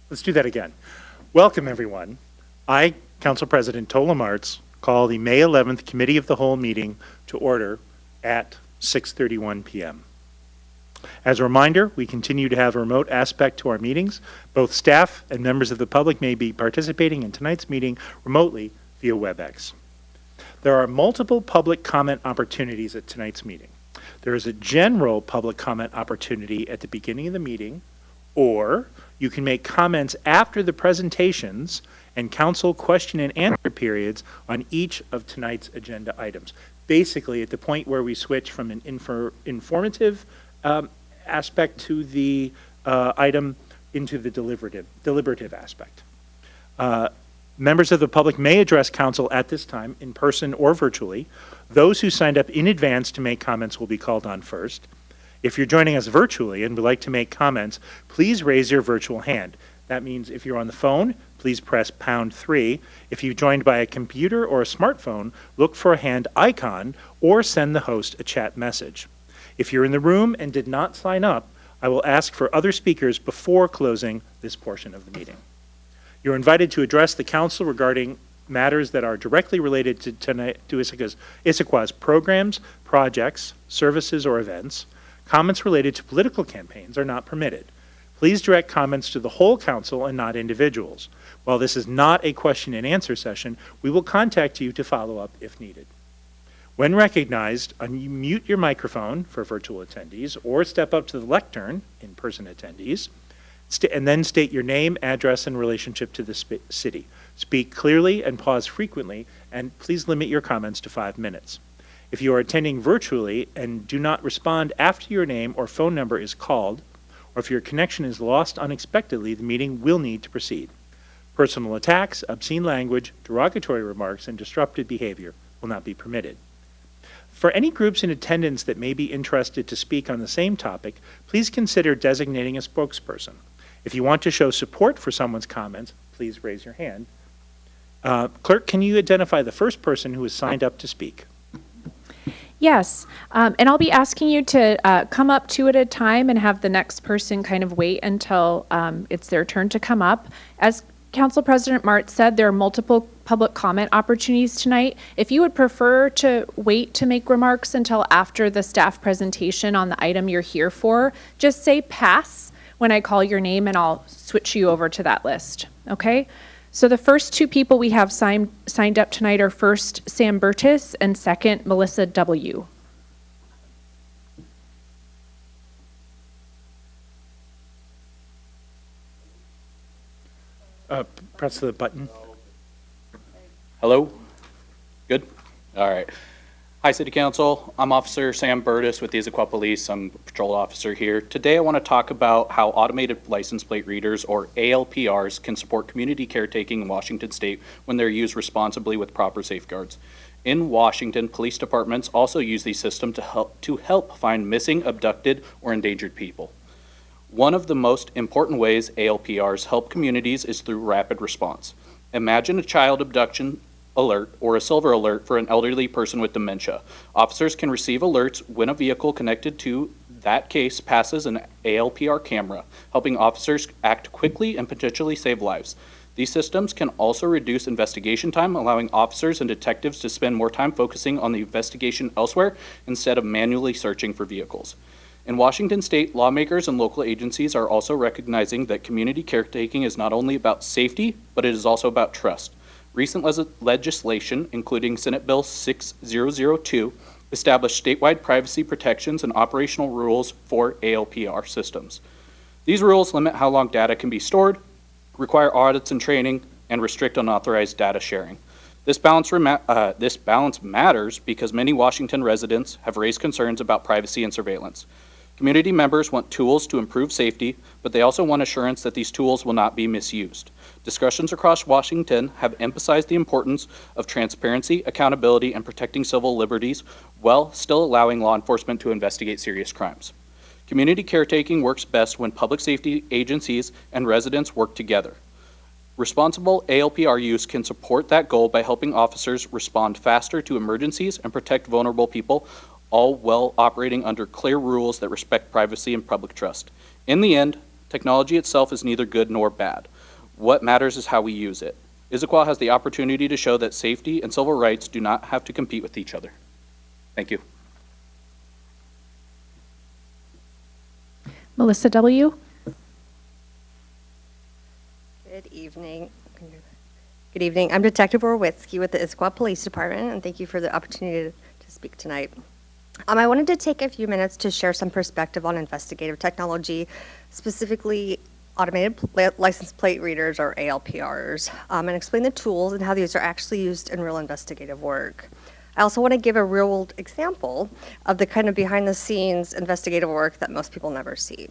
Let's do that again. Welcome, everyone. I, Council President Tola Martz, call the May 11th Committee of the Whole meeting to order at 6:31 p.m. As a reminder, we continue to have a remote aspect to our meetings. Both staff and members of the public may be participating in tonight's meeting remotely via WebEx. There are multiple public comment opportunities at tonight's meeting. There is a general public comment opportunity at the beginning of the meeting, or you can make comments after the presentations and council question and answer periods on each of tonight's agenda items. Basically, at the point where we switch from an informative aspect to the item into the deliberative aspect. Members of the public may address council at this time in person or virtually. Those who signed up in advance to make comments will be called on first. If you're joining us virtually and would like to make comments, please raise your virtual hand. That means if you're on the phone, please press #3. If you joined by a computer or a smartphone, look for a hand icon or send the host a chat message. If you're in the room and did not sign up, I will ask for other speakers before closing this portion of the meeting. You're invited to address the council regarding matters that are directly related to Issaquah's programs, projects, services, or events. Comments related to political campaigns are not permitted. Please direct comments to the whole council and not individuals. While this is not a question and answer session, we will contact you to follow up if needed. When recognized, unmute your microphone for virtual attendees or step up to the lectern, in-person attendees, and then state your name, address, and relationship to the city. Speak clearly and pause frequently, and please limit your comments to 5 minutes. If you are attending virtually and do not respond after your name or phone number is called, or if your connection is lost unexpectedly, the meeting will need to proceed. Personal attacks, obscene language, derogatory remarks, and disruptive behavior will not be permitted. For any groups in attendance that may be interested to speak on the same topic, please consider designating a spokesperson. If you want to show support for someone's comments, please raise your hand. Clerk, can you identify the first person who is signed up to speak? Yes, and I'll be asking you to come up two at a time and have the next person kind of wait until it's their turn to come up. As Council President Martz said, there are multiple public comment opportunities tonight. If you would prefer to wait to make remarks until after the staff presentation on the item you're here for, just say pass when I call your name and I'll switch you over to that list, okay? So the first two people we have signed up tonight are first Sam Burtis and second Melissa W. Press the button. Hello? Good? All right. Hi, City Council. I'm Officer Sam Burtis with the Issaquah Police. I'm a patrol officer here. Today I want to talk about how automated license plate readers, or ALPRs, can support community caretaking in Washington State when they're used responsibly with proper safeguards. In Washington, police departments also use these systems to help find missing, abducted, or endangered people. One of the most important ways ALPRs help communities is through rapid response. Imagine a child abduction alert or a silver alert for an elderly person with dementia. Officers can receive alerts when a vehicle connected to that case passes an ALPR camera, helping officers act quickly and potentially save lives. These systems can also reduce investigation time, allowing officers and detectives to spend more time focusing on the investigation elsewhere instead of manually searching for vehicles. In Washington State, lawmakers and local agencies are also recognizing that community caretaking is not only about safety, but it is also about trust. Recent legislation, including Senate Bill 6002, established statewide privacy protections and operational rules for ALPR systems. These rules limit how long data can be stored, require audits and training, and restrict unauthorized data sharing. This balance matters because many Washington residents have raised concerns about privacy and surveillance. Community members want tools to improve safety, but they also want assurance that these tools will not be misused. Discussions across Washington have emphasized the importance of transparency, accountability, and protecting civil liberties while still allowing law enforcement to investigate serious crimes. Community caretaking works best when public safety agencies and residents work together. Responsible ALPR use can support that goal by helping officers respond faster to emergencies and protect vulnerable people, all while operating under clear rules that respect privacy and public trust. In the end, technology itself is neither good nor bad. What matters is how we use it. Issaquah has the opportunity to show that safety and civil rights do not have to compete with each other. Thank you. Melissa W. Good evening. Good evening. I'm Detective Orwitzki with the Issaquah Police Department, and thank you for the opportunity to speak tonight. I wanted to take a few minutes to share some perspective on investigative technology, specifically automated license plate readers, or ALPRs, and explain the tools and how these are actually used in real investigative work. I also want to give a real-world example of the kind of behind-the-scenes investigative work that most people never see.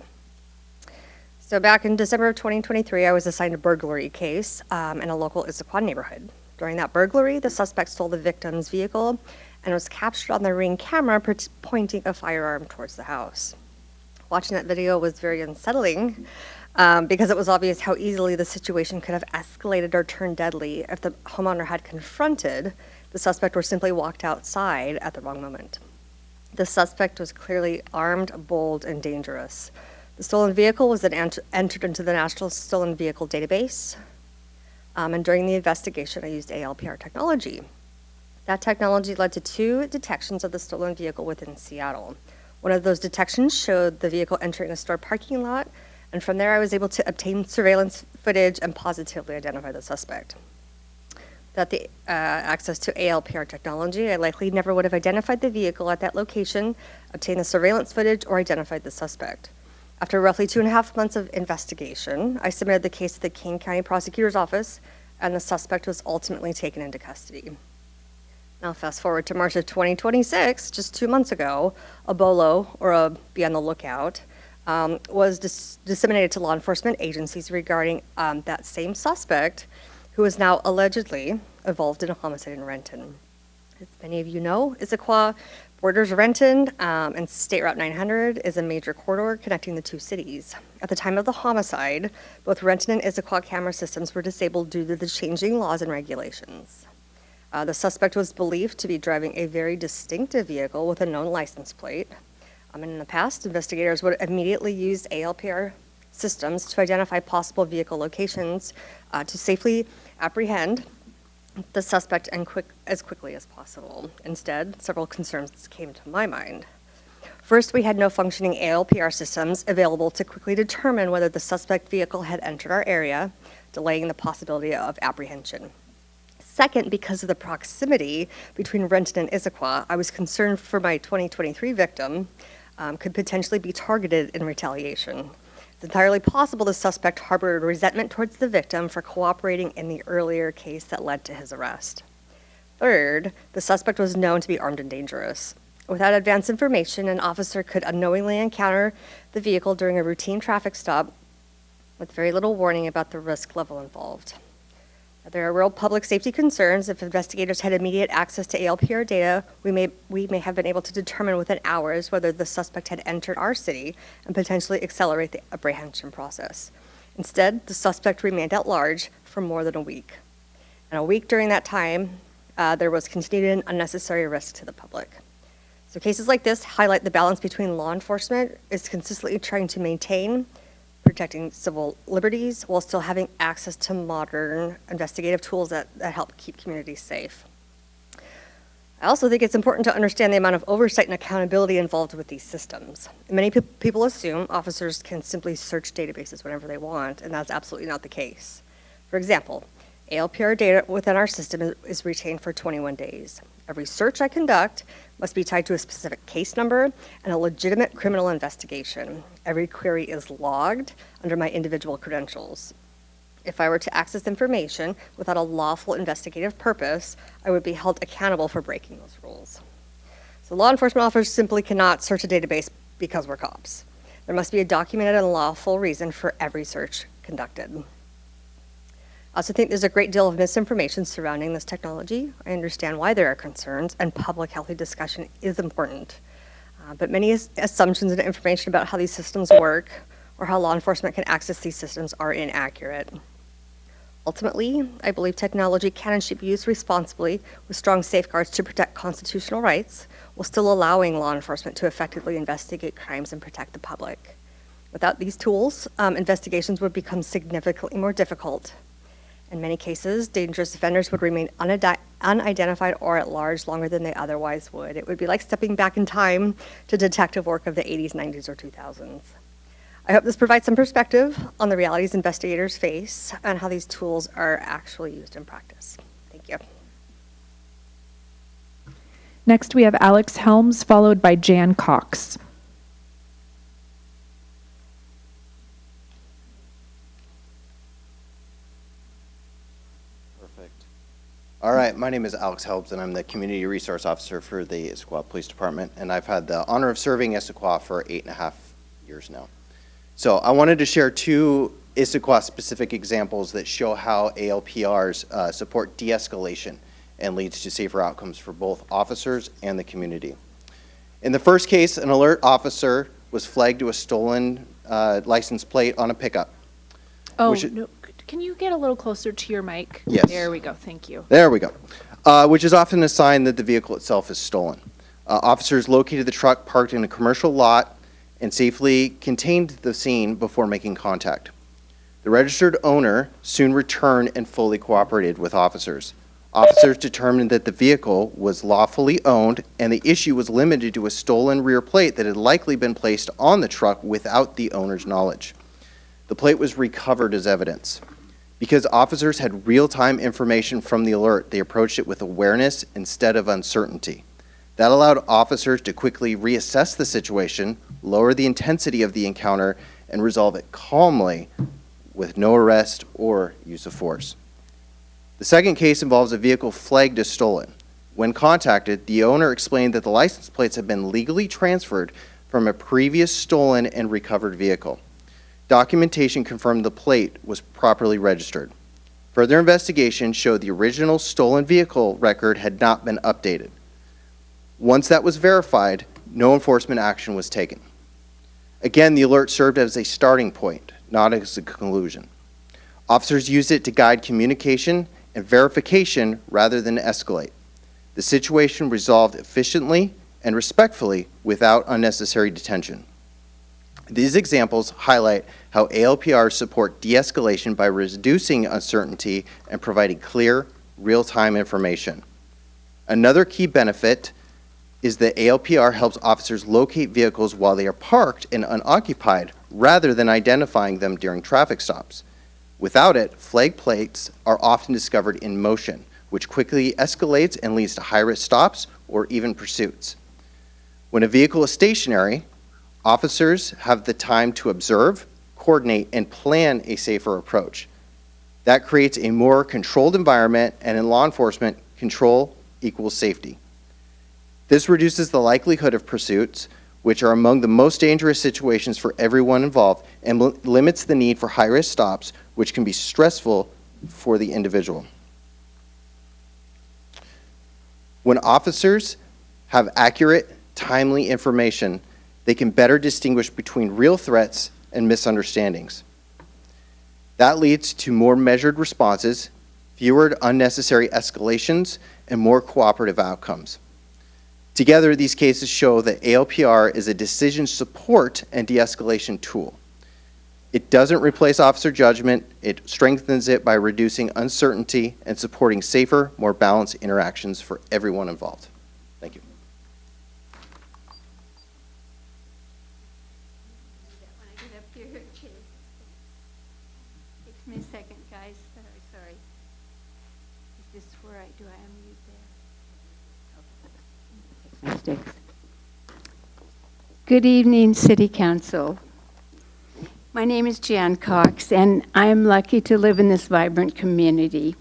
So back in December of 2023, I was assigned a burglary case in a local Issaquah neighborhood. During that burglary, the suspect stole the victim's vehicle and was captured on the Ring camera pointing a firearm towards the house. Watching that video was very unsettling because it was obvious how easily the situation could have escalated or turned deadly if the homeowner had confronted the suspect or simply walked outside at the wrong moment. The suspect was clearly armed, bold, and dangerous. The stolen vehicle was then entered into the National Stolen Vehicle Database, and during the investigation, I used ALPR technology. That technology led to 2 detections of the stolen vehicle within Seattle. One of those detections showed the vehicle entering a store parking lot, and from there I was able to obtain surveillance footage and positively identify the suspect. Without the access to ALPR technology, I likely never would have identified the vehicle at that location, obtained the surveillance footage, or identified the suspect. After roughly 2.5 months of investigation, I submitted the case to the King County Prosecutor's Office, and the suspect was ultimately taken into custody. Now fast forward to March of 2026, just 2 months ago, a BOLO, or a Be on the Lookout, was disseminated to law enforcement agencies regarding that same suspect, who is now allegedly involved in a homicide in Renton. As many of you know, Issaquah borders Renton, and State Route 900 is a major corridor connecting the 2 cities. At the time of the homicide, both Renton and Issaquah camera systems were disabled due to the changing laws and regulations. The suspect was believed to be driving a very distinctive vehicle with a known license plate. And in the past, investigators would immediately use ALPR systems to identify possible vehicle locations to safely apprehend the suspect as quickly as possible. Instead, several concerns came to my mind. First, we had no functioning ALPR systems available to quickly determine whether the suspect vehicle had entered our area, delaying the possibility of apprehension. Second, because of the proximity between Renton and Issaquah, I was concerned for my 2023 victim could potentially be targeted in retaliation. It's entirely possible the suspect harbored resentment towards the victim for cooperating in the earlier case that led to his arrest. Third, the suspect was known to be armed and dangerous. Without advance information, an officer could unknowingly encounter the vehicle during a routine traffic stop with very little warning about the risk level involved. There are real public safety concerns. If investigators had immediate access to ALPR data, we may have been able to determine within hours whether the suspect had entered our city and potentially accelerate the apprehension process. Instead, the suspect remained at large for more than a week. And a week during that time, there was continued and unnecessary risk to the public. So cases like this highlight the balance between law enforcement is consistently trying to maintain protecting civil liberties while still having access to modern investigative tools that help keep communities safe. I also think it's important to understand the amount of oversight and accountability involved with these systems. Many people assume officers can simply search databases whenever they want, and that's absolutely not the case. For example, ALPR data within our system is retained for 21 days. Every search I conduct must be tied to a specific case number and a legitimate criminal investigation. Every query is logged under my individual credentials. If I were to access information without a lawful investigative purpose, I would be held accountable for breaking those rules. So law enforcement officers simply cannot search a database because we're cops. There must be a documented and lawful reason for every search conducted. I also think there's a great deal of misinformation surrounding this technology. I understand why there are concerns, and public healthy discussion is important. But many assumptions and information about how these systems work or how law enforcement can access these systems are inaccurate. Ultimately, I believe technology can and should be used responsibly with strong safeguards to protect constitutional rights while still allowing law enforcement to effectively investigate crimes and protect the public. Without these tools, investigations would become significantly more difficult In many cases, dangerous offenders would remain unidentified or at large longer than they otherwise would. It would be like stepping back in time to detective work of the 80s, 90s, or 2000s. I hope this provides some perspective on the realities investigators face and how these tools are actually used in practice. Thank you. Next, we have Alex Helms, followed by Jan Cox. Perfect. All right, my name is Alex Helms, and I'm the Community Resource Officer for the Issaquah Police Department, and I've had the honor of serving Issaquah for 8.5 years now. So I wanted to share two Issaquah-specific examples that show how ALPRs support de-escalation and leads to safer outcomes for both officers and the community. In the first case, an alert officer was flagged to a stolen license plate on a pickup. Oh, no. Can you get a little closer to your mic? Yes. There we go. Thank you. There we go. Which is often a sign that the vehicle itself is stolen. Officers located the truck parked in a commercial lot and safely contained the scene before making contact. The registered owner soon returned and fully cooperated with officers. Officers determined that the vehicle was lawfully owned and the issue was limited to a stolen rear plate that had likely been placed on the truck without the owner's knowledge. The plate was recovered as evidence. Because officers had real-time information from the alert, they approached it with awareness instead of uncertainty. That allowed officers to quickly reassess the situation, lower the intensity of the encounter, and resolve it calmly with no arrest or use of force. The second case involves a vehicle flagged as stolen. When contacted, the owner explained that the license plates had been legally transferred from a previous stolen and recovered vehicle. Documentation confirmed the plate was properly registered. Further investigation showed the original stolen vehicle record had not been updated. Once that was verified, no enforcement action was taken. Again, the alert served as a starting point, not as a conclusion. Officers used it to guide communication and verification rather than escalate. The situation resolved efficiently and respectfully without unnecessary detention. These examples highlight how ALPRs support de-escalation by reducing uncertainty and providing clear, real-time information. Another key benefit is that ALPR helps officers locate vehicles while they are parked and unoccupied rather than identifying them during traffic stops. Without it, flag plates are often discovered in motion, which quickly escalates and leads to high-risk stops or even pursuits. When a vehicle is stationary, officers have the time to observe, coordinate, and plan a safer approach. That creates a more controlled environment, and in law enforcement, control equals safety. This reduces the likelihood of pursuits, which are among the most dangerous situations for everyone involved, and limits the need for high-risk stops, which can be stressful for the individual. When officers have accurate, timely information, they can better distinguish between real threats and misunderstandings. That leads to more measured responses, fewer unnecessary escalations, and more cooperative outcomes. Together, these cases show that ALPR is a decision support and de-escalation tool. It doesn't replace officer judgment, it strengthens it by reducing uncertainty and supporting safer, more balanced interactions for everyone involved. Thank you. When I get up here, okay. Takes me a second, guys. Sorry. Is this where I do I unmute there? Okay. Sticks. Good evening, City Council. My name is Jan Cox, and I am lucky to live in this vibrant community.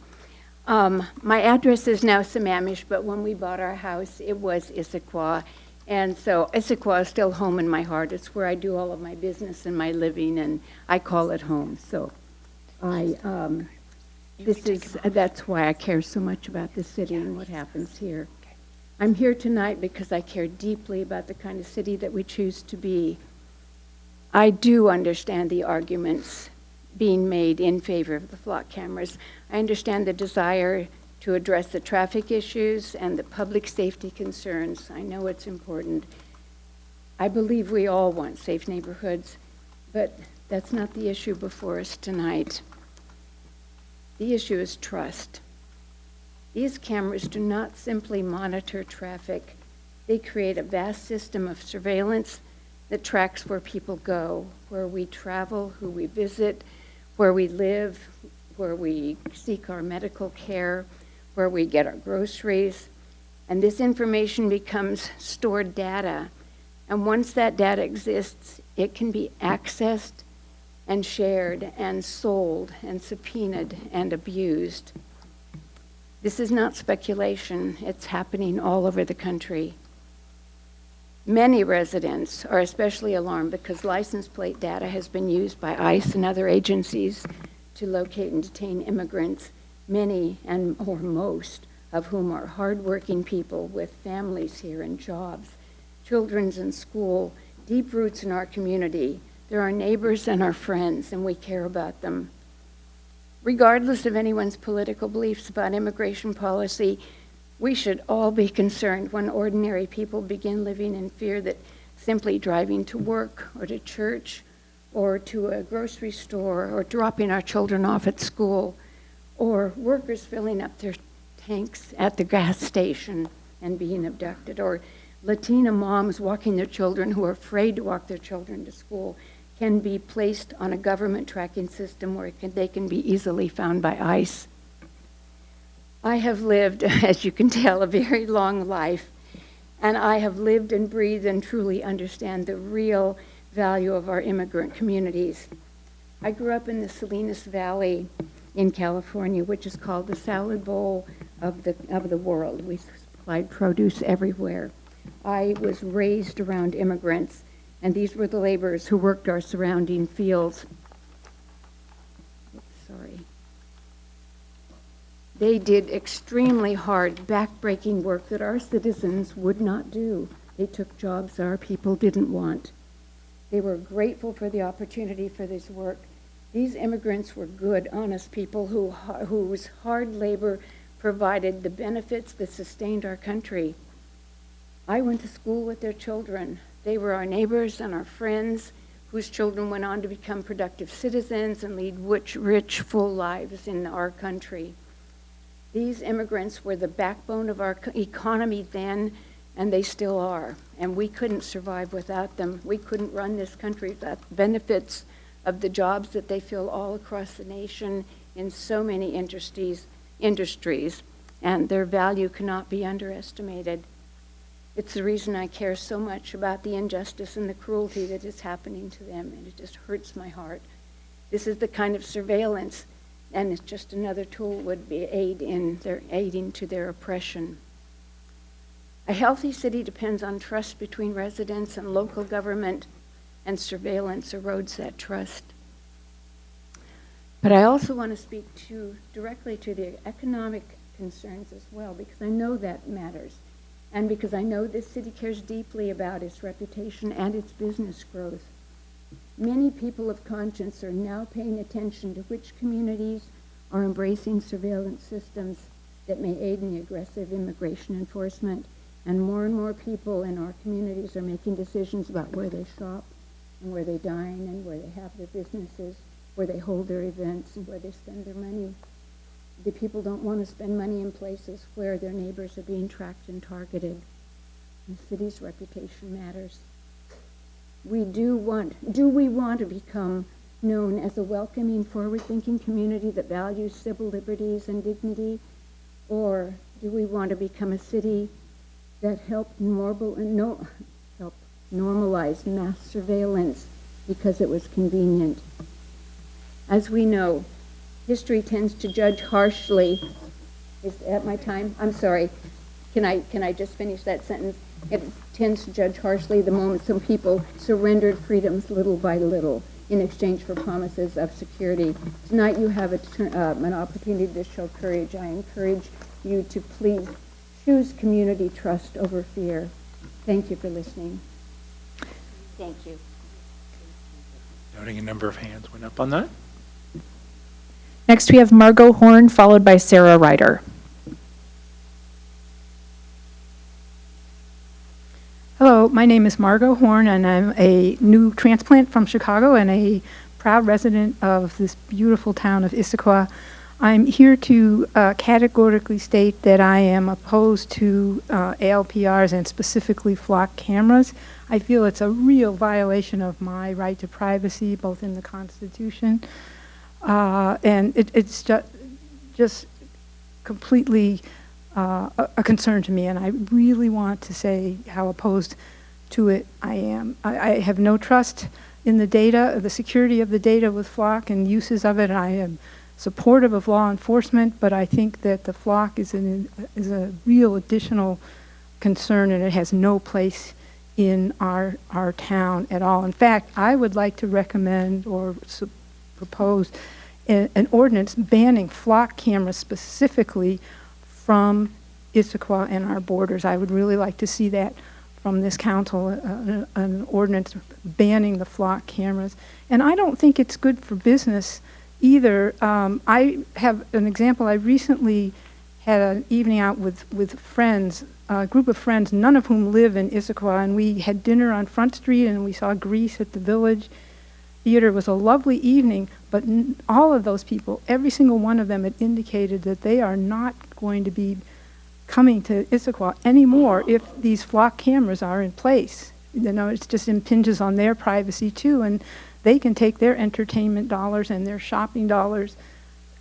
My address is now Sammamish, but when we bought our house, it was Issaquah. And so Issaquah is still home in my heart. It's where I do all of my business and my living, and I call it home. So that's why I care so much about the city and what happens here. I'm here tonight because I care deeply about the kind of city that we choose to be. I do understand the arguments being made in favor of the flock cameras. I understand the desire to address the traffic issues and the public safety concerns. I know it's important. I believe we all want safe neighborhoods, but that's not the issue before us tonight. The issue is trust. These cameras do not simply monitor traffic. They create a vast system of surveillance that tracks where people go, where we travel, who we visit, where we live, where we seek our medical care, where we get our groceries. And this information becomes stored data. And once that data exists, it can be accessed and shared and sold and subpoenaed and abused. This is not speculation. It's happening all over the country. Many residents are especially alarmed because license plate data has been used by ICE and other agencies to locate and detain immigrants, many and or most of whom are hardworking people with families here and jobs, children's in school, deep roots in our community. They're our neighbors and our friends, and we care about them. Regardless of anyone's political beliefs about immigration policy, we should all be concerned when ordinary people begin living in fear that simply driving to work or to church or to a grocery store or dropping our children off at school or workers filling up their tanks at the gas station and being abducted, or Latina moms walking their children who are afraid to walk their children to school can be placed on a government tracking system where they can be easily found by ICE. I have lived, as you can tell, a very long life, and I have lived and breathed and truly understand the real value of our immigrant communities. I grew up in the Salinas Valley in California, which is called the salad bowl of the world. We supplied produce everywhere. I was raised around immigrants, and these were the laborers who worked our surrounding fields. Sorry. They did extremely hard, backbreaking work that our citizens would not do. They took jobs our people didn't want. They were grateful for the opportunity for this work. These immigrants were good, honest people whose hard labor provided the benefits that sustained our country. I went to school with their children. They were our neighbors and our friends whose children went on to become productive citizens and lead rich, full lives in our country. These immigrants were the backbone of our economy then, and they still are. And we couldn't survive without them. We couldn't run this country without the benefits of the jobs that they fill all across the nation in so many industries, and their value cannot be underestimated. It's the reason I care so much about the injustice and the cruelty that is happening to them, and it just hurts my heart. This is the kind of surveillance, and it's just another tool would be aiding to their oppression. A healthy city depends on trust between residents and local government, and surveillance erodes that trust. But I also want to speak directly to the economic concerns as well, because I know that matters. And because I know this city cares deeply about its reputation and its business growth. Many people of conscience are now paying attention to which communities are embracing surveillance systems that may aid in the aggressive immigration enforcement. And more people in our communities are making decisions about where they shop and where they dine and where they have their businesses, where they hold their events and where they spend their money. The people don't want to spend money in places where their neighbors are being tracked and targeted. The city's reputation matters. Do we want to become known as a welcoming, forward-thinking community that values civil liberties and dignity? Or do we want to become a city that helped normalize mass surveillance because it was convenient? As we know, history tends to judge harshly. Is that my time? I'm sorry. Can I just finish that sentence? It tends to judge harshly the moment some people surrendered freedoms little by little in exchange for promises of security. Tonight you have an opportunity to show courage. I encourage you to please choose community trust over fear. Thank you for listening. Thank you. Noting a number of hands went up on that. Next, we have Margot Horn, followed by Sarah Ryder. Hello, my name is Margot Horn, and I'm a new transplant from Chicago and a proud resident of this beautiful town of Issaquah. I'm here to categorically state that I am opposed to ALPRs and specifically flock cameras. I feel it's a real violation of my right to privacy, both in the Constitution, and it's just completely a concern to me, and I really want to say how opposed to it I am. I have no trust in the data, the security of the data with flock and uses of it. I am supportive of law enforcement, but I think that the flock is a real additional concern, and it has no place in our town at all. In fact, I would like to recommend or propose an ordinance banning flock cameras specifically from Issaquah and our borders. I would really like to see that from this council, an ordinance banning the flock cameras. And I don't think it's good for business either. I have an example. I recently had an evening out with friends, a group of friends, none of whom live in Issaquah, and we had dinner on Front Street and we saw Grease at the Village Theater. It was a lovely evening, but all of those people, every single one of them had indicated that they are not going to be coming to Issaquah anymore if these flock cameras are in place. You know, it just impinges on their privacy too, and they can take their entertainment dollars and their shopping dollars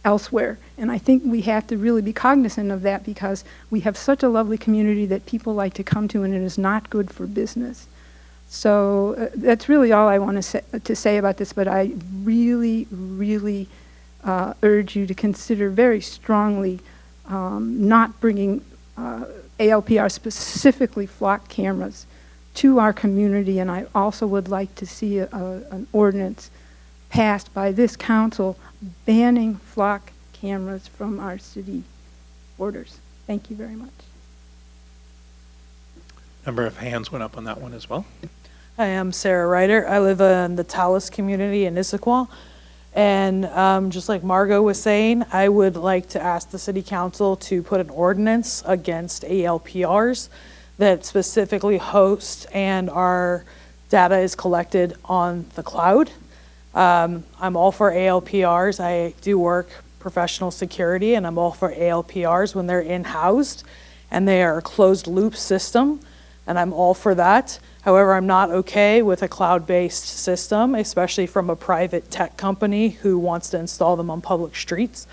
elsewhere. And I think we have to really be cognizant of that, because we have such a lovely community that people like to come to, and it is not good for business. So that's really all I want to say about this, but I really, really urge you to consider very strongly not bringing ALPR, specifically flock cameras, to our community. And I also would like to see an ordinance passed by this council banning flock cameras from our city borders. Thank you very much. Number of hands went up on that one as well. I am Sarah Ryder. I live in the Tallis community in Issaquah. And just like Margot was saying, I would like to ask the city council to put an ordinance against ALPRs that specifically host and our data is collected on the cloud. I'm all for ALPRs. I do work professional security, and I'm all for ALPRs when they're in-housed and they are a closed loop system, and I'm all for that. However, I'm not okay with a cloud-based system, especially from a private tech company who wants to install them on public streets.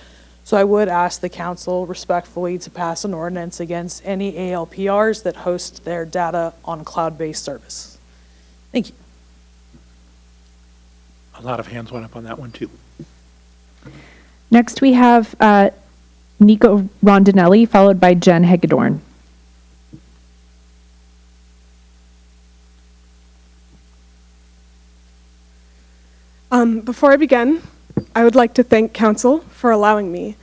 So I would ask the council respectfully to pass an ordinance against any ALPRs that host their data on cloud-based service. Thank you. A lot of hands went up on that one too. Next, we have Nico Rondinelli, followed by Jen Hagedorn. Before I begin, I would like to thank Council for allowing me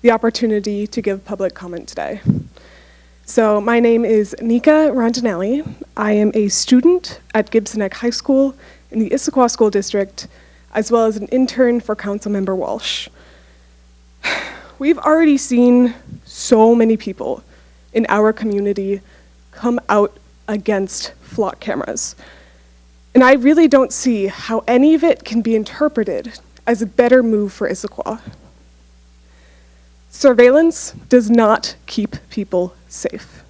the opportunity to give public comment today. So my name is Nika Rondinelli. I am a student at Gibson Neck High School in the Issaquah School District, as well as an intern for Councilmember Walsh. We've already seen so many people in our community come out against flock cameras. And I really don't see how any of it can be interpreted as a better move for Issaquah. Surveillance does not keep people safe.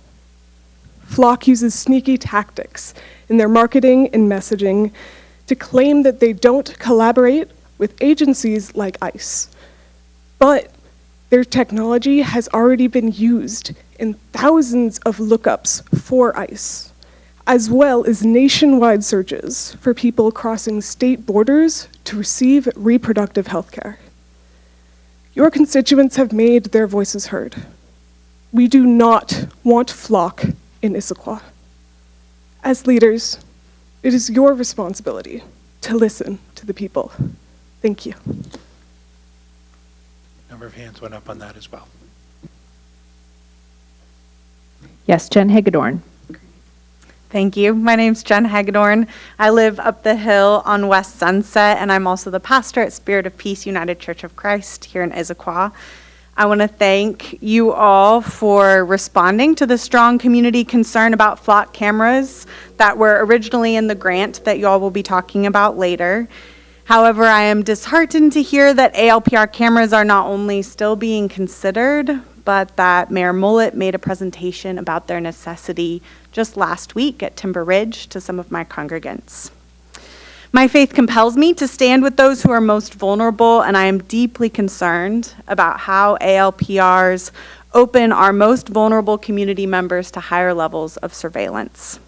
Flock uses sneaky tactics in their marketing and messaging to claim that they don't collaborate with agencies like ICE. But their technology has already been used in thousands of lookups for ICE, as well as nationwide searches for people crossing state borders to receive reproductive health care. Your constituents have made their voices heard. We do not want flock in Issaquah. As leaders, it is your responsibility to listen to the people. Thank you. Number of hands went up on that as well. Yes, Jen Hagedorn. Thank you. My name's Jen Hagedorn. I live up the hill on West Sunset, and I'm also the pastor at Spirit of Peace United Church of Christ here in Issaquah. I want to thank you all for responding to the strong community concern about flock cameras that were originally in the grant that you all will be talking about later. However, I am disheartened to hear that ALPR cameras are not only still being considered, but that Mayor Mullet made a presentation about their necessity just last week at Timber Ridge to some of my congregants. My faith compels me to stand with those who are most vulnerable, and I am deeply concerned about how ALPRs open our most vulnerable community members to higher levels of surveillance.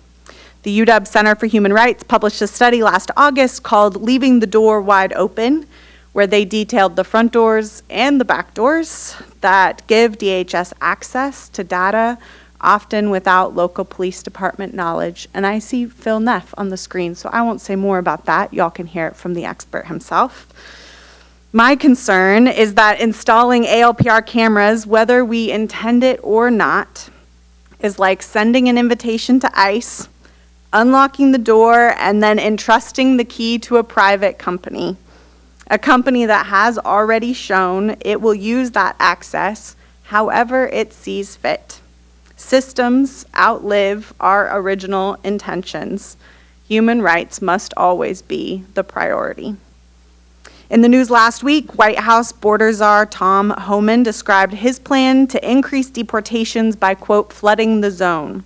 The UW Center for Human Rights published a study last August called Leaving the Door Wide Open, where they detailed the front doors and the back doors that give DHS access to data, often without local police department knowledge. And I see Phil Neff on the screen, so I won't say more about that. Y'all can hear it from the expert himself. My concern is that installing ALPR cameras, whether we intend it or not, is like sending an invitation to ICE, unlocking the door, and then entrusting the key to a private company. A company that has already shown it will use that access however it sees fit. Systems outlive our original intentions. Human rights must always be the priority. In the news last week, White House Border Czar Tom Homan described his plan to increase deportations by, quote, flooding the zone.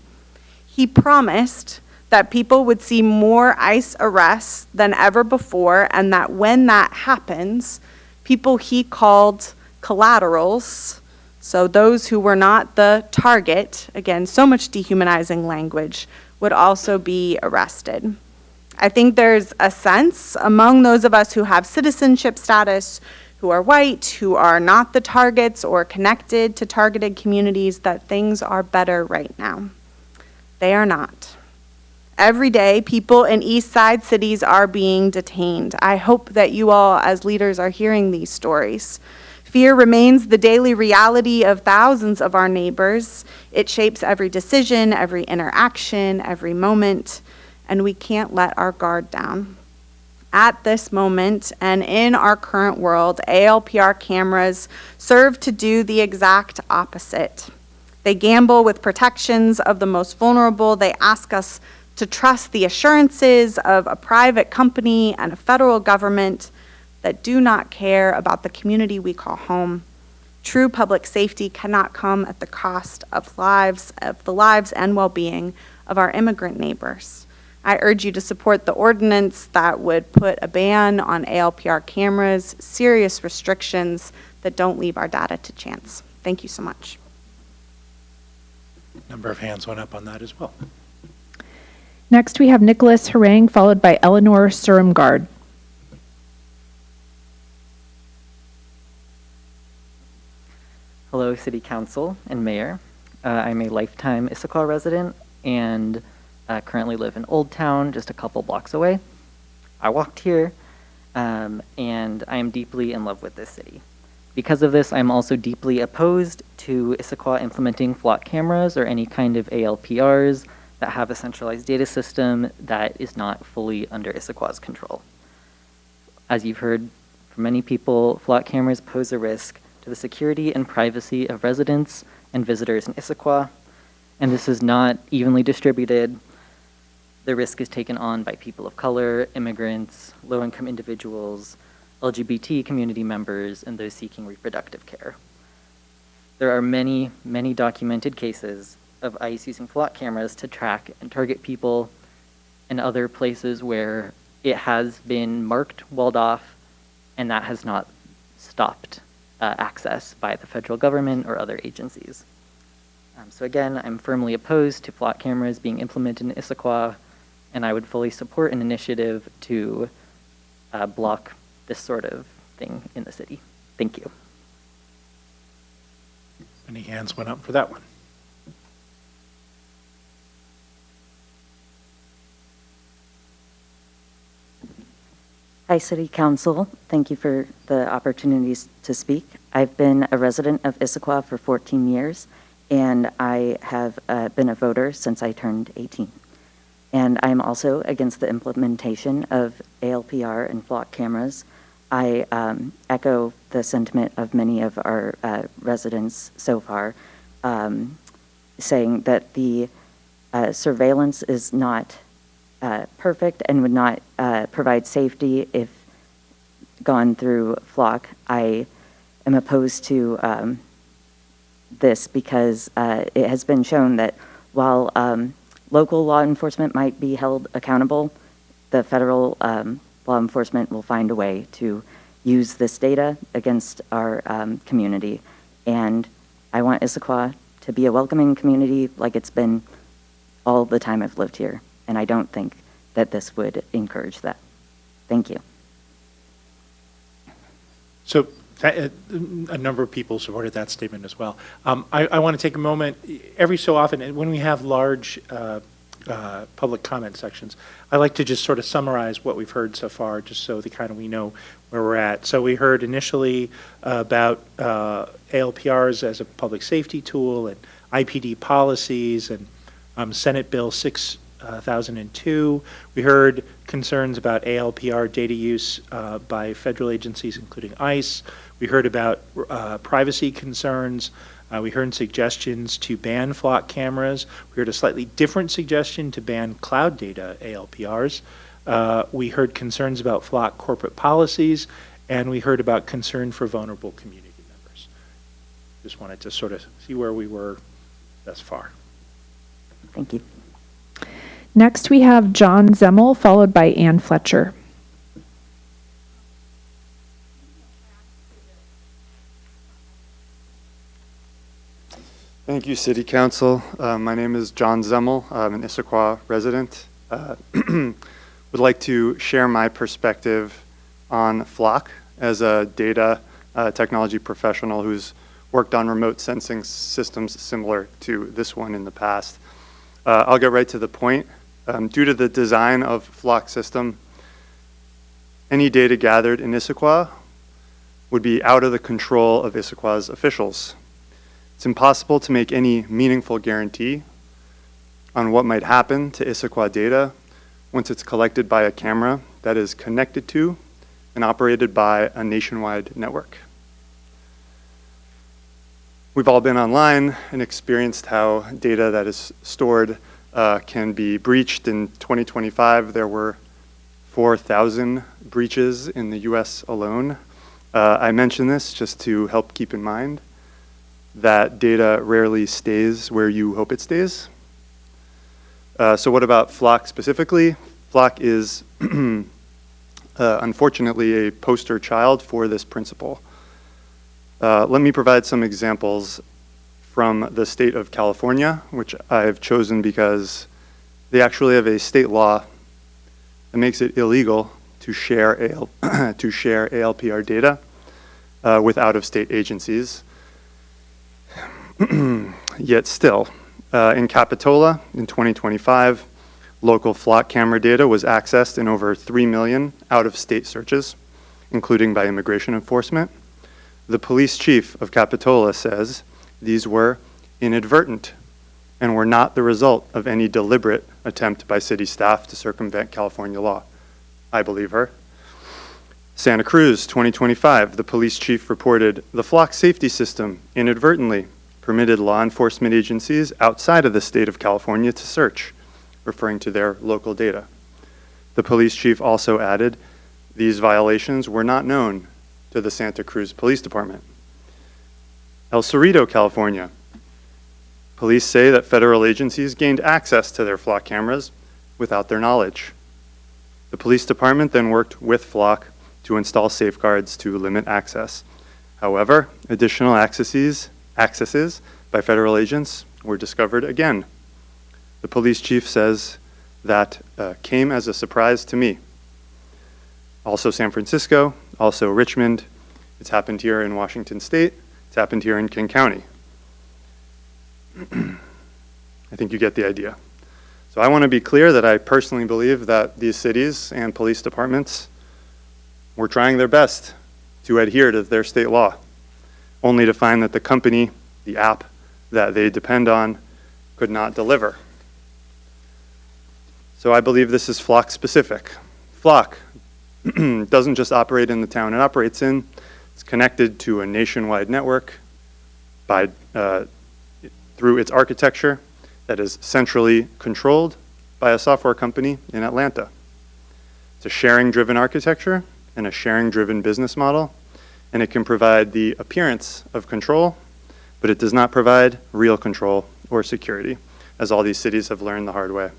He promised that people would see more ICE arrests than ever before, and that when that happens, people he called collaterals, so those who were not the target, again, so much dehumanizing language, would also be arrested. I think there's a sense among those of us who have citizenship status, who are white, who are not the targets or connected to targeted communities, that things are better right now. They are not. Every day, people in East Side cities are being detained. I hope that you all, as leaders, are hearing these stories. Fear remains the daily reality of thousands of our neighbors. It shapes every decision, every interaction, every moment, and we can't let our guard down. At this moment and in our current world, ALPR cameras serve to do the exact opposite. They gamble with protections of the most vulnerable. They ask us to trust the assurances of a private company and a federal government that do not care about the community we call home. True public safety cannot come at the cost of the lives and well-being of our immigrant neighbors. I urge you to support the ordinance that would put a ban on ALPR cameras, serious restrictions that don't leave our data to chance. Thank you so much. Number of hands went up on that as well. Next, we have Nicholas Harang, followed by Eleanor Surumgard. Hello, City Council and Mayor. I'm a lifetime Issaquah resident and currently live in Old Town, just a couple blocks away. I walked here, and I am deeply in love with this city. Because of this, I'm also deeply opposed to Issaquah implementing flock cameras or any kind of ALPRs that have a centralized data system that is not fully under Issaquah's control. As you've heard from many people, flock cameras pose a risk to the security and privacy of residents and visitors in Issaquah, and this is not evenly distributed. The risk is taken on by people of color, immigrants, low-income individuals, LGBT community members, and those seeking reproductive care. There are many, many documented cases of ICE using flock cameras to track and target people in other places where it has been marked, walled off, and that has not stopped access by the federal government or other agencies. So again, I'm firmly opposed to flock cameras being implemented in Issaquah, and I would fully support an initiative to block this sort of thing in the city. Thank you. Any hands went up for that one? Hi, City Council. Thank you for the opportunities to speak. I've been a resident of Issaquah for 14 years, and I have been a voter since I turned 18. And I'm also against the implementation of ALPR and flock cameras. I echo the sentiment of many of our residents so far, saying that the surveillance is not perfect and would not provide safety if gone through Flock, I am opposed to this because it has been shown that while local law enforcement might be held accountable, the federal law enforcement will find a way to use this data against our community. And I want Issaquah to be a welcoming community like it's been all the time I've lived here. And I don't think that this would encourage that. Thank you. So a number of people supported that statement as well. I want to take a moment, every so often, and when we have large public comment sections, I like to just sort of summarize what we've heard so far, just so we know where we're at. So we heard initially about ALPRs as a public safety tool and IPD policies and Senate Bill 6002. We heard concerns about ALPR data use by federal agencies, including ICE. We heard about privacy concerns. We heard suggestions to ban flock cameras. We heard a slightly different suggestion to ban cloud data ALPRs. We heard concerns about flock corporate policies, and we heard about concern for vulnerable community members. Just wanted to sort of see where we were thus far. Thank you. Next, we have John Zemmel, followed by Ann Fletcher. Thank you, City Council. My name is John Zemmel. I'm an Issaquah resident. Would like to share my perspective on Flock as a data technology professional who's worked on remote sensing systems similar to this one in the past. I'll get right to the point. Due to the design of Flock system, any data gathered in Issaquah would be out of the control of Issaquah's officials. It's impossible to make any meaningful guarantee on what might happen to Issaquah data once it's collected by a camera that is connected to and operated by a nationwide network. We've all been online and experienced how data that is stored can be breached. In 2025, there were 4,000 breaches in the US alone. I mention this just to help keep in mind that data rarely stays where you hope it stays. So what about Flock specifically? Flock is unfortunately a poster child for this principle. Let me provide some examples from the state of California, which I've chosen because they actually have a state law that makes it illegal to share ALPR data with out-of-state agencies. Yet still, in Capitola in 2025, local Flock camera data was accessed in over 3 million out-of-state searches, including by immigration enforcement. The police chief of Capitola says these were inadvertent and were not the result of any deliberate attempt by city staff to circumvent California law. I believe her. Santa Cruz, 2025, the police chief reported the Flock safety system inadvertently permitted law enforcement agencies outside of the state of California to search, referring to their local data. The police chief also added these violations were not known to the Santa Cruz Police Department. El Cerrito, California. Police say that federal agencies gained access to their Flock cameras without their knowledge. The police department then worked with Flock to install safeguards to limit access. However, additional accesses by federal agents were discovered again. The police chief says that came as a surprise to me. Also San Francisco, also Richmond. It's happened here in Washington State. It's happened here in King County. I think you get the idea. So I want to be clear that I personally believe that these cities and police departments were trying their best to adhere to their state law, only to find that the company, the app that they depend on, could not deliver. So I believe this is Flock specific. Flock doesn't just operate in the town it operates in. It's connected to a nationwide network by through its architecture that is centrally controlled by a software company in Atlanta. It's a sharing-driven architecture and a sharing-driven business model, and it can provide the appearance of control, but it does not provide real control or security, as all these cities have learned the hard way.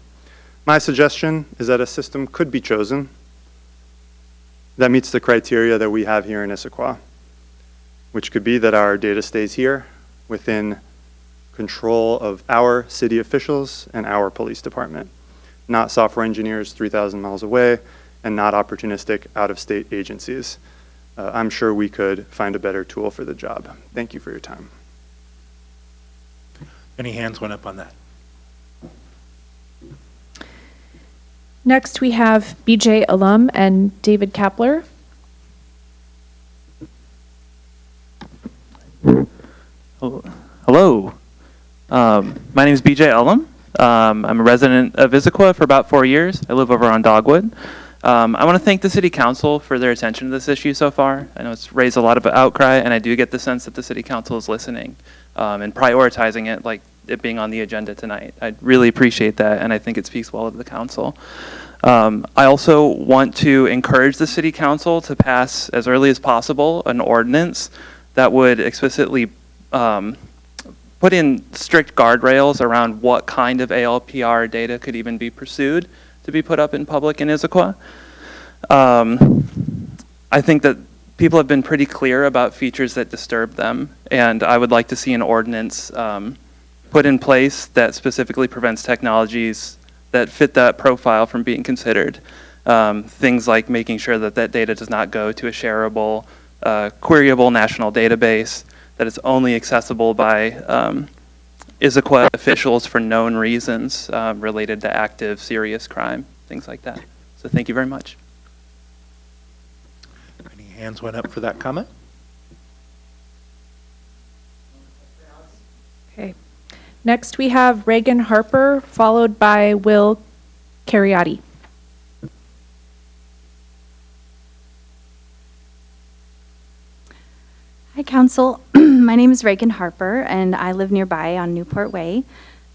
My suggestion is that a system could be chosen that meets the criteria that we have here in Issaquah, which could be that our data stays here within control of our city officials and our police department, not software engineers 3,000 miles away and not opportunistic out-of-state agencies. I'm sure we could find a better tool for the job. Thank you for your time. Any hands went up on that? Next, we have BJ Alum and David Kapler. Hello. My name is BJ Ullum. I'm a resident of Issaquah for about 4 years. I live over on Dogwood. I want to thank the City Council for their attention to this issue so far. I know it's raised a lot of outcry, and I do get the sense that the City Council is listening and prioritizing it, like it being on the agenda tonight. I really appreciate that, and I think it speaks well of the Council. I also want to encourage the City Council to pass, as early as possible, an ordinance that would explicitly put in strict guardrails around what kind of ALPR data could even be pursued to be put up in public in Issaquah. I think that people have been pretty clear about features that disturb them, and I would like to see an ordinance put in place that specifically prevents technologies that fit that profile from being considered. Things like making sure that that data does not go to a shareable, queryable national database, that it's only accessible by Issaquah officials for known reasons related to active, serious crime, things like that. So thank you very much. Any hands went up for that comment? Okay. Next, we have Reagan Harper, followed by Will Cariotti. Hi, Council. My name is Reagan Harper, and I live nearby on Newport Way.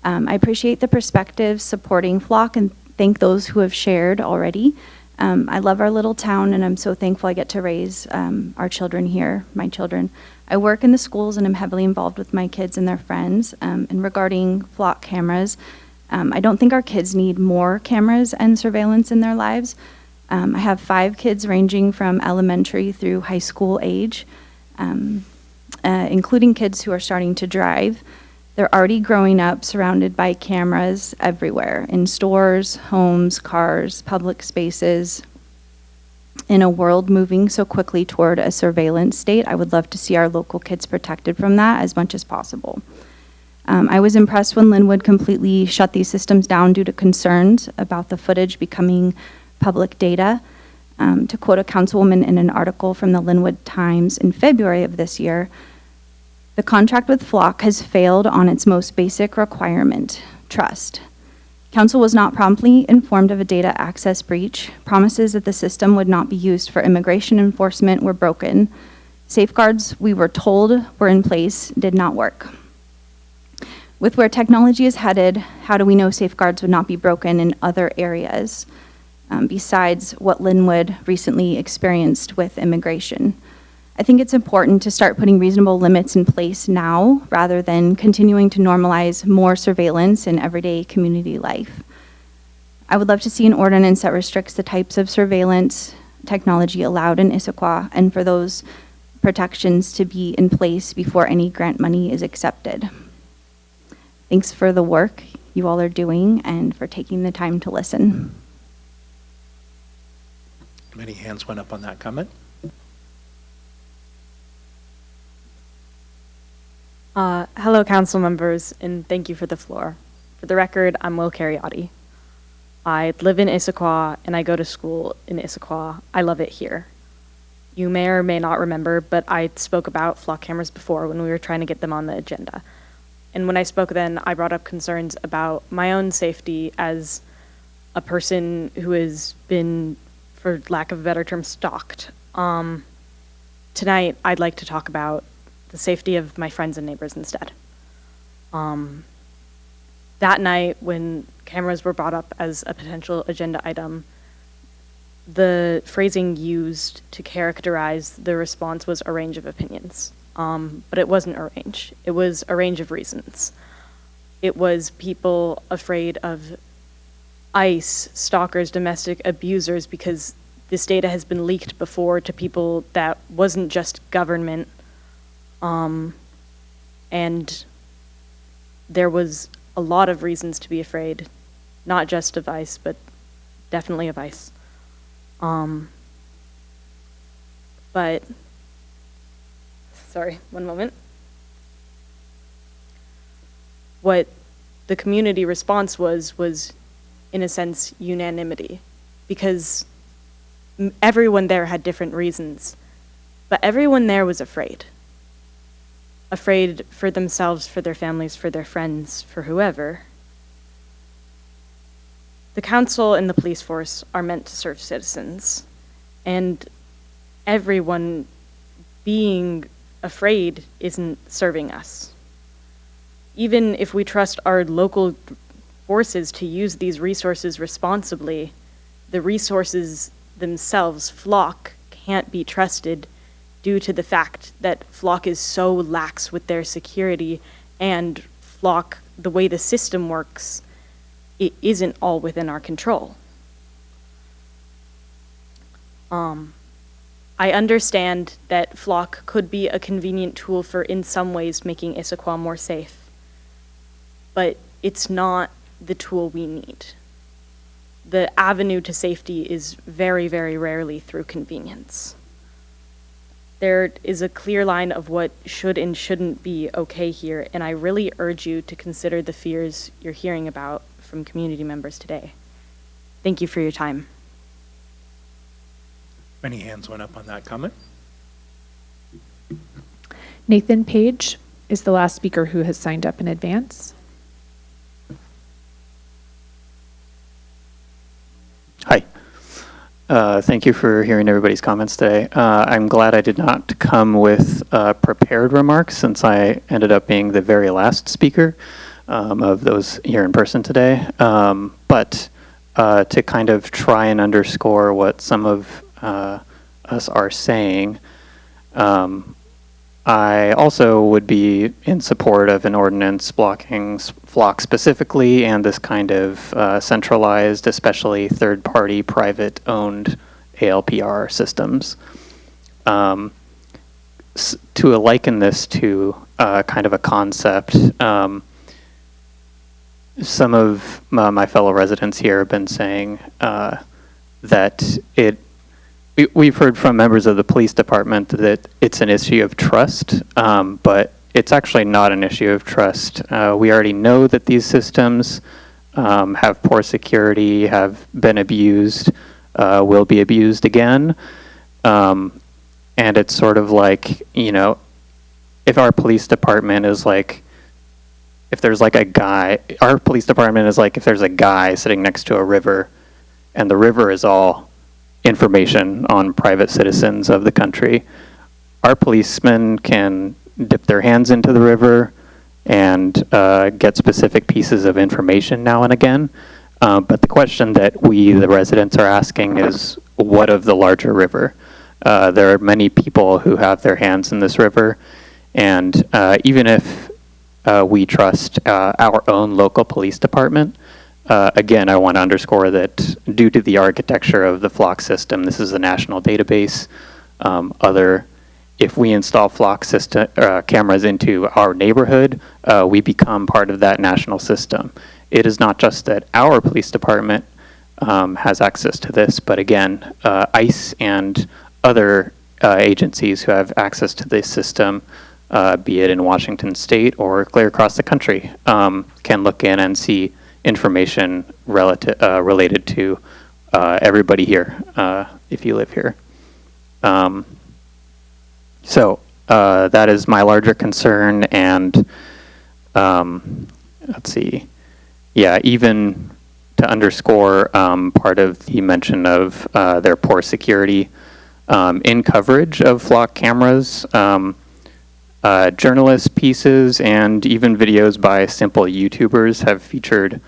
I appreciate the perspectives supporting Flock and thank those who have shared already. I love our little town, and I'm so thankful I get to raise our children here, my children. I work in the schools, and I'm heavily involved with my kids and their friends. And regarding Flock cameras, I don't think our kids need more cameras and surveillance in their lives. I have 5 kids ranging from elementary through high school age. Including kids who are starting to drive. They're already growing up surrounded by cameras everywhere, in stores, homes, cars, public spaces. In a world moving so quickly toward a surveillance state, I would love to see our local kids protected from that as much as possible. I was impressed when Linwood completely shut these systems down due to concerns about the footage becoming public data. To quote a councilwoman in an article from the Linwood Times in February of this year, the contract with Flock has failed on its most basic requirement, trust. Council was not promptly informed of a data access breach. Promises that the system would not be used for immigration enforcement were broken. Safeguards we were told were in place did not work. With where technology is headed, how do we know safeguards would not be broken in other areas? Besides what Linwood recently experienced with immigration. I think it's important to start putting reasonable limits in place now rather than continuing to normalize more surveillance in everyday community life. I would love to see an ordinance that restricts the types of surveillance technology allowed in Issaquah and for those protections to be in place before any grant money is accepted. Thanks for the work you all are doing and for taking the time to listen. Many hands went up on that comment. Hello, council members, and thank you for the floor. For the record, I'm Will Cariotti. I live in Issaquah, and I go to school in Issaquah. I love it here. You may or may not remember, but I spoke about Flock cameras before when we were trying to get them on the agenda. And when I spoke then, I brought up concerns about my own safety as a person who has been, for lack of a better term, stalked. Tonight, I'd like to talk about the safety of my friends and neighbors instead. That night, when cameras were brought up as a potential agenda item, the phrasing used to characterize the response was a range of opinions. But it wasn't a range. It was a range of reasons. It was people afraid of ICE, stalkers, domestic abusers, because this data has been leaked before to people that wasn't just government. And there was a lot of reasons to be afraid, not just of ICE, but definitely of ICE. But, sorry, one moment. What the community response was in a sense unanimity, because everyone there had different reasons, but everyone there was afraid. Afraid for themselves, for their families, for their friends, for whoever. The council and the police force are meant to serve citizens, and everyone being afraid isn't serving us. Even if we trust our local forces to use these resources responsibly, the resources themselves, Flock, can't be trusted due to the fact that Flock is so lax with their security, and Flock, the way the system works, it isn't all within our control. I understand that Flock could be a convenient tool for, in some ways, making Issaquah more safe, but it's not the tool we need. The avenue to safety is very, very rarely through convenience. There is a clear line of what should and shouldn't be okay here, and I really urge you to consider the fears you're hearing about from community members today. Thank you for your time. Many hands went up on that comment. Nathan Page is the last speaker who has signed up in advance. Hi. Thank you for hearing everybody's comments today. I'm glad I did not come with prepared remarks, since I ended up being the very last speaker of those here in person today. But to kind of try and underscore what some of us are saying, I also would be in support of an ordinance blocking Flock specifically, and this kind of centralized, especially third-party, private-owned ALPR systems. To liken this to kind of a concept, some of my fellow residents here have been saying that we've heard from members of the police department that it's an issue of trust, but it's actually not an issue of trust. We already know that these systems have poor security, have been abused, will be abused again. And it's sort of like, you know, if our police department is like, if there's like a guy, our police department is like if there's a guy sitting next to a river, and the river is all information on private citizens of the country. Our policemen can dip their hands into the river and get specific pieces of information now and again. But the question that we, the residents, are asking is, what of the larger river? There are many people who have their hands in this river, and even if we trust our own local police department, again, I want to underscore that due to the architecture of the Flock system, this is a national database. If we install Flock system cameras into our neighborhood, we become part of that national system. It is not just that our police department has access to this, but again, ICE and other agencies who have access to this system, be it in Washington State or clear across the country, can look in and see information related to everybody here, if you live here. So that is my larger concern, and let's see, yeah, even to underscore part of the mention of their poor security in coverage of Flock cameras, journalist pieces and even videos by simple YouTubers have featured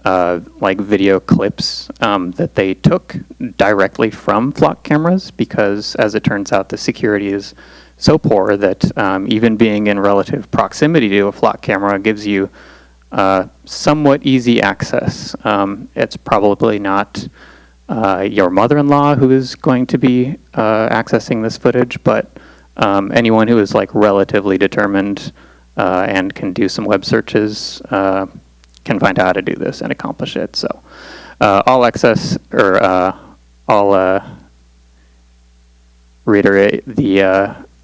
like video clips that they took directly from flock cameras, because as it turns out, the security is so poor that even being in relative proximity to a flock camera gives you somewhat easy access. It's probably not your mother-in-law who is going to be accessing this footage, but anyone who is like relatively determined and can do some web searches can find out how to do this and accomplish it. So I'll access, or I'll reiterate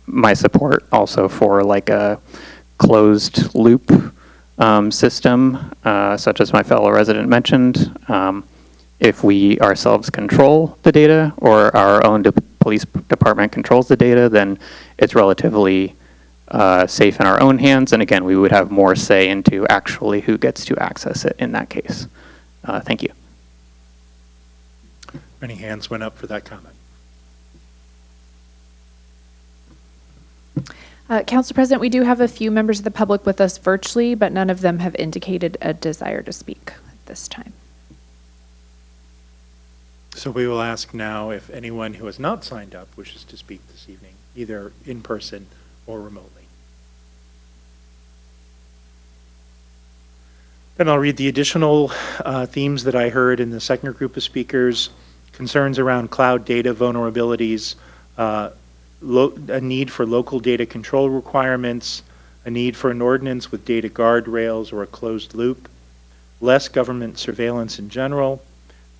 my support also for like a closed loop system, such as my fellow resident mentioned. If we ourselves control the data, or our own police department controls the data, then it's relatively safe in our own hands. And again, we would have more say into actually who gets to access it in that case. Thank you. Many hands went up for that comment. Council President, we do have a few members of the public with us virtually, but none of them have indicated a desire to speak at this time. So we will ask now if anyone who has not signed up wishes to speak this evening, either in person or remotely. Then I'll read the additional themes that I heard in the second group of speakers: concerns around cloud data vulnerabilities, a need for local data control requirements, a need for an ordinance with data guardrails or a closed loop, less government surveillance in general,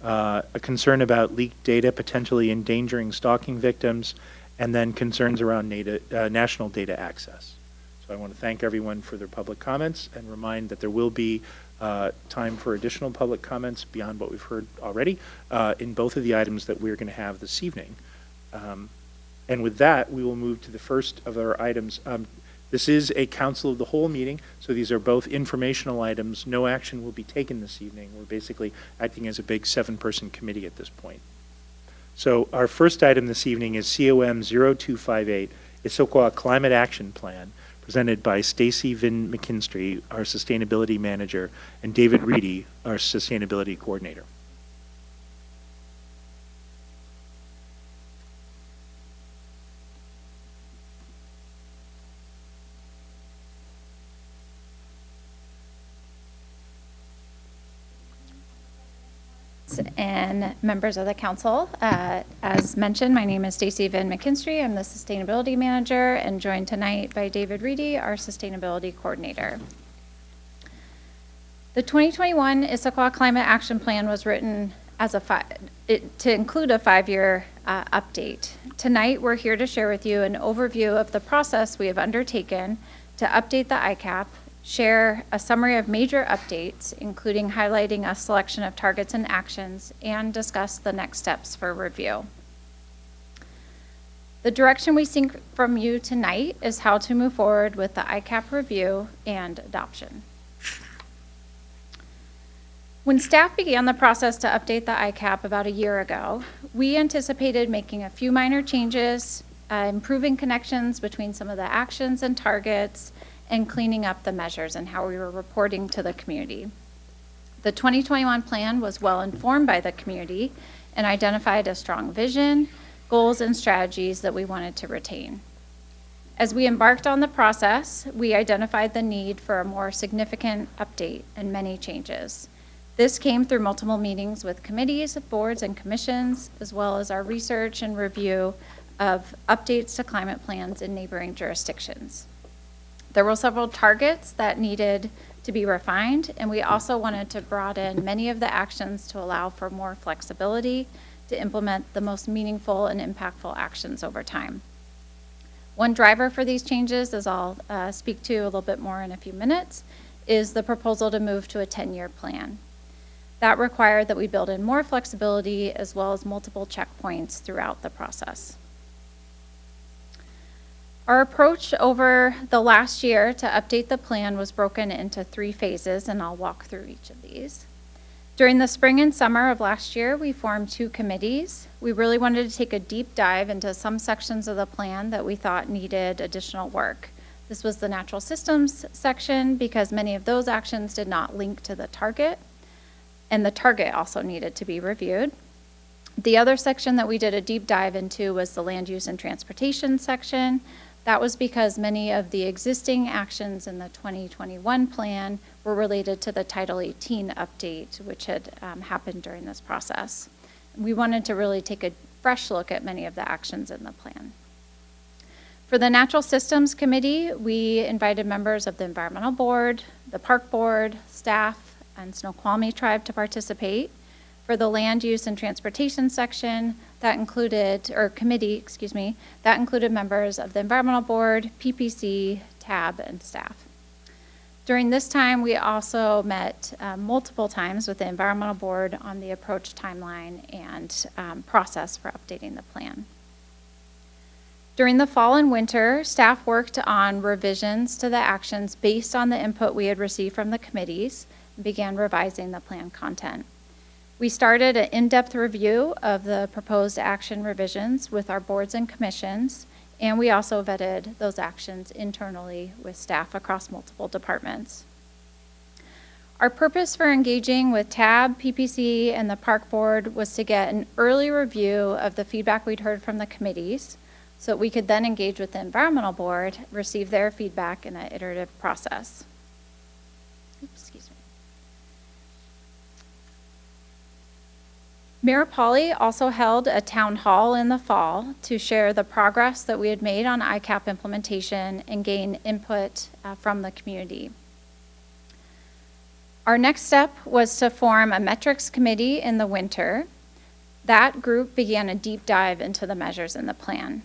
a concern about leaked data potentially endangering stalking victims, and then concerns around national data access. So I want to thank everyone for their public comments and remind that there will be time for additional public comments beyond what we've heard already in both of the items that we're going to have this evening. And with that, we will move to the first of our items. This is a council of the whole meeting, so these are both informational items. No action will be taken this evening. We're basically acting as a big 7-person committee at this point. So our first item this evening is COM 0258, Issaquah Climate Action Plan, presented by Stacy Vin McKinstry, our Sustainability Manager, and David Reedy, our Sustainability Coordinator. And members of the council, as mentioned, my name is Stacy Vin McKinstry. I'm the Sustainability Manager, and joined tonight by David Reedy, our Sustainability Coordinator. The 2021 Issaquah Climate Action Plan was written as to include a 5-year update. Tonight, we're here to share with you an overview of the process we have undertaken to update the ICAP, share a summary of major updates, including highlighting a selection of targets and actions, and discuss the next steps for review. The direction we seek from you tonight is how to move forward with the ICAP review and adoption. When staff began the process to update the ICAP about a year ago, we anticipated making a few minor changes, improving connections between some of the actions and targets, and cleaning up the measures and how we were reporting to the community. The 2021 plan was well informed by the community and identified a strong vision, goals, and strategies that we wanted to retain. As we embarked on the process, we identified the need for a more significant update and many changes. This came through multiple meetings with committees, boards, and commissions, as well as our research and review of updates to climate plans in neighboring jurisdictions. There were several targets that needed to be refined, and we also wanted to broaden many of the actions to allow for more flexibility to implement the most meaningful and impactful actions over time. One driver for these changes, as I'll speak to a little bit more in a few minutes, is the proposal to move to a 10-year plan. That required that we build in more flexibility as well as multiple checkpoints throughout the process. Our approach over the last year to update the plan was broken into 3 phases, and I'll walk through each of these. During the spring and summer of last year, we formed 2 committees. We really wanted to take a deep dive into some sections of the plan that we thought needed additional work. This was the natural systems section because many of those actions did not link to the target. and the target also needed to be reviewed. The other section that we did a deep dive into was the land use and transportation section. That was because many of the existing actions in the 2021 plan were related to the Title 18 update, which had happened during this process. We wanted to really take a fresh look at many of the actions in the plan. For the Natural Systems Committee, we invited members of the Environmental Board, the Park Board, staff, and Snoqualmie Tribe to participate. For the Land Use and Transportation section, that included members of the Environmental Board, PPC, TAB, and staff. During this time, we also met multiple times with the Environmental Board on the approach timeline and process for updating the plan. During the fall and winter, staff worked on revisions to the actions based on the input we had received from the committees and began revising the plan content. We started an in-depth review of the proposed action revisions with our boards and commissions, and we also vetted those actions internally with staff across multiple departments. Our purpose for engaging with TAB, PPC, and the Park Board was to get an early review of the feedback we'd heard from the committees so that we could then engage with the Environmental Board, receive their feedback in an iterative process. Mayor Pauley also held a town hall in the fall to share the progress that we had made on ICAP implementation and gain input from the community. Our next step was to form a metrics committee in the winter. That group began a deep dive into the measures in the plan.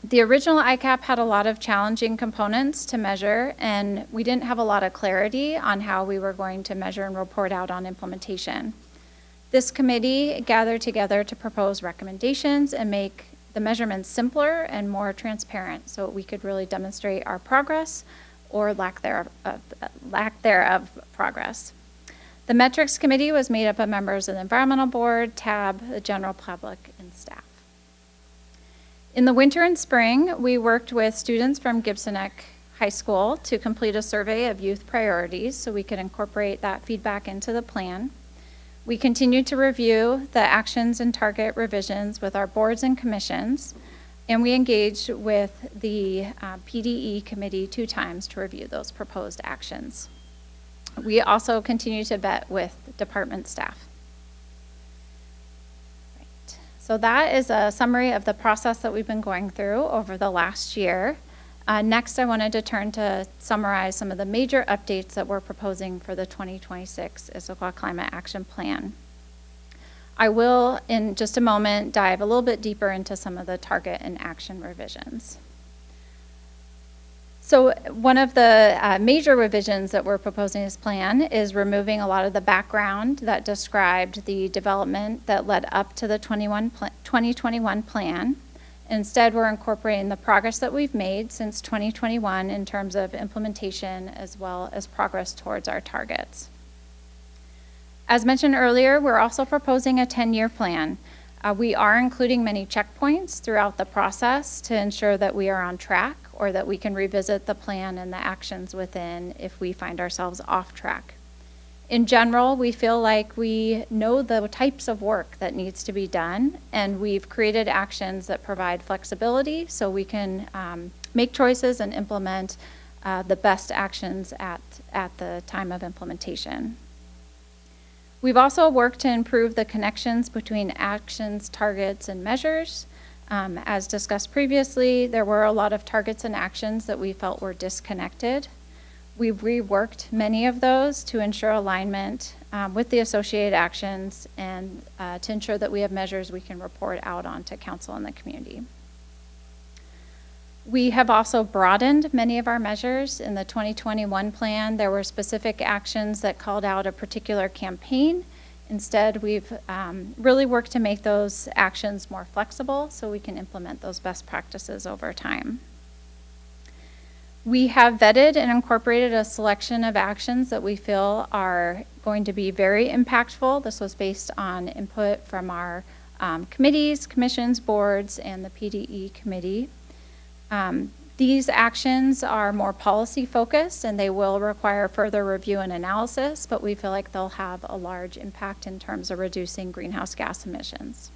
The original ICAP had a lot of challenging components to measure, and we didn't have a lot of clarity on how we were going to measure and report out on implementation. This committee gathered together to propose recommendations and make the measurements simpler and more transparent so we could really demonstrate our progress or lack thereof progress. The metrics committee was made up of members of the Environmental Board, TAB, the general public, and staff. In the winter and spring, we worked with students from Gibson Neck High School to complete a survey of youth priorities so we could incorporate that feedback into the plan. We continued to review the actions and target revisions with our boards and commissions, and we engaged with the PDE committee 2 times to review those proposed actions. We also continue to vet with department staff. Right. So that is a summary of the process that we've been going through over the last year. Next, I wanted to turn to summarize some of the major updates that we're proposing for the 2026 Issaquah Climate Action Plan. I will, in just a moment, dive a little bit deeper into some of the target and action revisions. So one of the major revisions that we're proposing in this plan is removing a lot of the background that described the development that led up to the 2021 plan. Instead, we're incorporating the progress that we've made since 2021 in terms of implementation as well as progress towards our targets. As mentioned earlier, we're also proposing a 10-year plan. We are including many checkpoints throughout the process to ensure that we are on track or that we can revisit the plan and the actions within if we find ourselves off track. In general, we feel like we know the types of work that needs to be done, and we've created actions that provide flexibility so we can make choices and implement the best actions at the time of implementation. We've also worked to improve the connections between actions, targets, and measures. As discussed previously, there were a lot of targets and actions that we felt were disconnected. We've reworked many of those to ensure alignment with the associated actions and to ensure that we have measures we can report out on to council and the community. We have also broadened many of our measures. In the 2021 plan, there were specific actions that called out a particular campaign. Instead, we've really worked to make those actions more flexible so we can implement those best practices over time. We have vetted and incorporated a selection of actions that we feel are going to be very impactful. This was based on input from our committees, commissions, boards, and the PDE committee. These actions are more policy focused and they will require further review and analysis, but we feel like they'll have a large impact in terms of reducing greenhouse gas emissions.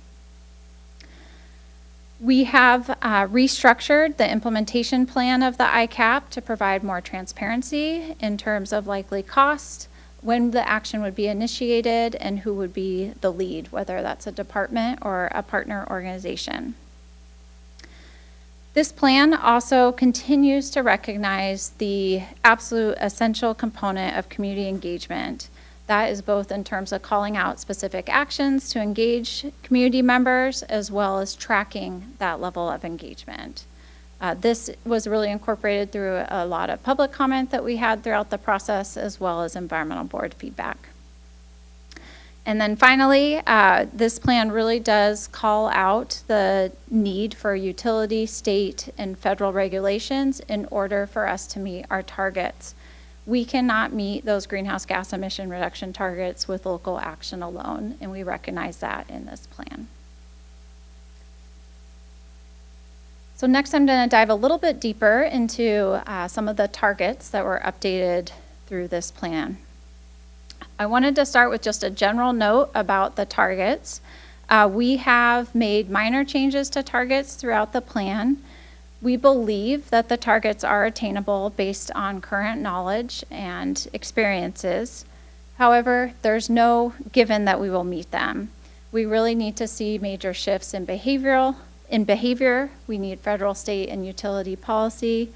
We have restructured the implementation plan of the ICAP to provide more transparency in terms of likely cost, when the action would be initiated, and who would be the lead, whether that's a department or a partner organization. This plan also continues to recognize the absolute essential component of community engagement. That is both in terms of calling out specific actions to engage community members, as well as tracking that level of engagement. This was really incorporated through a lot of public comment that we had throughout the process, as well as environmental board feedback. And then finally, this plan really does call out the need for utility, state, and federal regulations in order for us to meet our targets. We cannot meet those greenhouse gas emission reduction targets with local action alone, and we recognize that in this plan. So next I'm going to dive a little bit deeper into some of the targets that were updated through this plan. I wanted to start with just a general note about the targets. We have made minor changes to targets throughout the plan. We believe that the targets are attainable based on current knowledge and experiences. However, there's no given that we will meet them. We really need to see major shifts in behavior. We need federal, state, and utility policy.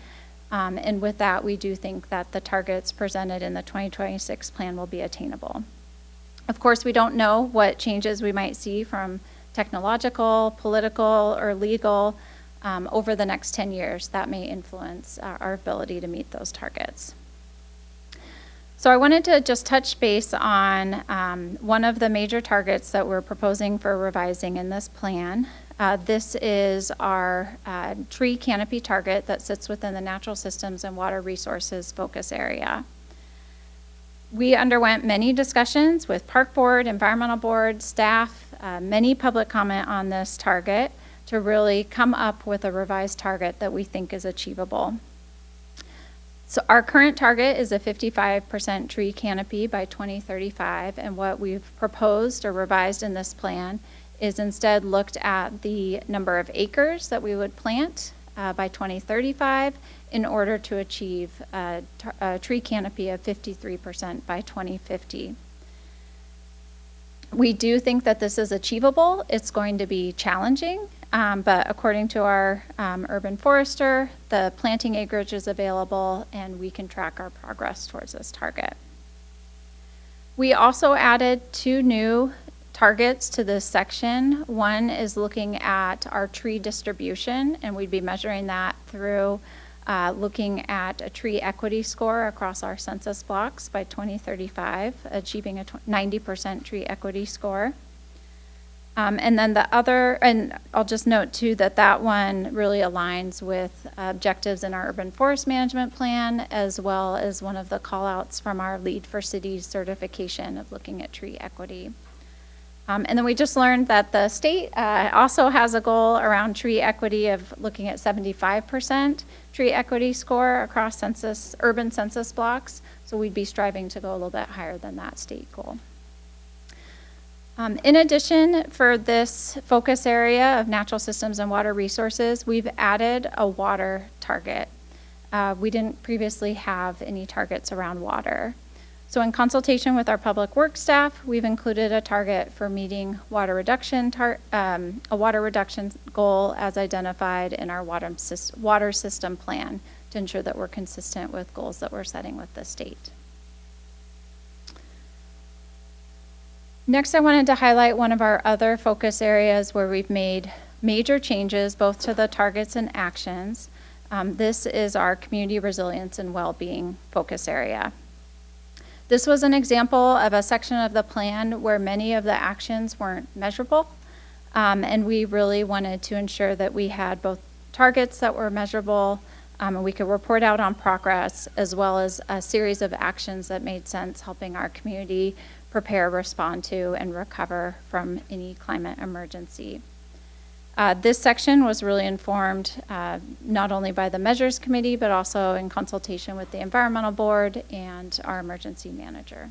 And with that, we do think that the targets presented in the 2026 plan will be attainable. Of course, we don't know what changes we might see from technological, political, or legal over the next 10 years that may influence our ability to meet those targets. So I wanted to just touch base on one of the major targets that we're proposing for revising in this plan. This is our tree canopy target that sits within the natural systems and water resources focus area. We underwent many discussions with Park Board, Environmental Board, staff, many public comment on this target to really come up with a revised target that we think is achievable. So our current target is a 55% tree canopy by 2035, and what we've proposed or revised in this plan is instead looked at the number of acres that we would plant by 2035 in order to achieve a tree canopy of 53% by 2050. We do think that this is achievable. It's going to be challenging, but according to our urban forester, the planting acreage is available and we can track our progress towards this target. We also added 2 new targets to this section. One is looking at our tree distribution, and we'd be measuring that through looking at a tree equity score across our census blocks by 2035, achieving a 90% tree equity score. And then the other, and I'll just note too that that one really aligns with objectives in our urban forest management plan, as well as one of the call outs from our Lead for Cities certification of looking at tree equity. And then we just learned that the state also has a goal around tree equity of looking at 75% tree equity score across urban census blocks. So we'd be striving to go a little bit higher than that state goal. In addition, for this focus area of natural systems and water resources, we've added a water target. We didn't previously have any targets around water. So in consultation with our public works staff, we've included a target for meeting water reduction, a water reduction goal as identified in our water system plan to ensure that we're consistent with goals that we're setting with the state. Next, I wanted to highlight one of our other focus areas where we've made major changes both to the targets and actions. This is our community resilience and well-being focus area. This was an example of a section of the plan where many of the actions weren't measurable, and we really wanted to ensure that we had both targets that were measurable and we could report out on progress, as well as a series of actions that made sense helping our community prepare, respond to, and recover from any climate emergency. This section was really informed not only by the Measures Committee, but also in consultation with the Environmental Board and our emergency manager.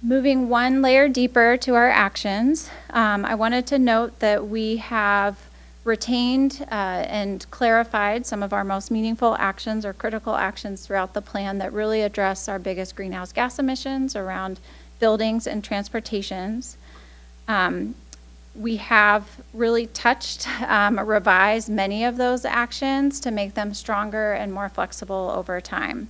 Moving one layer deeper to our actions, I wanted to note that we have retained and clarified some of our most meaningful actions or critical actions throughout the plan that really address our biggest greenhouse gas emissions around buildings and transportations. We have really touched, revised many of those actions to make them stronger and more flexible over time.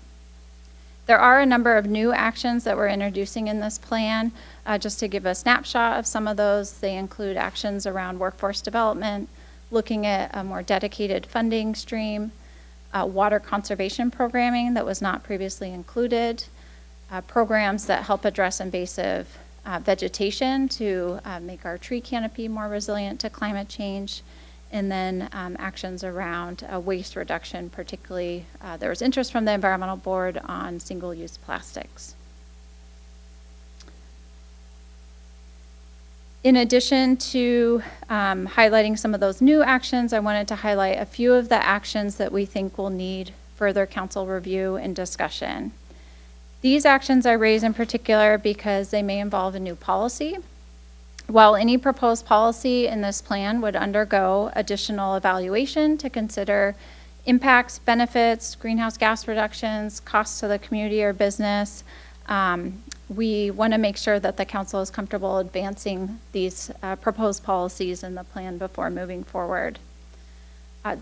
There are a number of new actions that we're introducing in this plan. Just to give a snapshot of some of those, they include actions around workforce development, looking at a more dedicated funding stream, water conservation programming that was not previously included, programs that help address invasive vegetation to make our tree canopy more resilient to climate change, and then actions around waste reduction, particularly there was interest from the Environmental Board on single-use plastics. In addition to highlighting some of those new actions, I wanted to highlight a few of the actions that we think will need further council review and discussion. These actions I raise in particular because they may involve a new policy. While any proposed policy in this plan would undergo additional evaluation to consider impacts, benefits, greenhouse gas reductions, costs to the community or business, we want to make sure that the council is comfortable advancing these proposed policies in the plan before moving forward.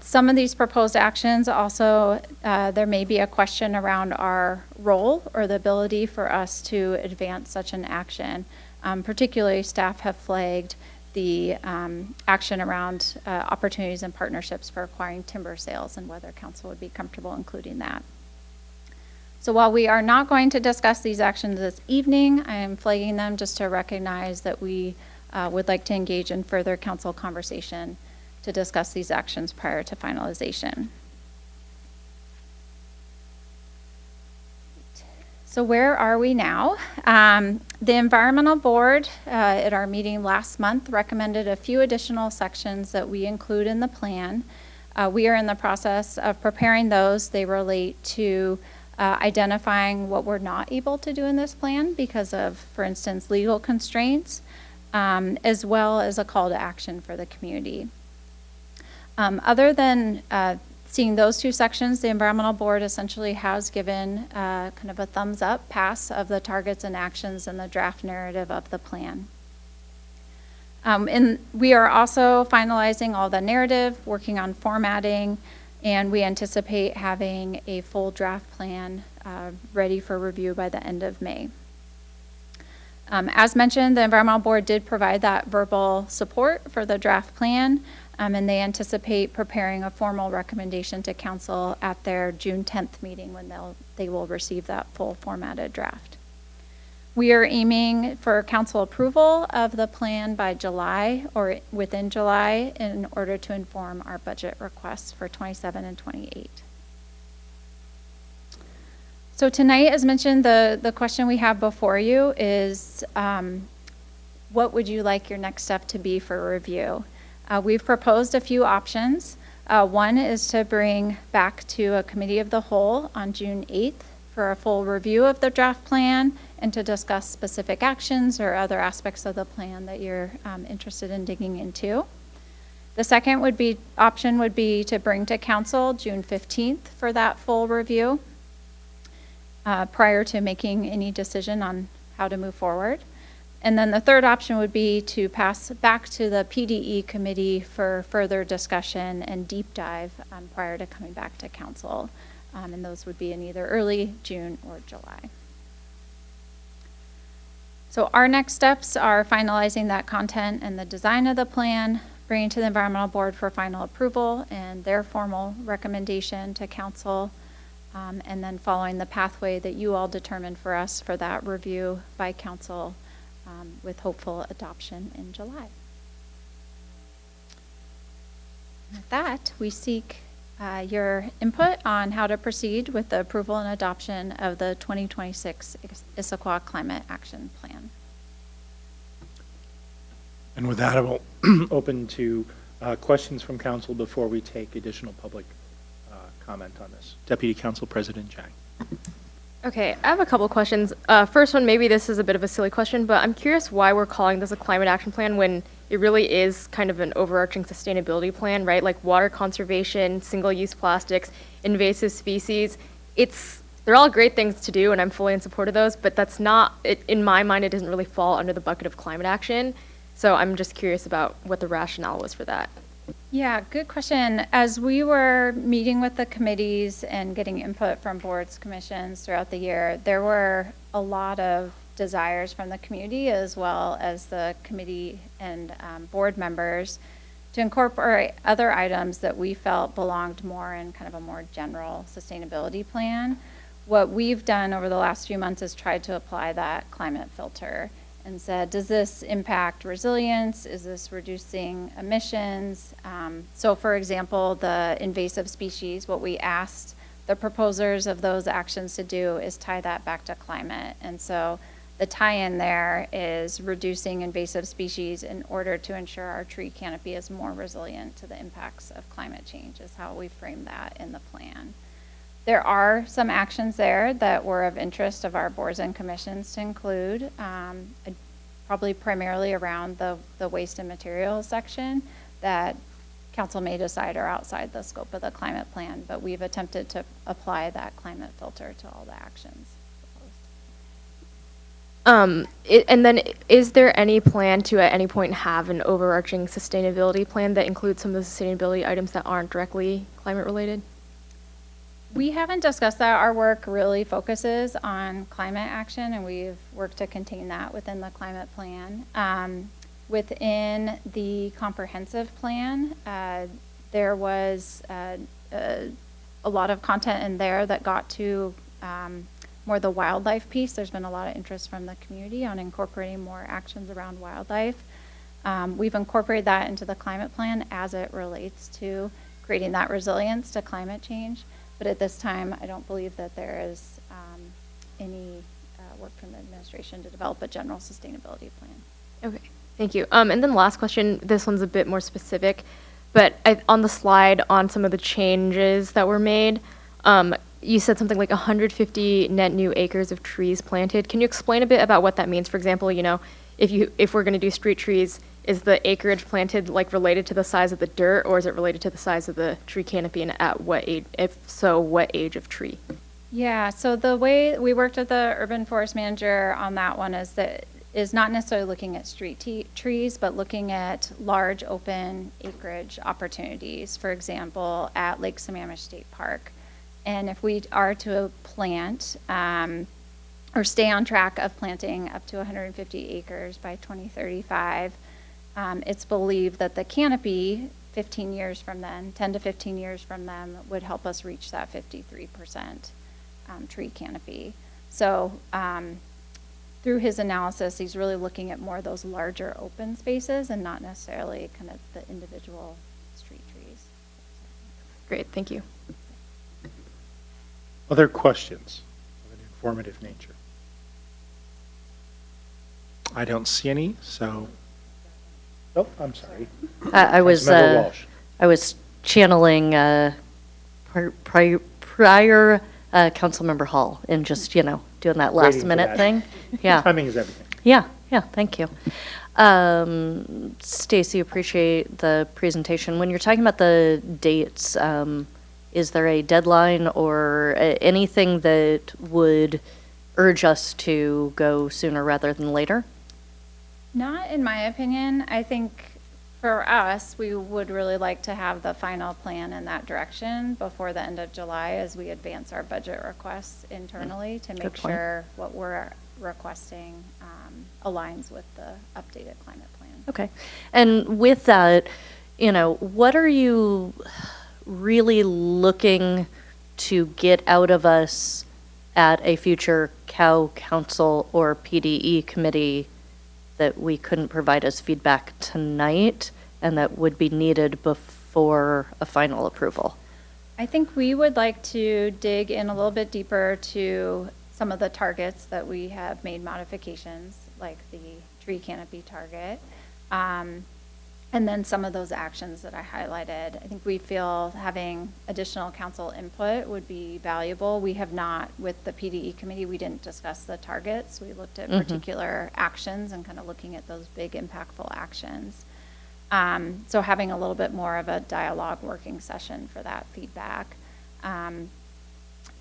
Some of these proposed actions also, there may be a question around our role or the ability for us to advance such an action. Particularly, staff have flagged the action around opportunities and partnerships for acquiring timber sales and whether council would be comfortable including that. So while we are not going to discuss these actions this evening, I am flagging them just to recognize that we would like to engage in further council conversation to discuss these actions prior to finalization. So where are we now? The Environmental Board at our meeting last month recommended a few additional sections that we include in the plan. We are in the process of preparing those. They relate to identifying what we're not able to do in this plan because of, for instance, legal constraints, as well as a call to action for the community. Other than seeing those two sections, the Environmental Board essentially has given kind of a thumbs up pass of the targets and actions in the draft narrative of the plan. And we are also finalizing all the narrative, working on formatting, and we anticipate having a full draft plan ready for review by the end of May. As mentioned, the Environmental Board did provide that verbal support for the draft plan, and they anticipate preparing a formal recommendation to council at their June 10th meeting when they will receive that full formatted draft. We are aiming for council approval of the plan by July or within July in order to inform our budget requests for 27 and 28. So tonight, as mentioned, the question we have before you is what would you like your next step to be for review? We've proposed a few options. One is to bring back to a committee of the whole on June 8th for a full review of the draft plan and to discuss specific actions or other aspects of the plan that you're interested in digging into. The second option would be to bring to council June 15th for that full review prior to making any decision on how to move forward. And then the third option would be to pass back to the PDE committee for further discussion and deep dive prior to coming back to council. And those would be in either early June or July. So our next steps are finalizing that content and the design of the plan, bringing to the Environmental Board for final approval and their formal recommendation to council, and then following the pathway that you all determined for us for that review by council with hopeful adoption in July. With that, we seek your input on how to proceed with the approval and adoption of the 2026 Issaquah Climate Action Plan. And with that, I will open to questions from council before we take additional public comment on this. Deputy Council President Chang. Okay, I have a couple questions. First one, maybe this is a bit of a silly question, but I'm curious why we're calling this a climate action plan when it really is kind of an overarching sustainability plan, right? Like water conservation, single-use plastics, invasive species. They're all great things to do, and I'm fully in support of those, but that's not, in my mind, it doesn't really fall under the bucket of climate action. So I'm just curious about what the rationale was for that. Yeah, good question. As we were meeting with the committees and getting input from boards, commissions throughout the year, there were a lot of desires from the community as well as the committee and board members to incorporate other items that we felt belonged more in kind of a more general sustainability plan. What we've done over the last few months is tried to apply that climate filter and said, does this impact resilience? Is this reducing emissions? So for example, the invasive species, what we asked the proposers of those actions to do is tie that back to climate. And so the tie-in there is reducing invasive species in order to ensure our tree canopy is more resilient to the impacts of climate change is how we frame that in the plan. There are some actions there that were of interest of our boards and commissions to include, probably primarily around the waste and materials section that council may decide are outside the scope of the climate plan, but we've attempted to apply that climate filter to all the actions proposed. And then is there any plan to at any point have an overarching sustainability plan that includes some of the sustainability items that aren't directly climate related? We haven't discussed that. Our work really focuses on climate action, and we've worked to contain that within the climate plan. Within the comprehensive plan, there was a lot of content in there that got to more the wildlife piece. There's been a lot of interest from the community on incorporating more actions around wildlife. We've incorporated that into the climate plan as it relates to creating that resilience to climate change. But at this time, I don't believe that there is any work from the administration to develop a general sustainability plan. Okay, thank you. And then last question, this one's a bit more specific, but on the slide on some of the changes that were made, you said something like 150 net new acres of trees planted. Can you explain a bit about what that means? For example, you know, if we're going to do street trees, is the acreage planted like related to the size of the dirt, or is it related to the size of the tree canopy, and at what age? If so, what age of tree? Yeah, so the way we worked with the urban forest manager on that one is not necessarily looking at street trees, but looking at large open acreage opportunities, for example, at Lake Sammamish State Park. And if we are to plant or stay on track of planting up to 150 acres by 2035, it's believed that the canopy 15 years from then, 10 to 15 years from then, would help us reach that 53% tree canopy. So through his analysis, he's really looking at more of those larger open spaces and not necessarily kind of the individual street trees. Great, thank you. Other questions of an informative nature? I don't see any, so. Oh, I'm sorry. I was channeling prior Councilmember Hall and just, you know, doing that last minute thing. Yeah. Timing is everything. Yeah, thank you. Stacy, appreciate the presentation. When you're talking about the dates, is there a deadline or anything that would urge us to go sooner rather than later? Not in my opinion. I think for us, we would really like to have the final plan in that direction before the end of July as we advance our budget requests internally to make sure what we're requesting aligns with the updated climate plan. Okay. And with that, you know, what are you really looking to get out of us at a future COW Council or PDE committee that we couldn't provide as feedback tonight and that would be needed before a final approval? I think we would like to dig in a little bit deeper to some of the targets that we have made modifications, like the tree canopy target. And then some of those actions that I highlighted, I think we feel having additional council input would be valuable. We have not, with the PDE committee, we didn't discuss the targets. We looked at particular actions and kind of looking at those big impactful actions. So having a little bit more of a dialogue working session for that feedback.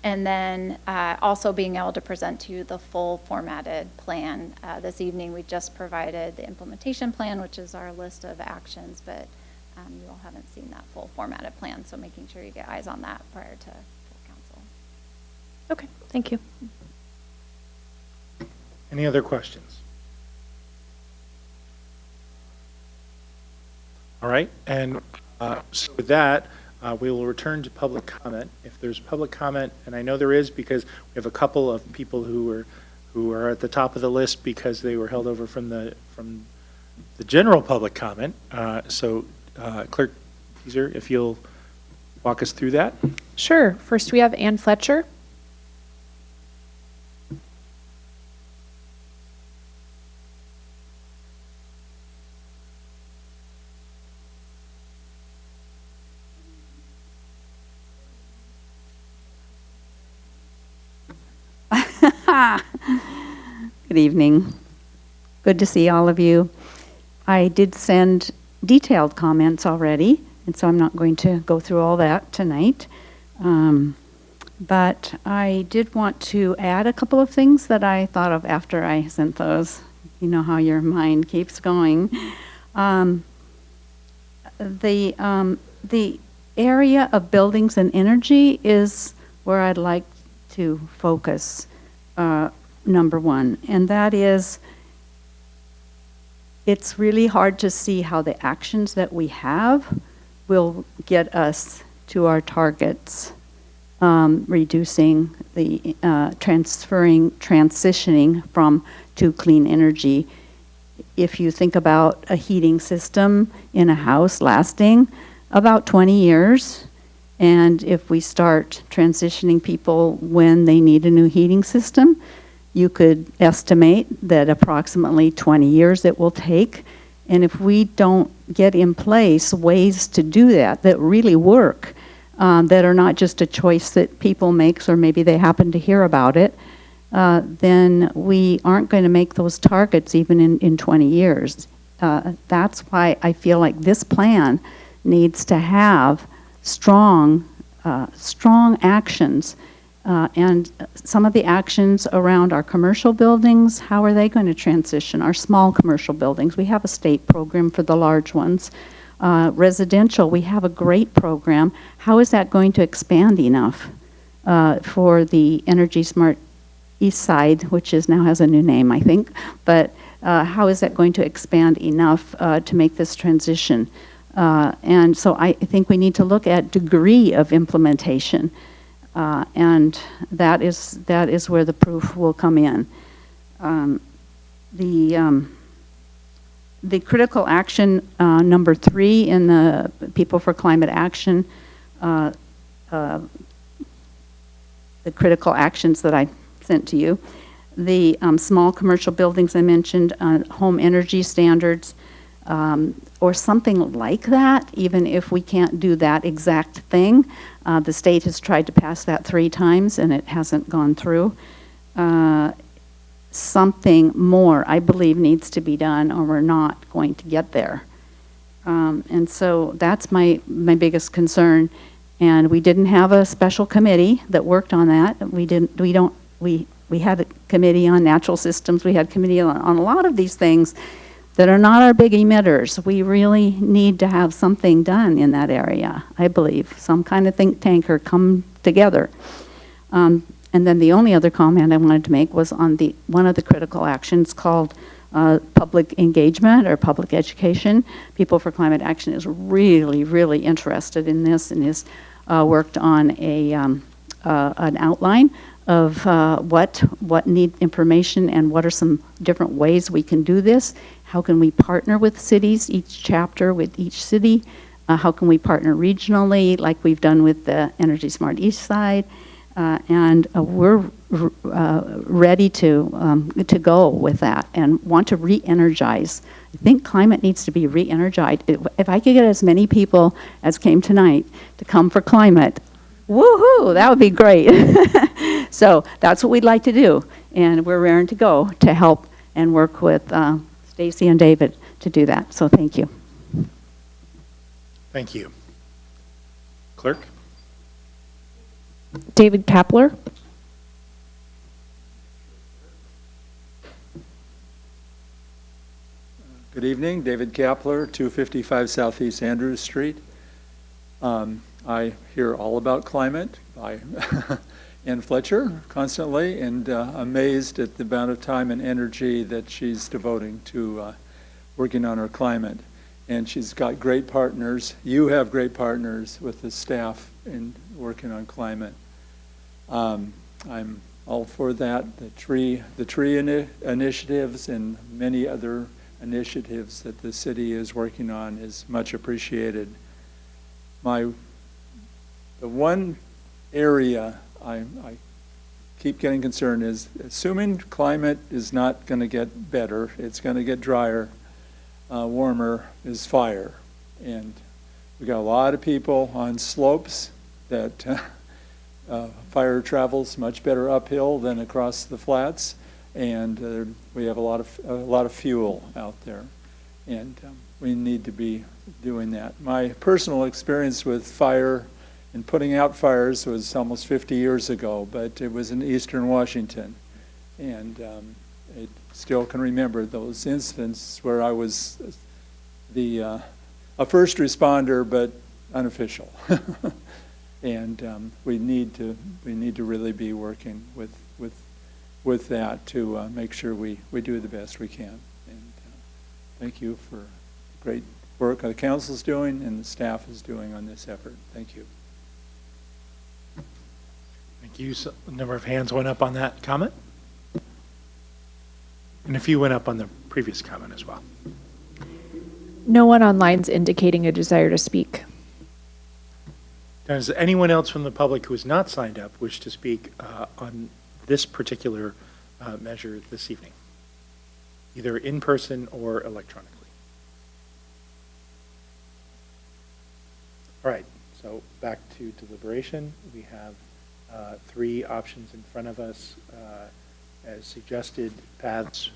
And then also being able to present to you the full formatted plan. This evening we just provided the implementation plan, which is our list of actions, but you all haven't seen that full formatted plan, so making sure you get eyes on that prior to full council. Okay, thank you. Any other questions? All right, and so with that, we will return to public comment. If there's public comment, and I know there is because we have a couple of people who are at the top of the list because they were held over from the general public comment. So Clerk Teaser, if you'll walk us through that. Sure. First, we have Ann Fletcher. Good evening. Good to see all of you. I did send detailed comments already, and so I'm not going to go through all that tonight. But I did want to add a couple of things that I thought of after I sent those. You know how your mind keeps going. The area of buildings and energy is where I'd like to focus. Number one, and that is, it's really hard to see how the actions that we have will get us to our targets, reducing the transitioning to clean energy. If you think about a heating system in a house lasting about 20 years, and if we start transitioning people when they need a new heating system, you could estimate that approximately 20 years it will take. And if we don't get in place ways to do that really work, that are not just a choice that people make, or maybe they happen to hear about it, then we aren't going to make those targets even in 20 years. That's why I feel like this plan needs to have strong actions. And some of the actions around our commercial buildings, how are they going to transition? Our small commercial buildings, we have a state program for the large ones. Residential, we have a great program. How is that going to expand enough for the Energy Smart East Side, which now has a new name, I think, but how is that going to expand enough to make this transition? And so I think we need to look at degree of implementation. And that is where the proof will come in. The critical action number 3 in the People for Climate Action, the critical actions that I sent to you, the small commercial buildings I mentioned, home energy standards, or something like that, even if we can't do that exact thing. The state has tried to pass that 3 times and it hasn't gone through. Something more, I believe, needs to be done or we're not going to get there. And so that's my biggest concern. And we didn't have a special committee that worked on that. We had a committee on natural systems. We had a committee on a lot of these things that are not our big emitters. We really need to have something done in that area, I believe. Some kind of think tank or come together. And then the only other comment I wanted to make was on one of the critical actions called public engagement or public education. People for Climate Action is really, really interested in this and has worked on an outline of what need information and what are some different ways we can do this. How can we partner with cities, each chapter with each city? How can we partner regionally like we've done with the Energy Smart East Side? And we're ready to go with that and want to re-energize. I think climate needs to be re-energized. If I could get as many people as came tonight to come for climate, woohoo, that would be great. So that's what we'd like to do. And we're raring to go to help and work with Stacy and David to do that. So thank you. Thank you. Clerk? David Kapler. Good evening, David Kapler, 255 Southeast Andrews Street. I hear all about climate by Ann Fletcher constantly, and amazed at the amount of time and energy that she's devoting to working on our climate. And she's got great partners. You have great partners with the staff in working on climate. I'm all for that. The tree initiatives and many other initiatives that the city is working on is much appreciated. The one area I keep getting concerned is, assuming climate is not going to get better, it's going to get drier, warmer, is fire. And we got a lot of people on slopes that fire travels much better uphill than across the flats, and we have a lot of fuel out there, and we need to be doing that. My personal experience with fire and putting out fires was almost 50 years ago, but it was in eastern Washington, and I still can remember those incidents where I was a first responder, but unofficial. And we need to really be working with that to make sure we do the best we can. And thank you for great work the council is doing and the staff is doing on this effort. Thank you. Thank you. So a number of hands went up on that comment. And a few went up on the previous comment as well. No one online's indicating a desire to speak. Does anyone else from the public who is not signed up wish to speak on this particular measure this evening, either in person or electronically? All right, so back to deliberation. We have 3 options in front of us as suggested paths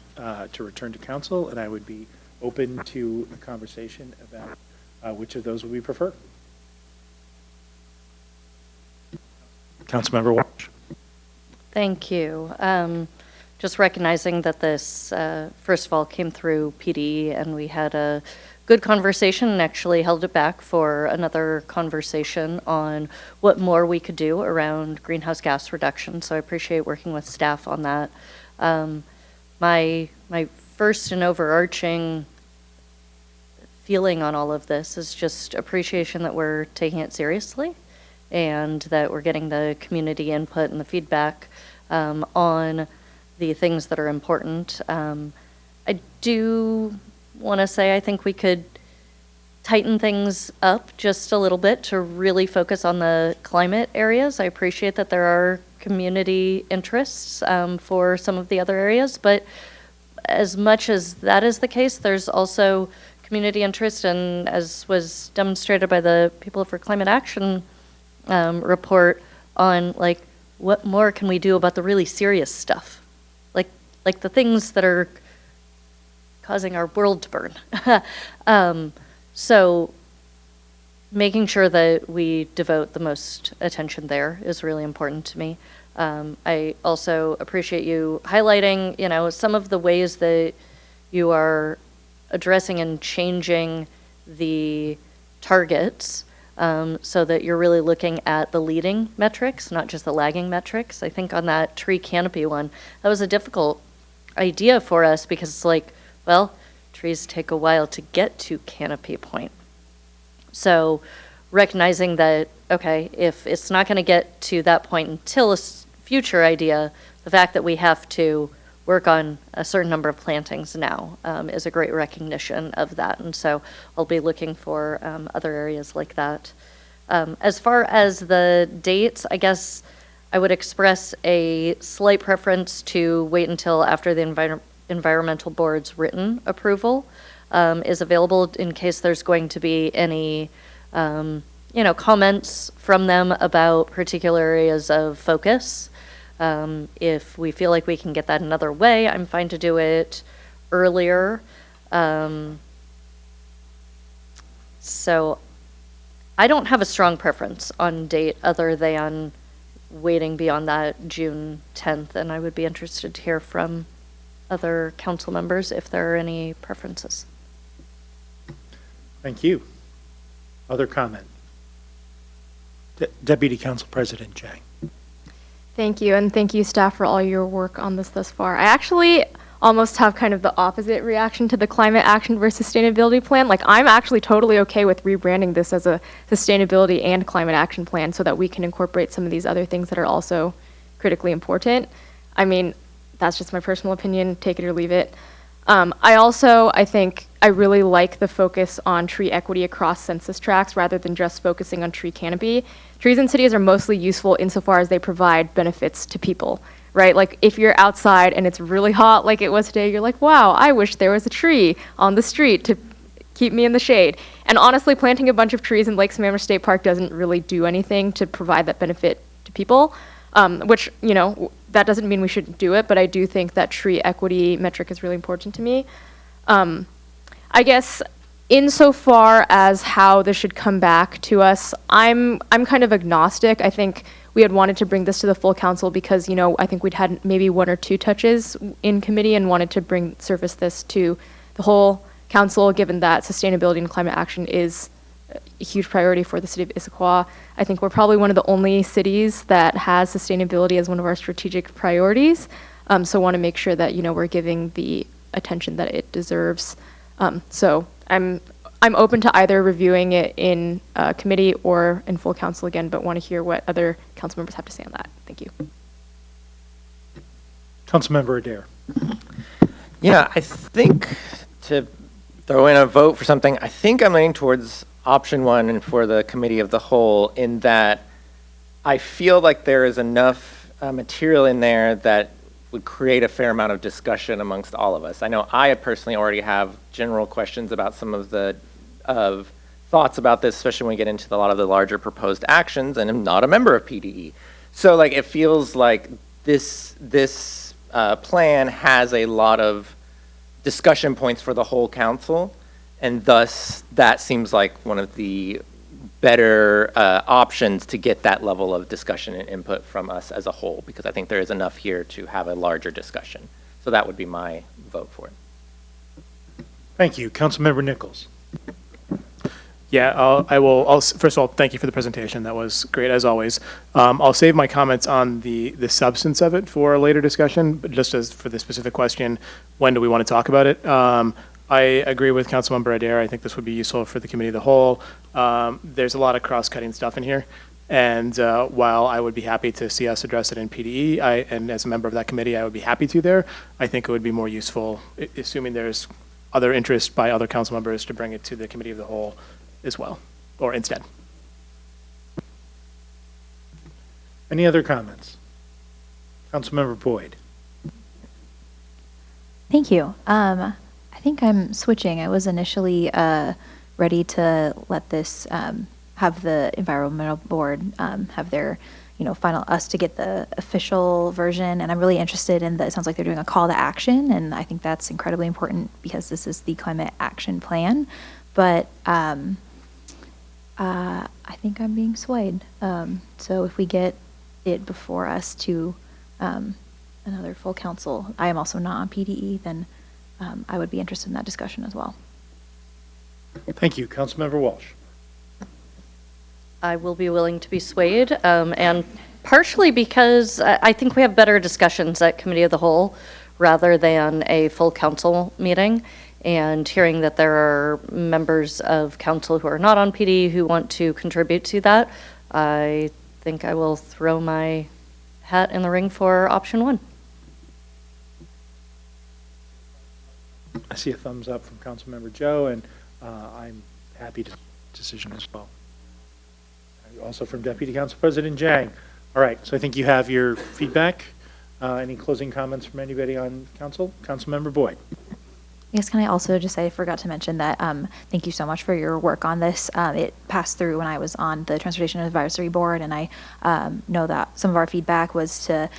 to return to council, and I would be open to a conversation about which of those would we prefer. Councilmember Walsh. Thank you. Just recognizing that this, first of all, came through PD, and we had a good conversation and actually held it back for another conversation on what more we could do around greenhouse gas reduction. So I appreciate working with staff on that. My first and overarching feeling on all of this is just appreciation that we're taking it seriously and that we're getting the community input and the feedback on the things that are important. I do want to say I think we could tighten things up just a little bit to really focus on the climate areas. I appreciate that there are community interests for some of the other areas, but as much as that is the case, there's also community interest, and as was demonstrated by the People for Climate Action report on, like, what more can we do about the really serious stuff, like the things that are causing our world to burn. So making sure that we devote the most attention there is really important to me. I also appreciate you highlighting, some of the ways that you are addressing and changing the targets so that you're really looking at the leading metrics, not just the lagging metrics. I think on that tree canopy one, that was a difficult idea for us because it's like, well, trees take a while to get to canopy point. So recognizing that, okay, if it's not going to get to that point until a future idea, the fact that we have to work on a certain number of plantings now is a great recognition of that. And so I'll be looking for other areas like that. As far as the dates, I guess I would express a slight preference to wait until after the environmental board's written approval is available in case there's going to be any, comments from them about particular areas of focus. If we feel like we can get that another way, I'm fine to do it earlier. So I don't have a strong preference on date other than waiting beyond that June 10th, and I would be interested to hear from other council members if there are any preferences. Thank you. Other comment? Deputy Council President Jang. Thank you, and thank you, staff, for all your work on this thus far. I actually almost have kind of the opposite reaction to the Climate Action versus Sustainability Plan. Like, I'm actually totally okay with rebranding this as a sustainability and climate action plan so that we can incorporate some of these other things that are also critically important. I mean, that's just my personal opinion, take it or leave it. I think I really like the focus on tree equity across census tracts rather than just focusing on tree canopy. Trees in cities are mostly useful insofar as they provide benefits to people, right? Like if you're outside and it's really hot like it was today, you're like, wow, I wish there was a tree on the street to keep me in the shade. And honestly, planting a bunch of trees in Lake Sammamish State Park doesn't really do anything to provide that benefit to people, which, that doesn't mean we shouldn't do it, but I do think that tree equity metric is really important to me. I guess insofar as how this should come back to us, I'm kind of agnostic. I think we had wanted to bring this to the full council because, I think we'd had maybe one or two touches in committee and wanted to surface this to the whole council, given that sustainability and climate action is a huge priority for the city of Issaquah. I think we're probably one of the only cities that has sustainability as one of our strategic priorities. So want to make sure that, we're giving the attention that it deserves. So I'm open to either reviewing it in committee or in full council again, but want to hear what other council members have to say on that. Thank you. Councilmember Adair. Yeah, I think to throw in a vote for something, I think I'm leaning towards option one and for the committee of the whole, in that I feel like there is enough material in there that would create a fair amount of discussion amongst all of us. I know I personally already have general questions about some of the thoughts about this, especially when we get into a lot of the larger proposed actions, and I'm not a member of PDE. So like it feels like this plan has a lot of discussion points for the whole council, and thus that seems like one of the better options to get that level of discussion and input from us as a whole, because I think there is enough here to have a larger discussion. So that would be my vote for it. Thank you. Councilmember Nichols. Yeah, I'll first of all, thank you for the presentation. That was great as always. I'll save my comments on the substance of it for a later discussion, but just as for the specific question, when do we want to talk about it? I agree with Councilmember Adair. I think this would be useful for the committee of the whole. There's a lot of cross-cutting stuff in here. And while I would be happy to see us address it in PDE, and as a member of that committee, I would be happy to there. I think it would be more useful, assuming there's other interest by other council members, to bring it to the committee of the whole as well, or instead. Any other comments? Councilmember Boyd. Thank you. I think I'm switching. I was initially ready to let this have the environmental board have their, final us to get the official version. And I'm really interested in that. It sounds like they're doing a call to action, and I think that's incredibly important because this is the climate action plan. But I think I'm being swayed. So if we get it before us to another full council, I am also not on PDE, then I would be interested in that discussion as well. Thank you. Councilmember Walsh. I will be willing to be swayed, and partially because I think we have better discussions at Committee of the Whole rather than a full council meeting. And hearing that there are members of council who are not on PD who want to contribute to that, I think I will throw my hat in the ring for option one. I see a thumbs up from Councilmember Joe, and I'm happy to decision as well. Also from Deputy Council President Jang. All right, so I think you have your feedback. Any closing comments from anybody on council? Councilmember Boyd. Yes, can I also just say, I forgot to mention that thank you so much for your work on this. It passed through when I was on the Transportation Advisory Board, and I know that some of our feedback was to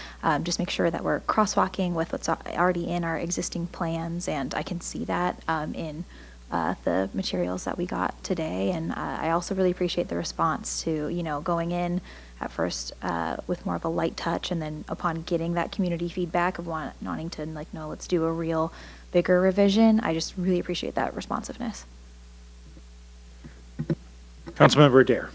just make sure that we're crosswalking with what's already in our existing plans, and I can see that in the materials that we got today. And I also really appreciate the response to, going in at first with more of a light touch, and then upon getting that community feedback of wanting to no, let's do a real bigger revision. I just really appreciate that responsiveness. Councilmember Adair.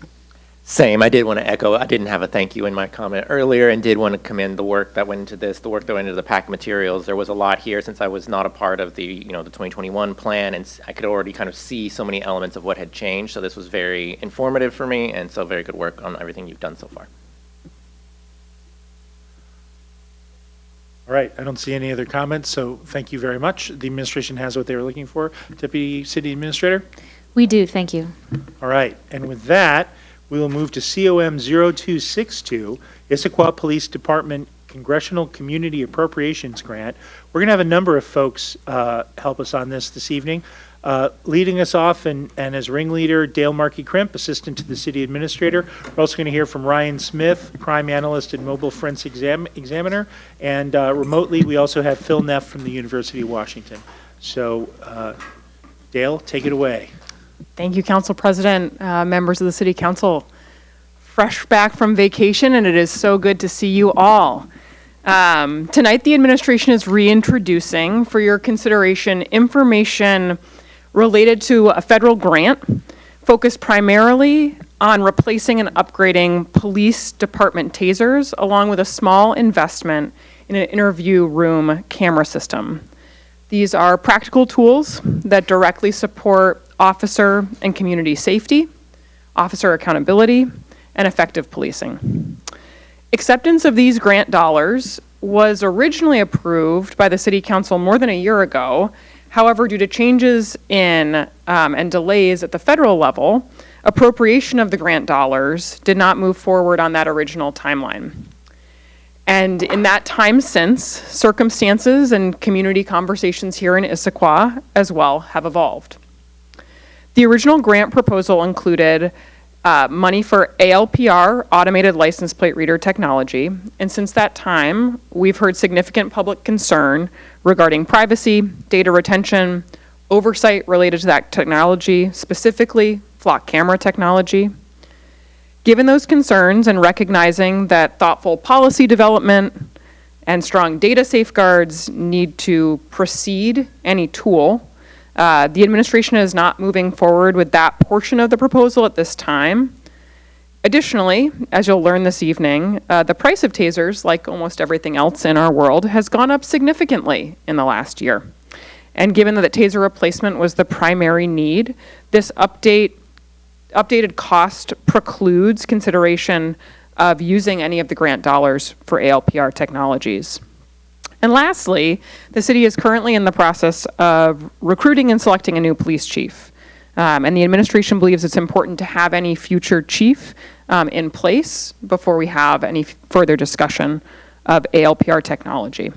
Same. I did want to echo. I didn't have a thank you in my comment earlier, and did want to commend the work that went into this, the work that went into the packet materials. There was a lot here since I was not a part of the, the 2021 plan, and I could already kind of see so many elements of what had changed. So this was very informative for me, and so very good work on everything you've done so far. All right, I don't see any other comments, so thank you very much. The administration has what they were looking for. Deputy City Administrator? We do, thank you. All right, and with that, we will move to COM 0262, Issaquah Police Department Congressional Community Appropriations Grant. We're going to have a number of folks help us on this evening. Leading us off and as ringleader, Dale Markey Crimp, Assistant to the City Administrator. We're also going to hear from Ryan Smith, Crime Analyst and Mobile Forensic Examiner. And remotely, we also have Phil Neff from the University of Washington. So, Dale, take it away. Thank you, Council President, members of the City Council. Fresh back from vacation, and it is so good to see you all. Tonight, the administration is reintroducing for your consideration information related to a federal grant focused primarily on replacing and upgrading police department tasers, along with a small investment in an interview room camera system. These are practical tools that directly support officer and community safety, officer accountability, and effective policing. Acceptance of these grant dollars was originally approved by the City Council more than a year ago. However, due to changes in and delays at the federal level, appropriation of the grant dollars did not move forward on that original timeline. And in that time since, circumstances and community conversations here in Issaquah as well have evolved. The original grant proposal included money for ALPR, automated license plate reader technology, and since that time, we've heard significant public concern regarding privacy, data retention, oversight related to that technology, specifically flock camera technology. Given those concerns and recognizing that thoughtful policy development and strong data safeguards need to precede any tool, the administration is not moving forward with that portion of the proposal at this time. Additionally, as you'll learn this evening, the price of tasers, like almost everything else in our world, has gone up significantly in the last year. And given that taser replacement was the primary need, this updated cost precludes consideration of using any of the grant dollars for ALPR technologies. And lastly, the city is currently in the process of recruiting and selecting a new police chief. And the administration believes it's important to have any future chief in place before we have any further discussion of ALPR technology.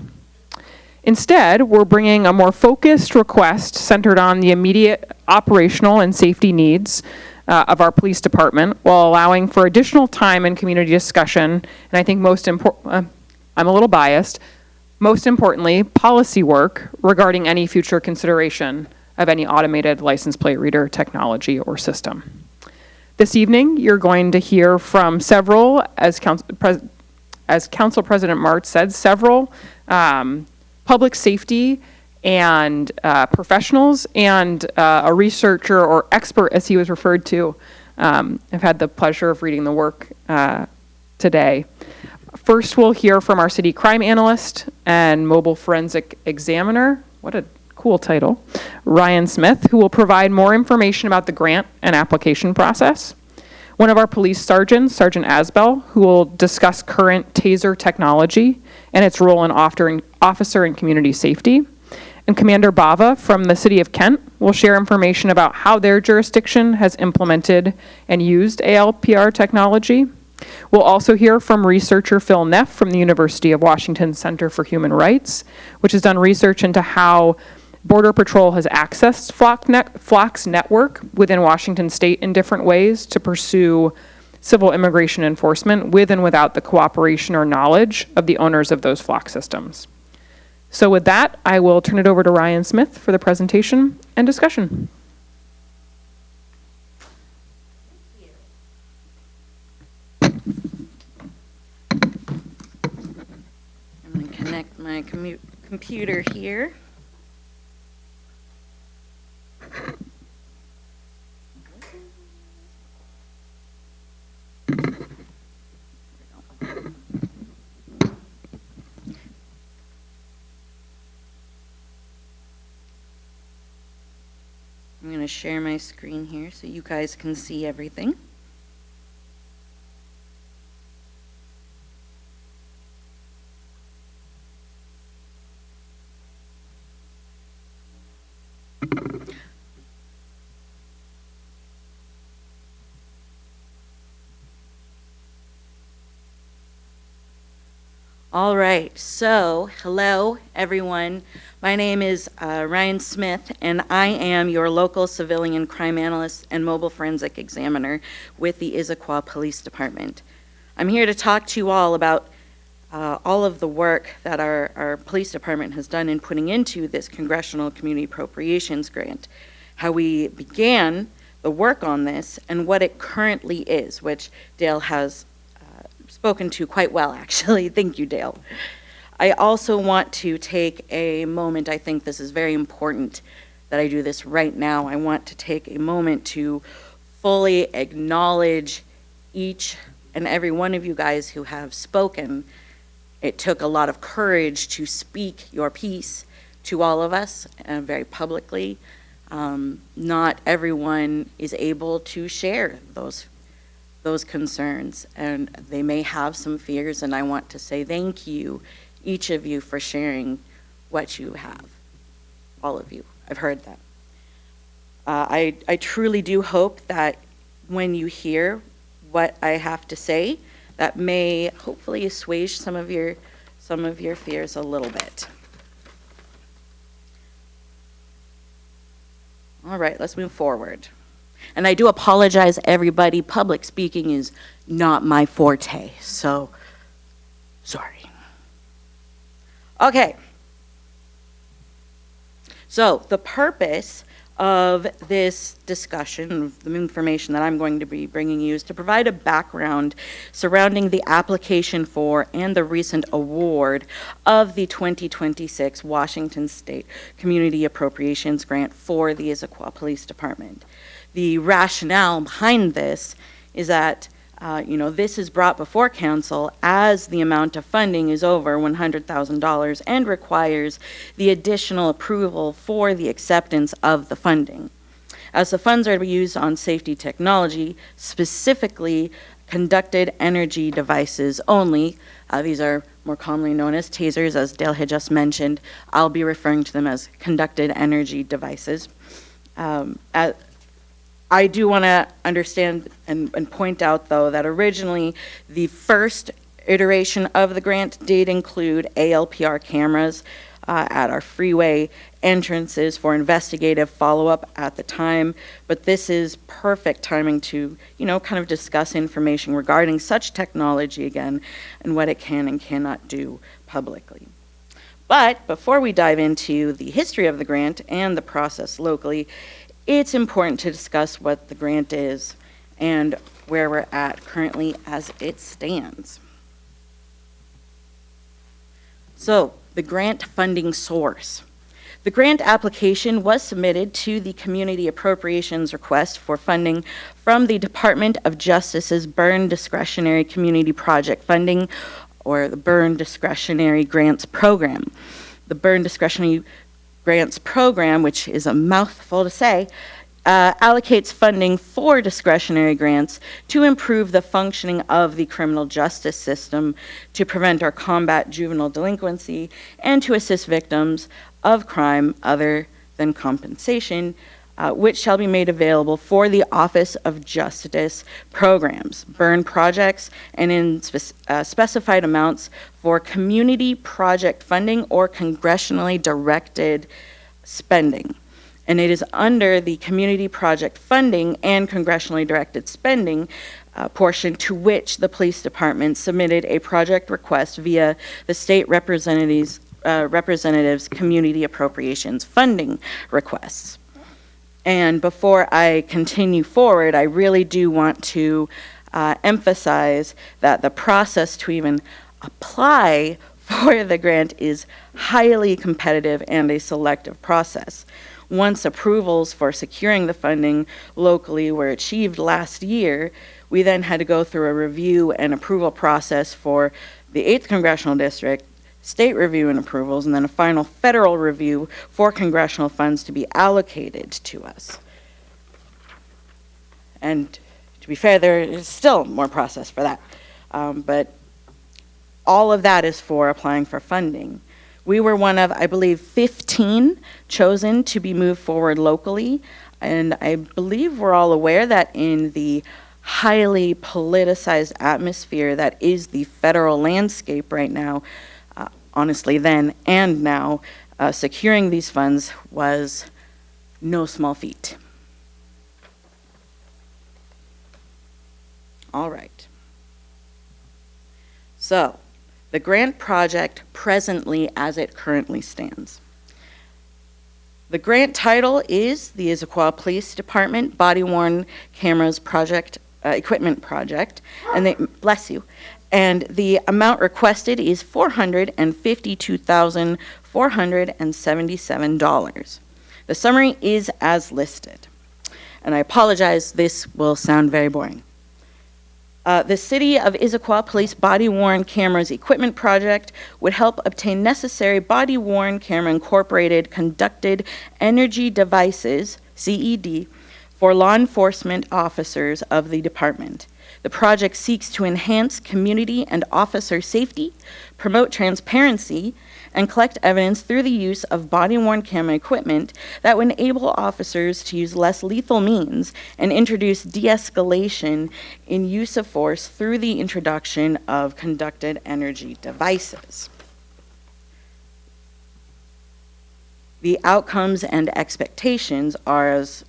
Instead, we're bringing a more focused request centered on the immediate operational and safety needs of our police department, while allowing for additional time and community discussion. And I think most important, I'm a little biased, most importantly, policy work regarding any future consideration of any automated license plate reader technology or system. This evening, you're going to hear from several, as Council President Martz said, several public safety and professionals and a researcher or expert, as he was referred to. I've had the pleasure of reading the work today. First, we'll hear from our city crime analyst and mobile forensic examiner. What a cool title. Ryan Smith, who will provide more information about the grant and application process. One of our police sergeants, Sergeant Asbell, who will discuss current taser technology and its role in officer and community safety. And Commander Bava from the City of Kent will share information about how their jurisdiction has implemented and used ALPR technology. We'll also hear from researcher Phil Neff from the University of Washington Center for Human Rights, which has done research into how Border Patrol has accessed Flock's network within Washington state in different ways to pursue civil immigration enforcement with and without the cooperation or knowledge of the owners of those Flock systems. So with that, I will turn it over to Ryan Smith for the presentation and discussion. I'm going to connect my computer here. I'm going to share my screen here so you guys can see everything. All right, so hello everyone. My name is Ryan Smith, and I am your local civilian crime analyst and mobile forensic examiner with the Issaquah Police Department. I'm here to talk to you all about all of the work that our police department has done in putting into this Congressional Community Appropriations Grant, how we began the work on this, and what it currently is, which Dale has spoken to quite well, actually. Thank you, Dale. I also want to take a moment. I think this is very important that I do this right now. I want to take a moment to fully acknowledge each and every one of you guys who have spoken. It took a lot of courage to speak your piece to all of us, very publicly. Not everyone is able to share those concerns, and they may have some fears, and I want to say thank you, each of you, for sharing what you have. All of you. I've heard that. I truly do hope that when you hear what I have to say, that may hopefully assuage some of your fears a little bit. All right, let's move forward. And I do apologize, everybody. Public speaking is not my forte, so sorry. Okay. So the purpose of this discussion, the information that I'm going to be bringing you, is to provide a background surrounding the application for and the recent award of the 2026 Washington State Community Appropriations Grant for the Issaquah Police Department. The rationale behind this is that this is brought before council as the amount of funding is over $100,000 and requires the additional approval for the acceptance of the funding. As the funds are to be used on safety technology, specifically conducted energy devices only, these are more commonly known as tasers, as Dale had just mentioned. I'll be referring to them as conducted energy devices. I do want to understand and point out, though, that originally the first iteration of the grant did include ALPR cameras at our freeway entrances for investigative follow-up at the time, but this is perfect timing to, kind of discuss information regarding such technology again and what it can and cannot do publicly. But before we dive into the history of the grant and the process locally, it's important to discuss what the grant is and where we're at currently as it stands. So, the grant funding source. The grant application was submitted to the Community Appropriations request for funding from the Department of Justice's Burn Discretionary Community Project Funding, or the Burn Discretionary Grants Program. The Burn Discretionary Grants Program, which is a mouthful to say, allocates funding for discretionary grants to improve the functioning of the criminal justice system, to prevent or combat juvenile delinquency, and to assist victims of crime other than compensation which shall be made available for the Office of Justice programs, burn projects, and in specified amounts for community project funding or congressionally directed spending. And it is under the community project funding and congressionally directed spending portion to which the police department submitted a project request via the state representatives' community appropriations funding requests. And before I continue forward, I really do want to emphasize that the process to even apply for the grant is highly competitive and a selective process. Once approvals for securing the funding locally were achieved last year, we then had to go through a review and approval process for the 8th Congressional District, state review and approvals, and then a final federal review for congressional funds to be allocated to us. And to be fair, there is still more process for that. But all of that is for applying for funding. We were one of, I believe, 15 chosen to be moved forward locally. And I believe we're all aware that in the highly politicized atmosphere that is the federal landscape right now, honestly then and now, securing these funds was no small feat. All right. So, the grant project presently as it currently stands. The grant title is the Issaquah Police Department Body-Worn Cameras Project, Equipment Project, and they, bless you, and the amount requested is $452,477. The summary is as listed. And I apologize, this will sound very boring. The City of Issaquah Police Body-Worn Cameras Equipment Project would help obtain necessary body-worn camera incorporated conducted energy devices, CED, for law enforcement officers of the department. The project seeks to enhance community and officer safety, promote transparency, and collect evidence through the use of body-worn camera equipment that would enable officers to use less lethal means and introduce de-escalation in use of force through the introduction of conducted energy devices. The outcomes and expectations are as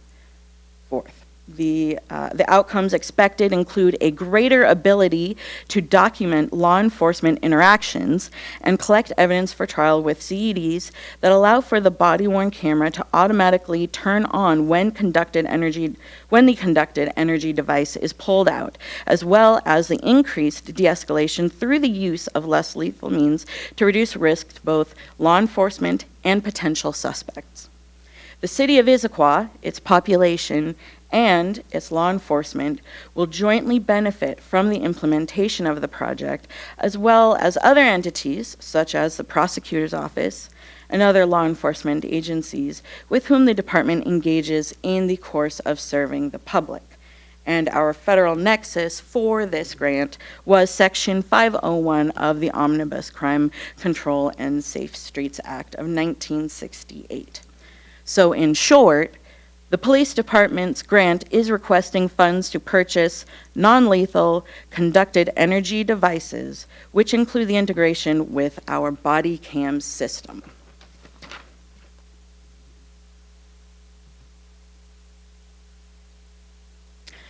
forth. The outcomes expected include a greater ability to document law enforcement interactions and collect evidence for trial with CEDs that allow for the body-worn camera to automatically turn on when the conducted energy device is pulled out, as well as the increased de-escalation through the use of less lethal means to reduce risk to both law enforcement and potential suspects. The City of Issaquah, its population, and its law enforcement will jointly benefit from the implementation of the project, as well as other entities, such as the Prosecutor's Office and other law enforcement agencies with whom the department engages in the course of serving the public. And our federal nexus for this grant was Section 501 of the Omnibus Crime Control and Safe Streets Act of 1968. So in short, the police department's grant is requesting funds to purchase non-lethal conducted energy devices, which include the integration with our body cam system.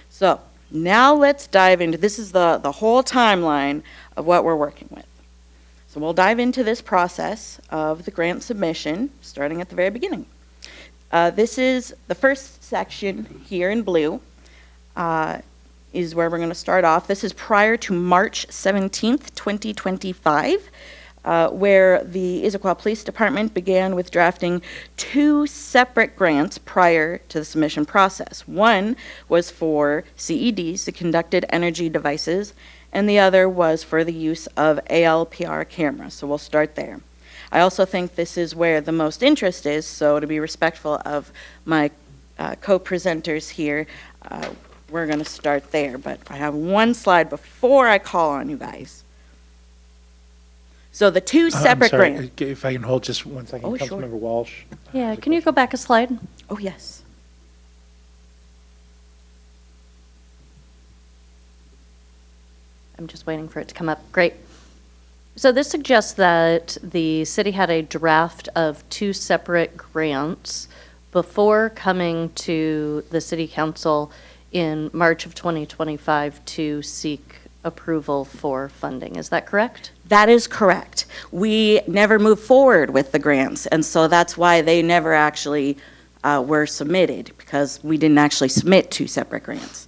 So now let's dive into, this is the whole timeline of what we're working with. So we'll dive into this process of the grant submission, starting at the very beginning. This is the first section here in blue, is where we're going to start off. This is prior to March 17th, 2025, where the Issaquah Police Department began with drafting 2 separate grants prior to the submission process. One was for CEDs, the conducted energy devices, and the other was for the use of ALPR cameras. So we'll start there. I also think this is where the most interest is, so to be respectful of my co-presenters here, we're going to start there. But I have one slide before I call on you guys. So the 2 separate grants. If I can hold just one second. Oh, sure. Councilmember Walsh. Yeah, can you go back a slide? Oh, yes. I'm just waiting for it to come up. Great. So this suggests that the city had a draft of 2 separate grants before coming to the city council in March of 2025 to seek approval for funding. Is that correct? That is correct. We never moved forward with the grants, and so that's why they never actually were submitted, because we didn't actually submit 2 separate grants.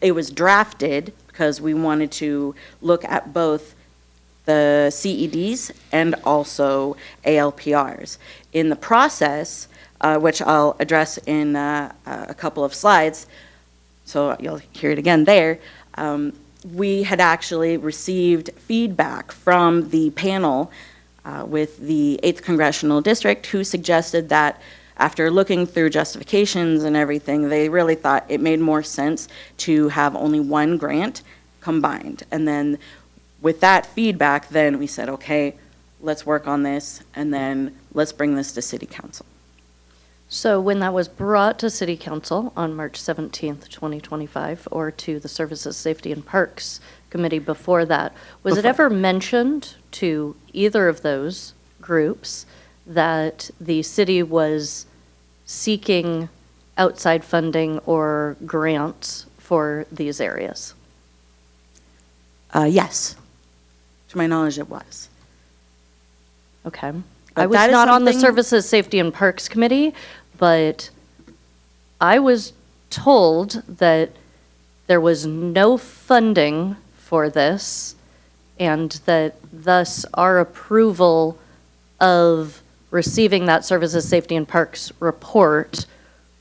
It was drafted because we wanted to look at both the CEDs and also ALPRs. In the process, which I'll address in a couple of slides, so you'll hear it again there, we had actually received feedback from the panel with the 8th Congressional District, who suggested that after looking through justifications and everything, they really thought it made more sense to have only 1 grant combined. And then with that feedback, then we said, okay, let's work on this, and then let's bring this to City Council. So when that was brought to City Council on March 17th, 2025, or to the Services, Safety, and Parks Committee before that, was it ever mentioned to either of those groups that the city was seeking outside funding or grants for these areas? Yes. To my knowledge, it was. Okay. But I was that is not on the something- Services, Safety, and Parks Committee, but I was told that there was no funding for this, and that thus our approval of receiving that Services, Safety, and Parks report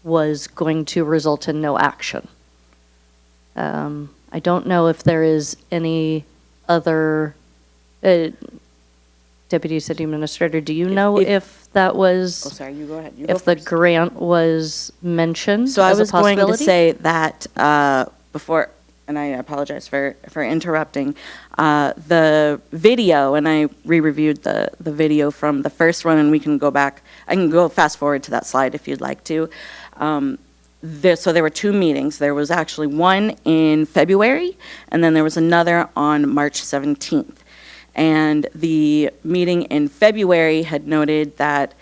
was going to result in no action. I don't know if there is any other, Deputy City Administrator, do you know if that was? Oh, sorry, you go ahead. You If go the grant was mentioned So I as a was going to possibility? say that before, and I apologize for interrupting, the video, and I re-reviewed the video from the first one, and we can go back, I can go fast forward to that slide if you'd like to. So there were 2 meetings. There was actually one in February, and then there was another on March 17th. And the meeting in February had noted that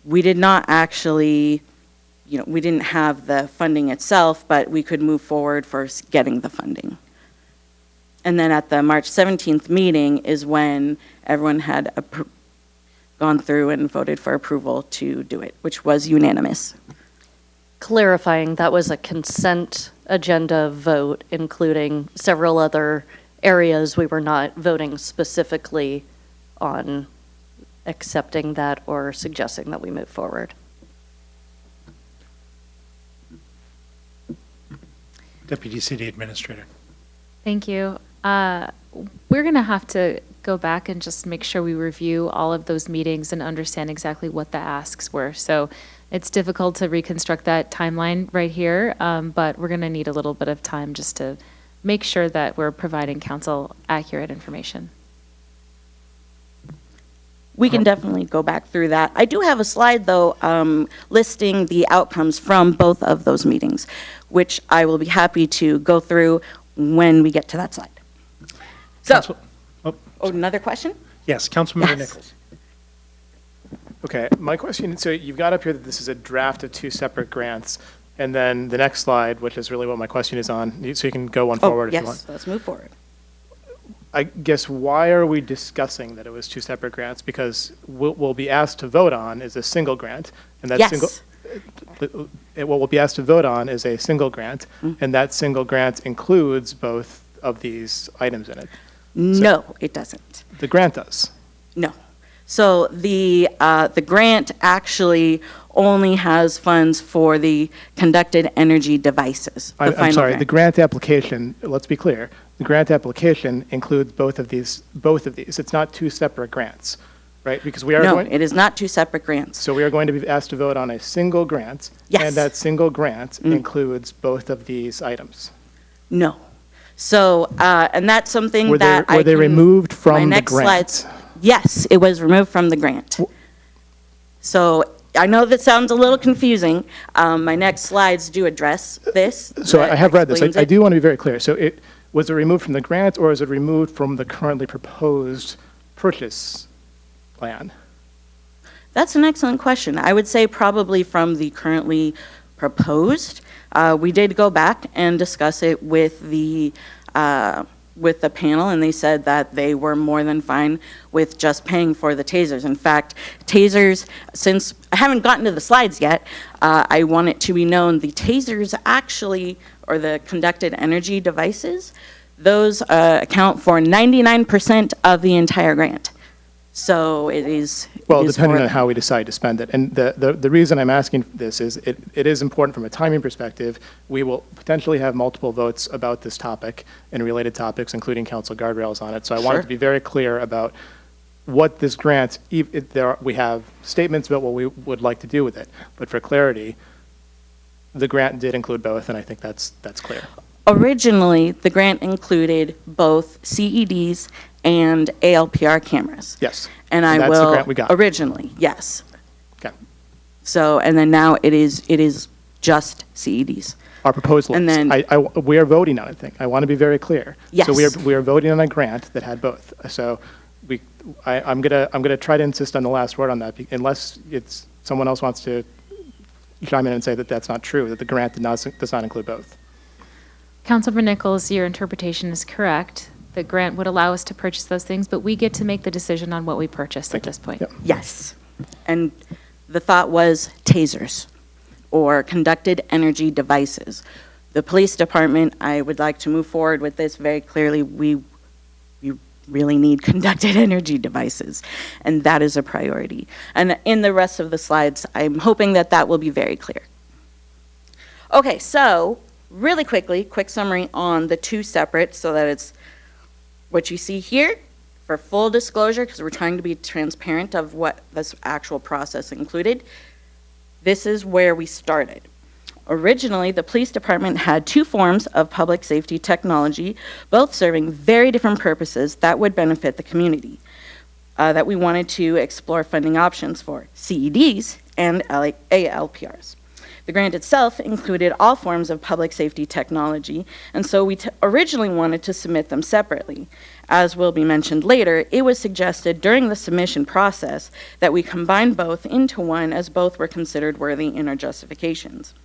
we did not actually, we didn't have the funding itself, but we could move forward for getting the funding. And then at the March 17th meeting is when everyone had gone through and voted for approval to do it, which was unanimous. Clarifying, that was a consent agenda vote, including several other areas. We were not voting specifically on accepting that or suggesting that we move forward. Deputy City Administrator. Thank you. We're going to have to go back and just make sure we review all of those meetings and understand exactly what the asks were. So it's difficult to reconstruct that timeline right here, but we're going to need a little bit of time just to make sure that we're providing council accurate information. We can definitely go back through that. I do have a slide, though, listing the outcomes from both of those meetings, which I will be happy to go through when we get to that slide. So, another question? Yes, Councilmember Yes. Nichols. Okay, my question, so you've got up here that this is a draft of 2 separate grants, and then the next slide, which is really what my question is on, so you can go one forward if you want. Yes, let's move forward. I guess, why are we discussing that it was 2 separate grants? Because what we'll be asked to vote on is a single grant, and that Yes. what we'll be asked to vote on is a single grant, and that single grant includes both of these items in it. No, it doesn't. The grant does. No. So the grant actually only has funds for the conducted energy devices. The I'm final sorry, grant. the grant application, let's be clear, the grant application includes both of these. It's not 2 separate grants, right? Because we are No, going. it is not 2 separate grants. So we are going to be asked to vote on a single grant. Yes. And that single grant includes both of these items. No. So, and that's something Were that they removed from my the next grant? slides. Yes, it was removed from the grant. So I know that sounds a little confusing. My next slides do address this. So that I have read this. explains I it. do want to be very clear. So Was it removed from the grant, or is it removed from the currently proposed purchase plan? That's an excellent question. I would say probably from the currently proposed. We did go back and discuss it with the panel, and they said that they were more than fine with just paying for the tasers. In fact, tasers, since I haven't gotten to the slides yet, I want it to be known the tasers actually, or the conducted energy devices, those account for 99% of the entire grant. So it is. Well, it is depending for- on how we decide to spend it. And the reason I'm asking this is it is important from a timing perspective. We will potentially have multiple votes about this topic and related topics, including council guardrails on it. So I want it Sure. to be very clear about what this grant, we have statements about what we would like to do with it. But for clarity, the grant did include both, and I think that's clear. Originally, the grant included both CEDs and ALPR cameras. Yes. And And I that's the will, grant we got. originally, yes. Okay. So, and then now it is just CEDs. Our proposal And is, then- we are voting on it, I want to be very clear. So Yes. we are voting on a grant that had both. So I'm gonna try to insist on the last word on that, unless it's, someone else wants to chime in and say that that's not true, that the grant does not include both. Councilmember Nichols, your interpretation is correct. The grant would allow us to purchase those things, but we get to make the decision on what we purchase at this point. Yes. And the thought was tasers or conducted energy devices. The police department, I would like to move forward with this very clearly. We really need conducted energy devices, and that is a priority. And in the rest of the slides, I'm hoping that that will be very clear. Okay, so really quickly, quick summary on the two separate so that it's what you see here for full disclosure, because we're trying to be transparent of what this actual process included. This is where we started. Originally, the police department had two forms of public safety technology, both serving very different purposes that would benefit the community, that we wanted to explore funding options for, CEDs and ALPRs. The grant itself included all forms of public safety technology, and so we originally wanted to submit them separately. As will be mentioned later, it was suggested during the submission process that we combine both into one, as both were considered worthy in our justifications.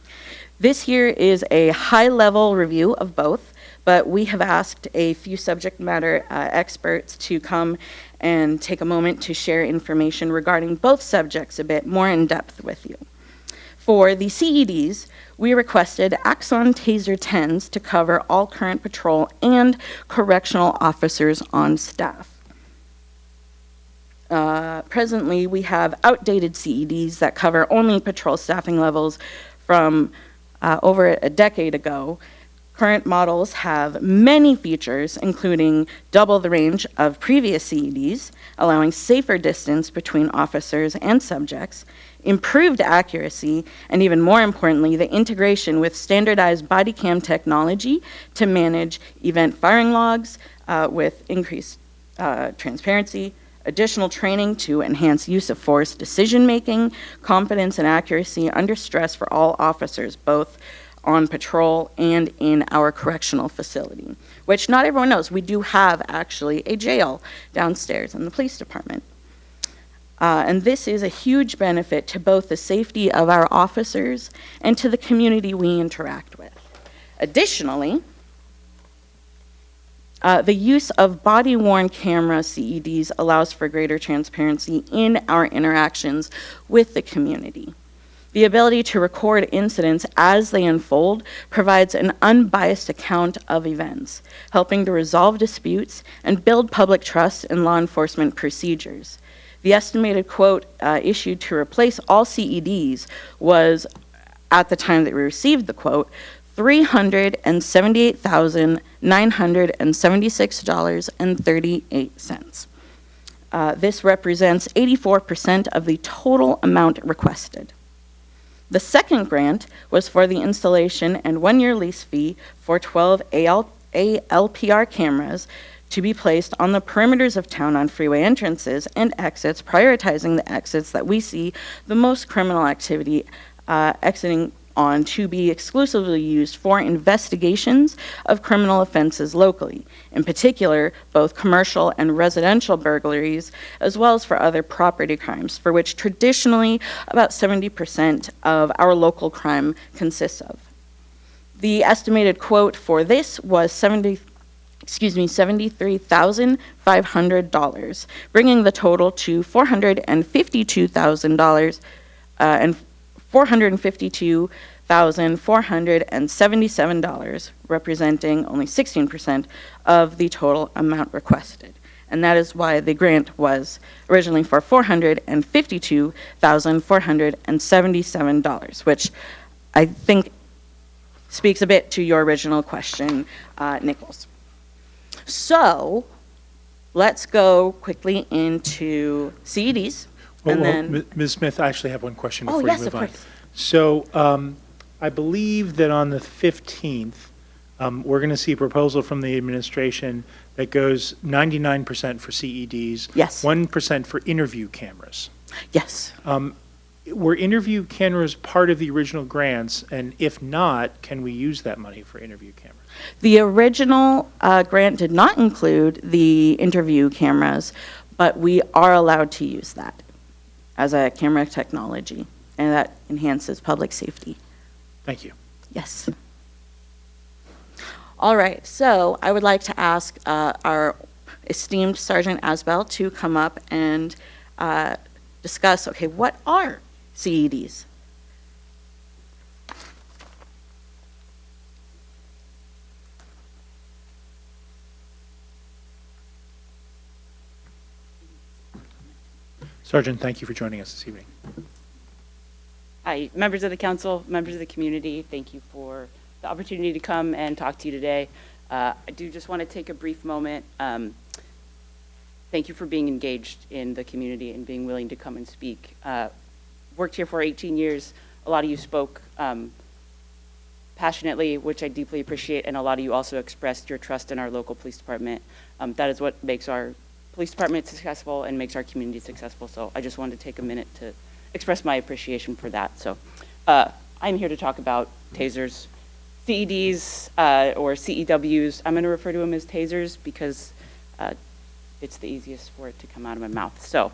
This here is a high-level review of both, but we have asked a few subject matter experts to come and take a moment to share information regarding both subjects a bit more in depth with you. For the CEDs, we requested Axon Taser 10s to cover all current patrol and correctional officers on staff. Presently, we have outdated CEDs that cover only patrol staffing levels from over a decade ago. Current models have many features, including double the range of previous CEDs, allowing safer distance between officers and subjects, improved accuracy, and even more importantly, the integration with standardized body cam technology to manage event firing logs with increased transparency, additional training to enhance use of force decision-making, confidence and accuracy under stress for all officers, both on patrol and in our correctional facility, which not everyone knows. We do have actually a jail downstairs in the police department. And this is a huge benefit to both the safety of our officers and to the community we interact with. Additionally, the use of body-worn camera CEDs allows for greater transparency in our interactions with the community. The ability to record incidents as they unfold provides an unbiased account of events, helping to resolve disputes and build public trust in law enforcement procedures. The estimated quote issued to replace all CEDs was, at the time that we received the quote, $378,976.38. This represents 84% of the total amount requested. The second grant was for the installation and one-year lease fee for 12 ALPR cameras to be placed on the perimeters of town on freeway entrances and exits, prioritizing the exits that we see the most criminal activity exiting on to be exclusively used for investigations of criminal offenses locally, in particular, both commercial and residential burglaries, as well as for other property crimes, for which traditionally about 70% of our local crime consists of. The estimated quote for this was $73,500, bringing the total to $452,000 and $452,477, representing only 16% of the total amount requested. And that is why the grant was originally for $452,477, which I think speaks a bit to your original question, Nichols. So let's go quickly into CEDs. And then, Ms. Smith, I actually have one question Oh, before yes, you move of on. course. So I believe that on the 15th, we're going to see a proposal from the administration that goes 99% for CEDs. Yes. 1% for interview cameras. Yes. Were interview cameras part of the original grants? And if not, can we use that money for interview cameras? The original grant did not include the interview cameras, but we are allowed to use that as a camera technology, and that enhances public safety. Thank you. Yes. All right, so I would like to ask our esteemed Sergeant Asbell to come up and discuss, okay, what are CEDs? Sergeant, thank you for joining us this evening. Hi, members of the council, members of the community, thank you for the opportunity to come and talk to you today. I do just want to take a brief moment. Thank you for being engaged in the community and being willing to come and speak. Worked here for 18 years. A lot of you spoke passionately, which I deeply appreciate, and a lot of you also expressed your trust in our local police department. That is what makes our police department successful and makes our community successful. So I just wanted to take a minute to express my appreciation for that. So I'm here to talk about tasers, CEDs, or CEWs. I'm going to refer to them as tasers because it's the easiest for it to come out of my mouth. So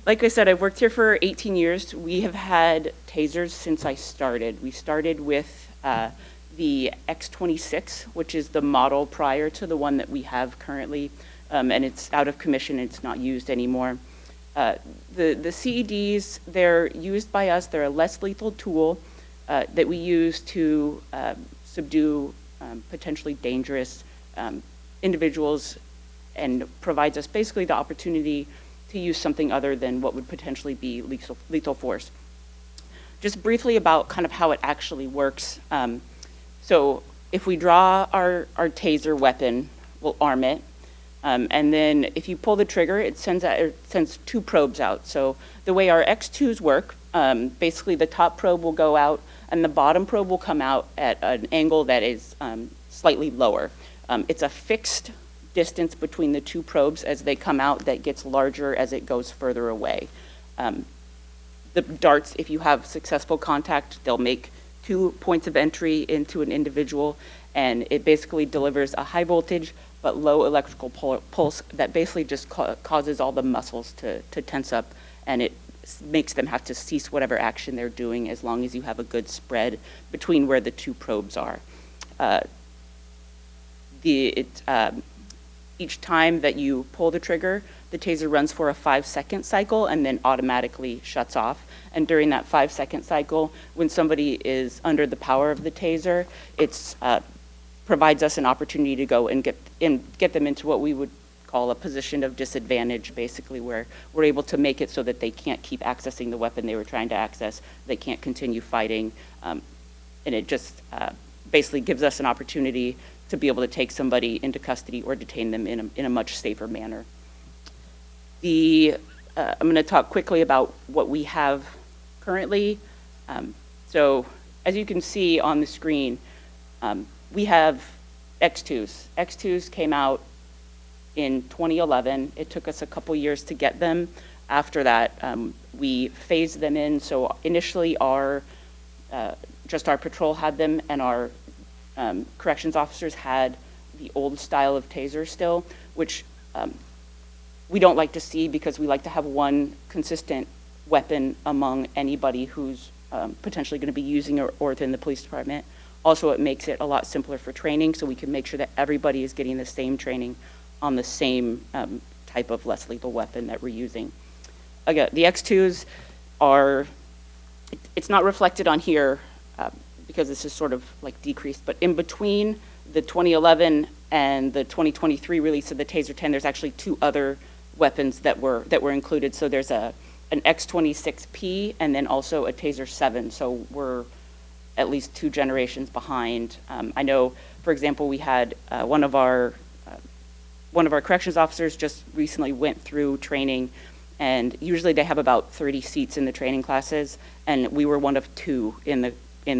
like I said, I've worked here for 18 years. We have had tasers since I started. We started with the X26, which is the model prior to the one that we have currently. And it's out of commission, it's not used anymore. The CEDs, they're used by us, they're a less lethal tool that we use to subdue potentially dangerous individuals, and provides us basically the opportunity to use something other than what would potentially be lethal force. Just briefly about kind of how it actually works. So if we draw our taser weapon, we'll arm it. And then if you pull the trigger, it sends two probes out. So the way our X2s work, basically the top probe will go out and the bottom probe will come out at an angle that is slightly lower. It's a fixed distance between the two probes as they come out that gets larger as it goes further away. The darts, if you have successful contact, they'll make 2 points of entry into an individual, and it basically delivers a high voltage but low electrical pulse that basically just causes all the muscles to tense up, and it makes them have to cease whatever action they're doing as long as you have a good spread between where the two probes are. Each time that you pull the trigger, the taser runs for a 5-second cycle and then automatically shuts off. And during that 5-second cycle, when somebody is under the power of the taser, it's provides us an opportunity to go and get them into what we would call a position of disadvantage, basically, where we're able to make it so that they can't keep accessing the weapon they were trying to access, they can't continue fighting, and it just basically gives us an opportunity to be able to take somebody into custody or detain them in a much safer manner. I'm going to talk quickly about what we have currently. So as you can see on the screen, we have X2s. X2s came out in 2011. It took us a couple years to get them. After that, we phased them in. So initially our just our patrol had them, and our corrections officers had the old style of taser still, which we don't like to see because we like to have one consistent weapon among anybody who's potentially going to be using or within the police department. Also, it makes it a lot simpler for training, so we can make sure that everybody is getting the same training on the same type of less lethal weapon that we're using. Again, the X2s are, it's not reflected on here because this is sort of like decreased, but in between the 2011 and the 2023 release of the Taser 10, there's actually two other weapons that were included. So there's an X26P and then also a Taser 7. So we're at least 2 generations behind. I know, for example, we had one of our corrections officers just recently went through training, and usually they have about 30 seats in the training classes, and we were one of 2 in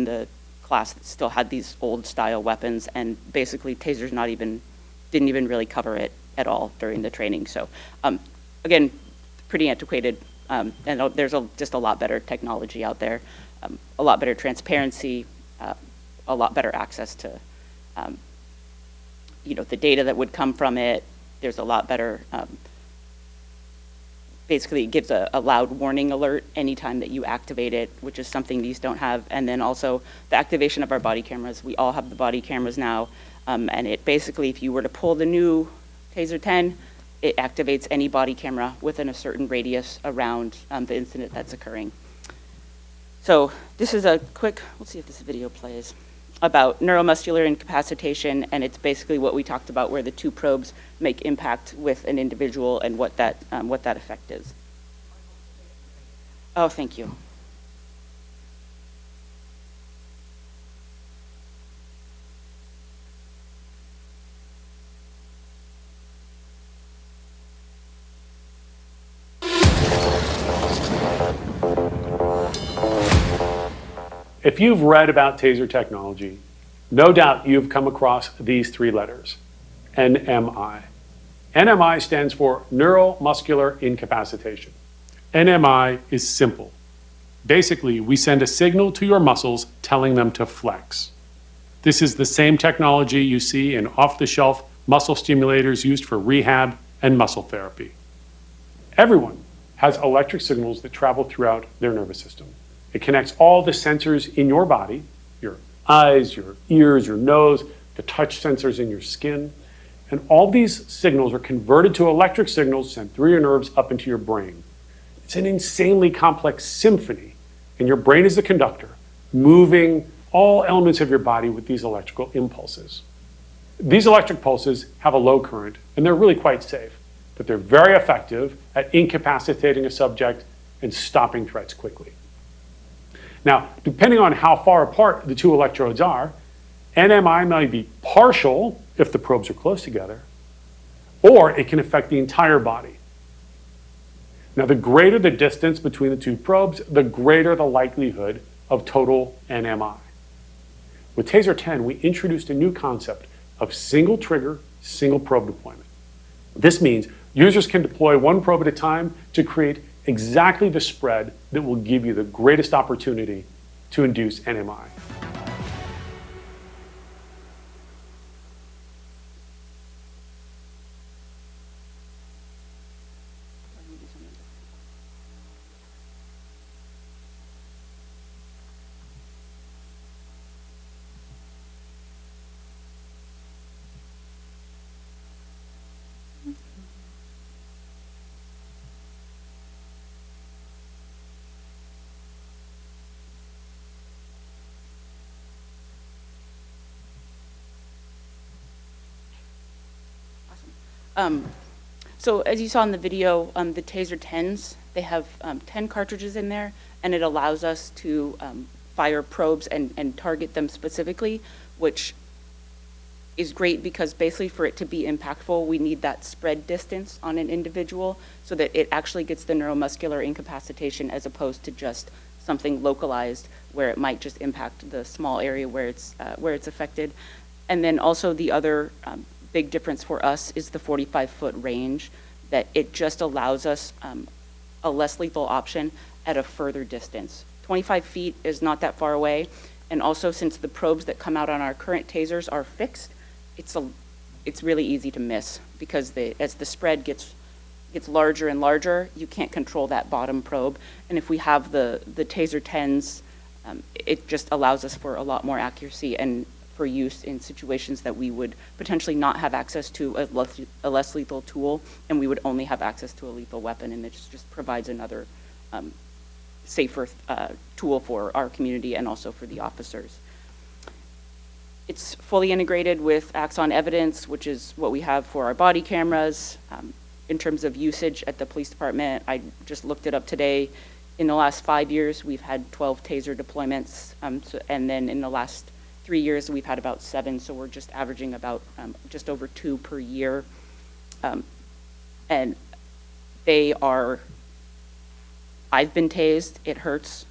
the class that still had these old style weapons, and basically tasers didn't even really cover it at all during the training. So again, pretty antiquated, and there's just a lot better technology out there, a lot better transparency, a lot better access to the data that would come from it. There's a lot better, basically it gives a loud warning alert anytime that you activate it, which is something these don't have. And then also the activation of our body cameras. We all have the body cameras now, and it basically, if you were to pull the new Taser 10, it activates any body camera within a certain radius around the incident that's occurring. So this is a quick, let's see if this video plays, about neuromuscular incapacitation, and it's basically what we talked about, where the 2 probes make impact with an individual and what that effect is. Oh, thank you. If you've read about taser technology, no doubt you've come across these 3 letters, NMI. NMI stands for neuromuscular incapacitation. NMI is simple. Basically, we send a signal to your muscles telling them to flex. This is the same technology you see in off-the-shelf muscle stimulators used for rehab and muscle therapy. Everyone has electric signals that travel throughout their nervous system. It connects all the sensors in your body, your eyes, your ears, your nose, the touch sensors in your skin. And all these signals are converted to electric signals sent through your nerves up into your brain. It's an insanely complex symphony, and your brain is the conductor, moving all elements of your body with these electrical impulses. These electric pulses have a low current, and they're really quite safe, but they're very effective at incapacitating a subject and stopping threats quickly. Now, depending on how far apart the 2 electrodes are, NMI may be partial if the probes are close together, or it can affect the entire body. Now, the greater the distance between the 2 probes, the greater the likelihood of total NMI. With Taser 10, we introduced a new concept of single trigger, single probe deployment. This means users can deploy 1 probe at a time to create exactly the spread that will give you the greatest opportunity to induce NMI. So as you saw in the video, the Taser 10s, they have 10 cartridges in there, and it allows us to fire probes and target them specifically, which is great because basically for it to be impactful, we need that spread distance on an individual so that it actually gets the neuromuscular incapacitation as opposed to just something localized where it might just impact the small area where it's affected. And then also the other big difference for us is the 45-foot range, that it just allows us a less lethal option at a further distance 25 feet is not that far away. And also, since the probes that come out on our current tasers are fixed, it's really easy to miss, because as the spread gets larger and larger, you can't control that bottom probe. And if we have the Taser 10s, it just allows us for a lot more accuracy and for use in situations that we would potentially not have access to a less lethal tool, and we would only have access to a lethal weapon, and it just provides another safer tool for our community and also for the officers. It's fully integrated with Axon Evidence, which is what we have for our body cameras. In terms of usage at the police department, I just looked it up today. In the last 5 years, we've had 12 Taser deployments, and then in the last 3 years, we've had about 7, so we're just averaging about just over 2 per year. And I've been tased, it hurts,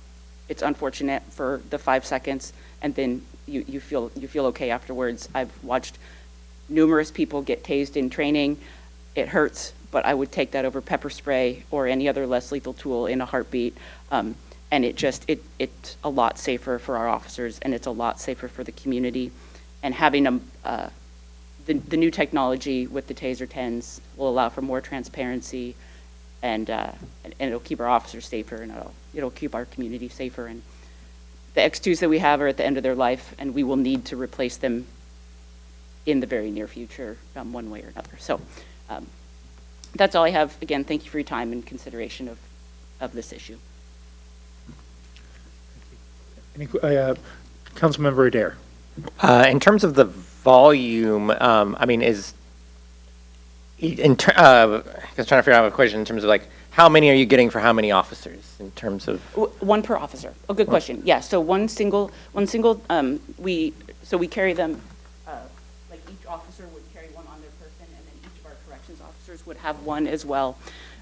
it's unfortunate for the 5 seconds, and then you feel okay afterwards. I've watched numerous people get tased in training. It hurts, but I would take that over pepper spray or any other less lethal tool in a heartbeat. And it's a lot safer for our officers, and it's a lot safer for the community. And having the new technology with the Taser 10s will allow for more transparency, and it'll keep our officers safer, and it'll keep our community safer. And the X2s that we have are at the end of their life, and we will need to replace them in the very near future, one way or another. So that's all I have. Again, thank you for your time and consideration of this issue. Councilmember Adair. In terms of the volume, I mean, I was trying to figure out a question in terms of like, how many are you getting for how many officers in terms of? One per officer. Oh, good question. Yeah, so one single, we carry them, like each officer would carry one on their person, and then each of our corrections officers would have one as well.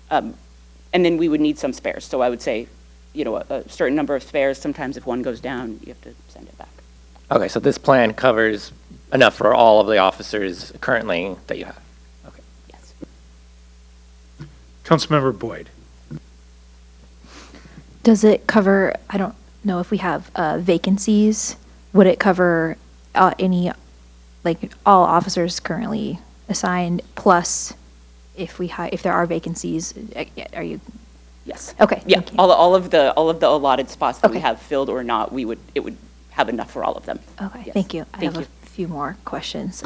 And then we would need some spares. So I would say, a certain number of spares. Sometimes if one goes down, you have to send it back. Okay, so this plan covers enough for all of the officers currently that you have? Okay. Yes. Councilmember Boyd. Does it cover, I don't know if we have vacancies, would it cover any, like all officers currently assigned, plus if there are vacancies, are you? Yes. Okay. Yeah, all of the allotted spots that we have filled or not, it would have enough for all of them. Okay, Yes. thank you. I Thank have you. a few more questions.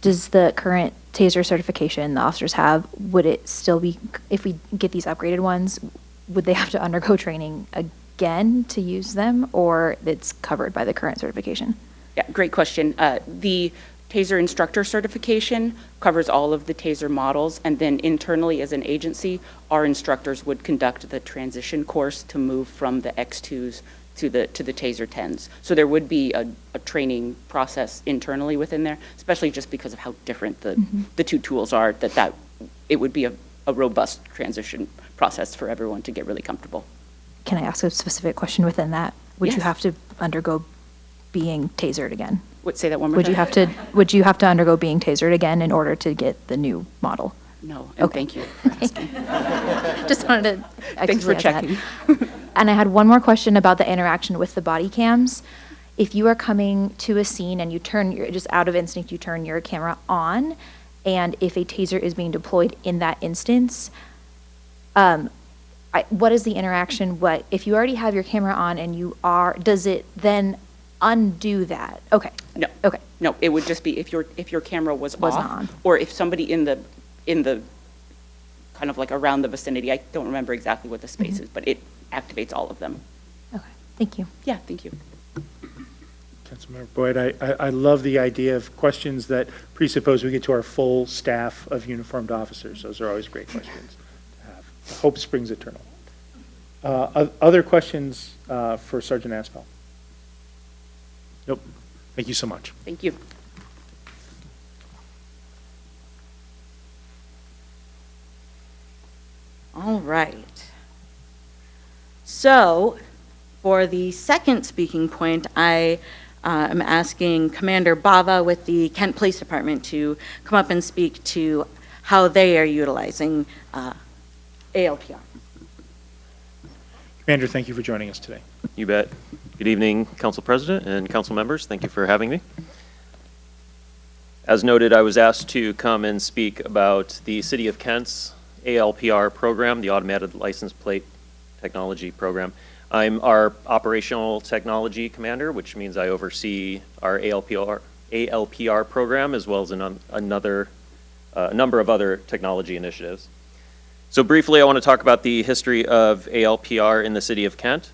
Does the current Taser certification the officers have, would it still be, if we get these upgraded ones, would they have to undergo training again to use them, or it's covered by the current certification? Yeah, great question. The Taser instructor certification covers all of the Taser models, and then internally as an agency, our instructors would conduct the transition course to move from the X2s to the Taser 10s. So there would be a training process internally within there, especially just because of how different the two tools are, that it would be a robust transition process for everyone to get really comfortable. Can I ask a specific question within that? Would you Yes. have to undergo being tasered again? Say that one more Would time. you have to undergo being tasered again in order to get the new model? No, and thank you for asking. Just wanted to. Thanks for actually ask checking. that. And I had one more question about the interaction with the body cams. If you are coming to a scene and you just out of instinct, you turn your camera on, and if a taser is being deployed in that instance, what is the interaction? If you already have your camera on and does it then undo that? Okay. No. Okay. No, it would just be if your camera was Wasn't off, on. or if somebody in the kind of like around the vicinity, I don't remember exactly what the space is, but it activates all of them. Okay. Thank you. Yeah, thank you. Councilmember Boyd, I love the idea of questions that presuppose we get to our full staff of uniformed officers. Those are always great questions to have. Hope springs eternal. Other questions for Sergeant Aspel? Nope. Thank you so much. Thank you. All right. So, for the second speaking point, I am asking Commander Bava with the Kent Police Department to come up and speak to how they are utilizing ALPR. Commander, thank you for joining us today. You bet. Good evening, Council President and council members. Thank you for having me. As noted, I was asked to come and speak about the City of Kent's ALPR program, the Automated License Plate Technology Program. I'm our Operational Technology Commander, which means I oversee our ALPR program as well as a number of other technology initiatives. So briefly, I want to talk about the history of ALPR in the City of Kent.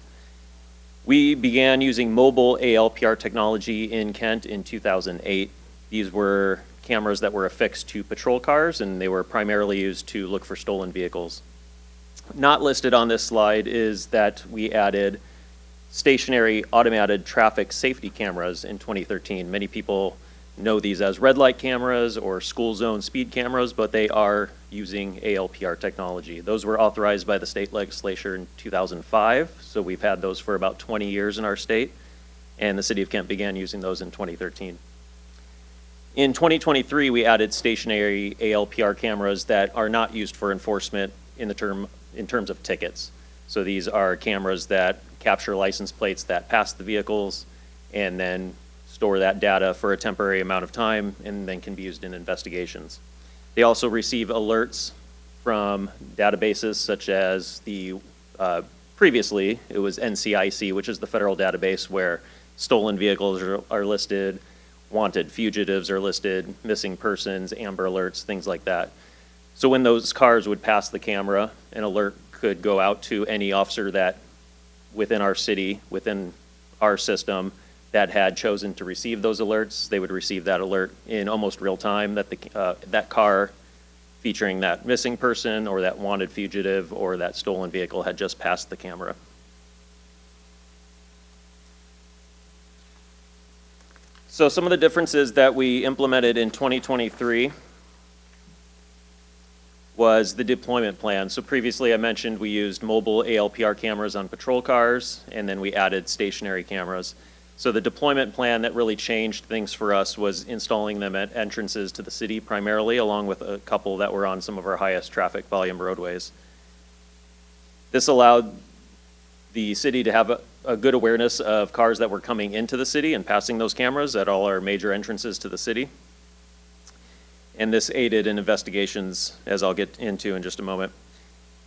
We began using mobile ALPR technology in Kent in 2008. These were cameras that were affixed to patrol cars, and they were primarily used to look for stolen vehicles. Not listed on this slide is that we added stationary automated traffic safety cameras in 2013. Many people know these as red light cameras or school zone speed cameras, but they are using ALPR technology. Those were authorized by the state legislature in 2005, so we've had those for about 20 years in our state, and the City of Kent began using those in 2013. In 2023, we added stationary ALPR cameras that are not used for enforcement in terms of tickets. So these are cameras that capture license plates that pass the vehicles and then store that data for a temporary amount of time and then can be used in investigations. They also receive alerts from databases such as previously it was NCIC, which is the federal database where stolen vehicles are listed, wanted fugitives are listed, missing persons, Amber Alerts, things like that. So when those cars would pass the camera, an alert could go out to any officer that within our city, within our system, that had chosen to receive those alerts. They would receive that alert in almost real time that that car featuring that missing person or that wanted fugitive or that stolen vehicle had just passed the camera. So some of the differences that we implemented in 2023 was the deployment plan. So previously I mentioned we used mobile ALPR cameras on patrol cars, and then we added stationary cameras. So the deployment plan that really changed things for us was installing them at entrances to the city primarily, along with a couple that were on some of our highest traffic volume roadways. This allowed the city to have a good awareness of cars that were coming into the city and passing those cameras at all our major entrances to the city. And this aided in investigations, as I'll get into in just a moment.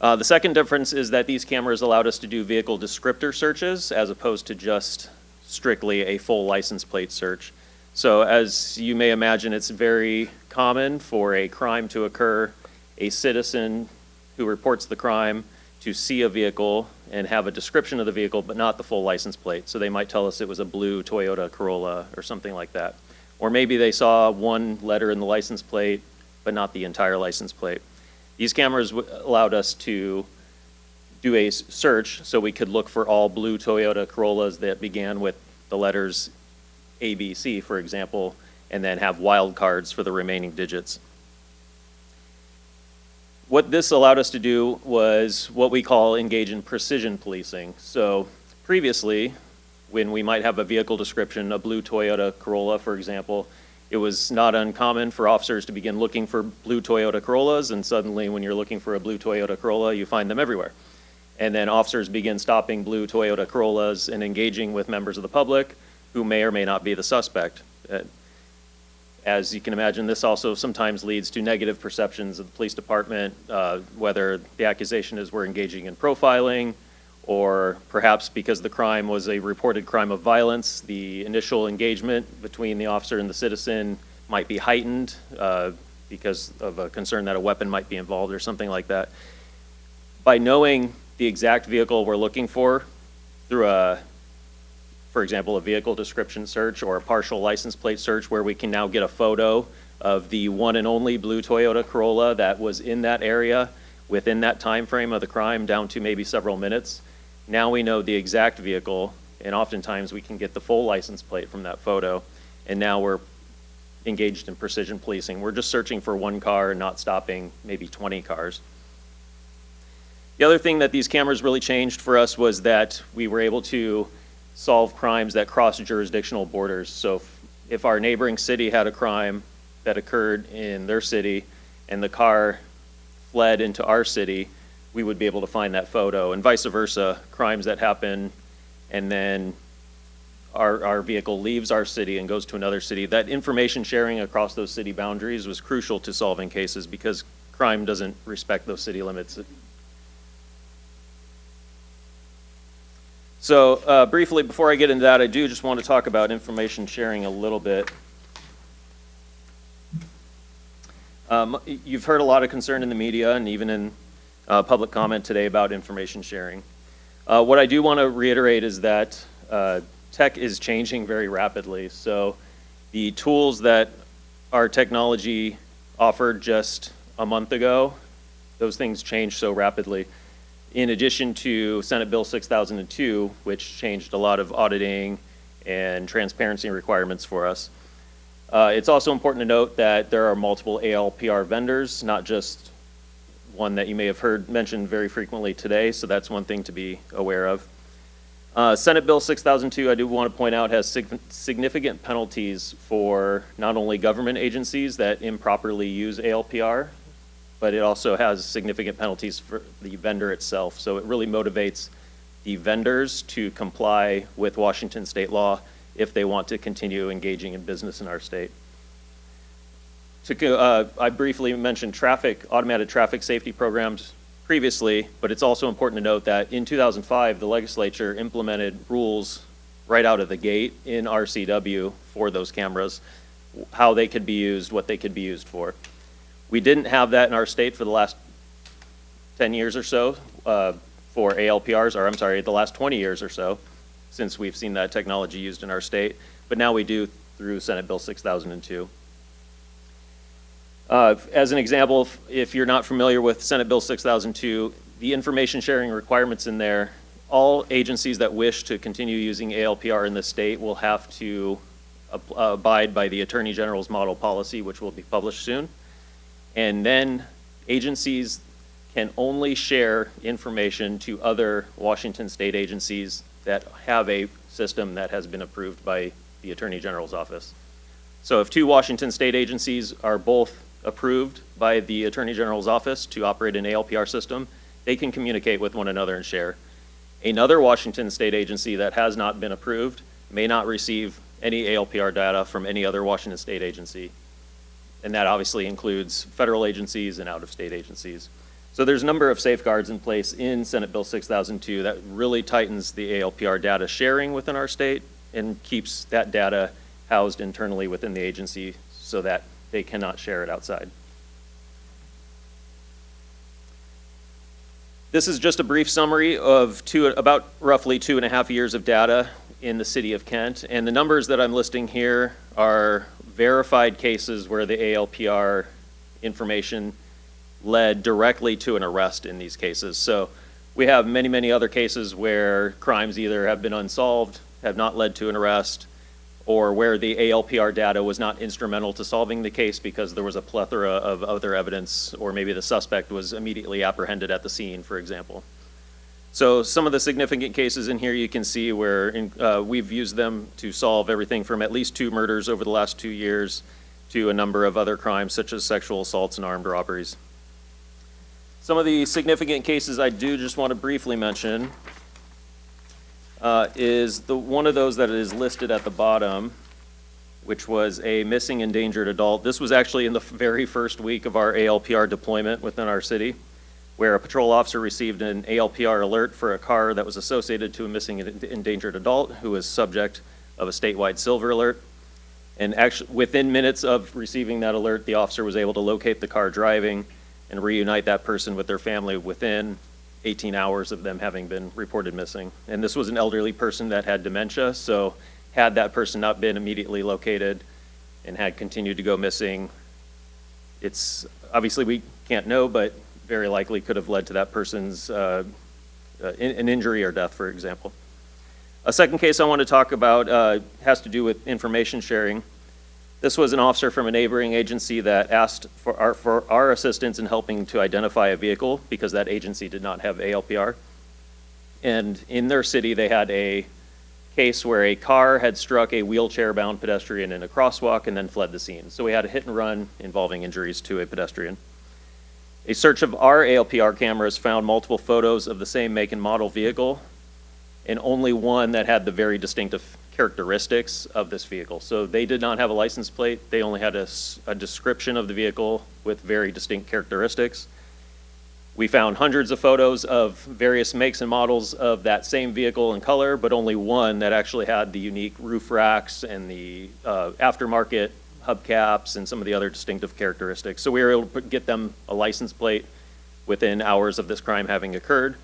The second difference is that these cameras allowed us to do vehicle descriptor searches as opposed to just strictly a full license plate search. So as you may imagine, it's very common for a crime to occur, a citizen who reports the crime to see a vehicle and have a description of the vehicle, but not the full license plate. So they might tell us it was a blue Toyota Corolla or something like that. Or maybe they saw one letter in the license plate, but not the entire license plate. These cameras allowed us to do a search so we could look for all blue Toyota Corollas that began with the letters ABC, for example, and then have wildcards for the remaining digits. What this allowed us to do was what we call engage in precision policing. So previously, when we might have a vehicle description, a blue Toyota Corolla, for example, it was not uncommon for officers to begin looking for blue Toyota Corollas, and suddenly when you're looking for a blue Toyota Corolla, you find them everywhere. And then officers begin stopping blue Toyota Corollas and engaging with members of the public who may or may not be the suspect. As you can imagine, this also sometimes leads to negative perceptions of the police department, whether the accusation is we're engaging in profiling, or perhaps because the crime was a reported crime of violence, the initial engagement between the officer and the citizen might be heightened because of a concern that a weapon might be involved or something like that. By knowing the exact vehicle we're looking for through for example, a vehicle description search or a partial license plate search where we can now get a photo of the one and only blue Toyota Corolla that was in that area within that time frame of the crime down to maybe several minutes. Now we know the exact vehicle, and oftentimes we can get the full license plate from that photo, and now we're engaged in precision policing. We're just searching for one car and not stopping maybe 20 cars. The other thing that these cameras really changed for us was that we were able to solve crimes that cross jurisdictional borders. So if our neighboring city had a crime that occurred in their city and the car fled into our city, we would be able to find that photo, and vice versa. Crimes that happen and then our vehicle leaves our city and goes to another city, that information sharing across those city boundaries was crucial to solving cases because crime doesn't respect those city limits. So briefly, before I get into that, I do just want to talk about information sharing a little bit. You've heard a lot of concern in the media and even in public comment today about information sharing. What I do want to reiterate is that tech is changing very rapidly. So the tools that our technology offered just a month ago, those things change so rapidly. In addition to Senate Bill 6002, which changed a lot of auditing and transparency requirements for us. It's also important to note that there are multiple ALPR vendors, not just one that you may have heard mentioned very frequently today, so that's one thing to be aware of. Senate Bill 6002, I do want to point out, has significant penalties for not only government agencies that improperly use ALPR, but it also has significant penalties for the vendor itself. So it really motivates the vendors to comply with Washington state law if they want to continue engaging in business in our state. I briefly mentioned automated traffic safety programs previously, but it's also important to note that in 2005, the legislature implemented rules right out of the gate in RCW for those cameras, how they could be used, what they could be used for. We didn't have that in our state for the last 10 years or so for ALPRs, or I'm sorry, the last 20 years or so, since we've seen that technology used in our state, but now we do through Senate Bill 6002. As an example, if you're not familiar with Senate Bill 6002, the information sharing requirements in there, all agencies that wish to continue using ALPR in the state will have to abide by the Attorney General's model policy, which will be published soon. And then agencies can only share information to other Washington state agencies that have a system that has been approved by the Attorney General's office. So if two Washington state agencies are both approved by the Attorney General's office to operate an ALPR system, they can communicate with one another and share. Another Washington state agency that has not been approved may not receive any ALPR data from any other Washington state agency. And that obviously includes federal agencies and out-of-state agencies. So there's a number of safeguards in place in Senate Bill 6002 that really tightens the ALPR data sharing within our state and keeps that data housed internally within the agency so that they cannot share it outside. This is just a brief summary of about roughly 2.5 years of data in the city of Kent. And the numbers that I'm listing here are verified cases where the ALPR information led directly to an arrest in these cases. So we have many, many other cases where crimes either have been unsolved, have not led to an arrest, or where the ALPR data was not instrumental to solving the case because there was a plethora of other evidence, or maybe the suspect was immediately apprehended at the scene, for example. So some of the significant cases in here you can see where we've used them to solve everything from at least 2 murders over the last 2 years to a number of other crimes such as sexual assaults and armed robberies. Some of the significant cases I do just want to briefly mention is one of those that is listed at the bottom, which was a missing endangered adult. This was actually in the very first week of our ALPR deployment within our city, where a patrol officer received an ALPR alert for a car that was associated to a missing endangered adult who was subject of a statewide silver alert. And actually, within minutes of receiving that alert, the officer was able to locate the car driving and reunite that person with their family within 18 hours of them having been reported missing. And this was an elderly person that had dementia, so had that person not been immediately located and had continued to go missing, it's obviously we can't know, but very likely could have led to that person's an injury or death, for example. A second case I want to talk about has to do with information sharing. This was an officer from a neighboring agency that asked for our assistance in helping to identify a vehicle because that agency did not have ALPR. And in their city, they had a case where a car had struck a wheelchair-bound pedestrian in a crosswalk and then fled the scene. So we had a hit and run involving injuries to a pedestrian. A search of our ALPR cameras found multiple photos of the same make and model vehicle, and only one that had the very distinctive characteristics of this vehicle. So they did not have a license plate. They only had a description of the vehicle with very distinct characteristics. We found hundreds of photos of various makes and models of that same vehicle in color, but only one that actually had the unique roof racks and the aftermarket hubcaps and some of the other distinctive characteristics. So we were able to get them a license plate within hours of this crime having occurred.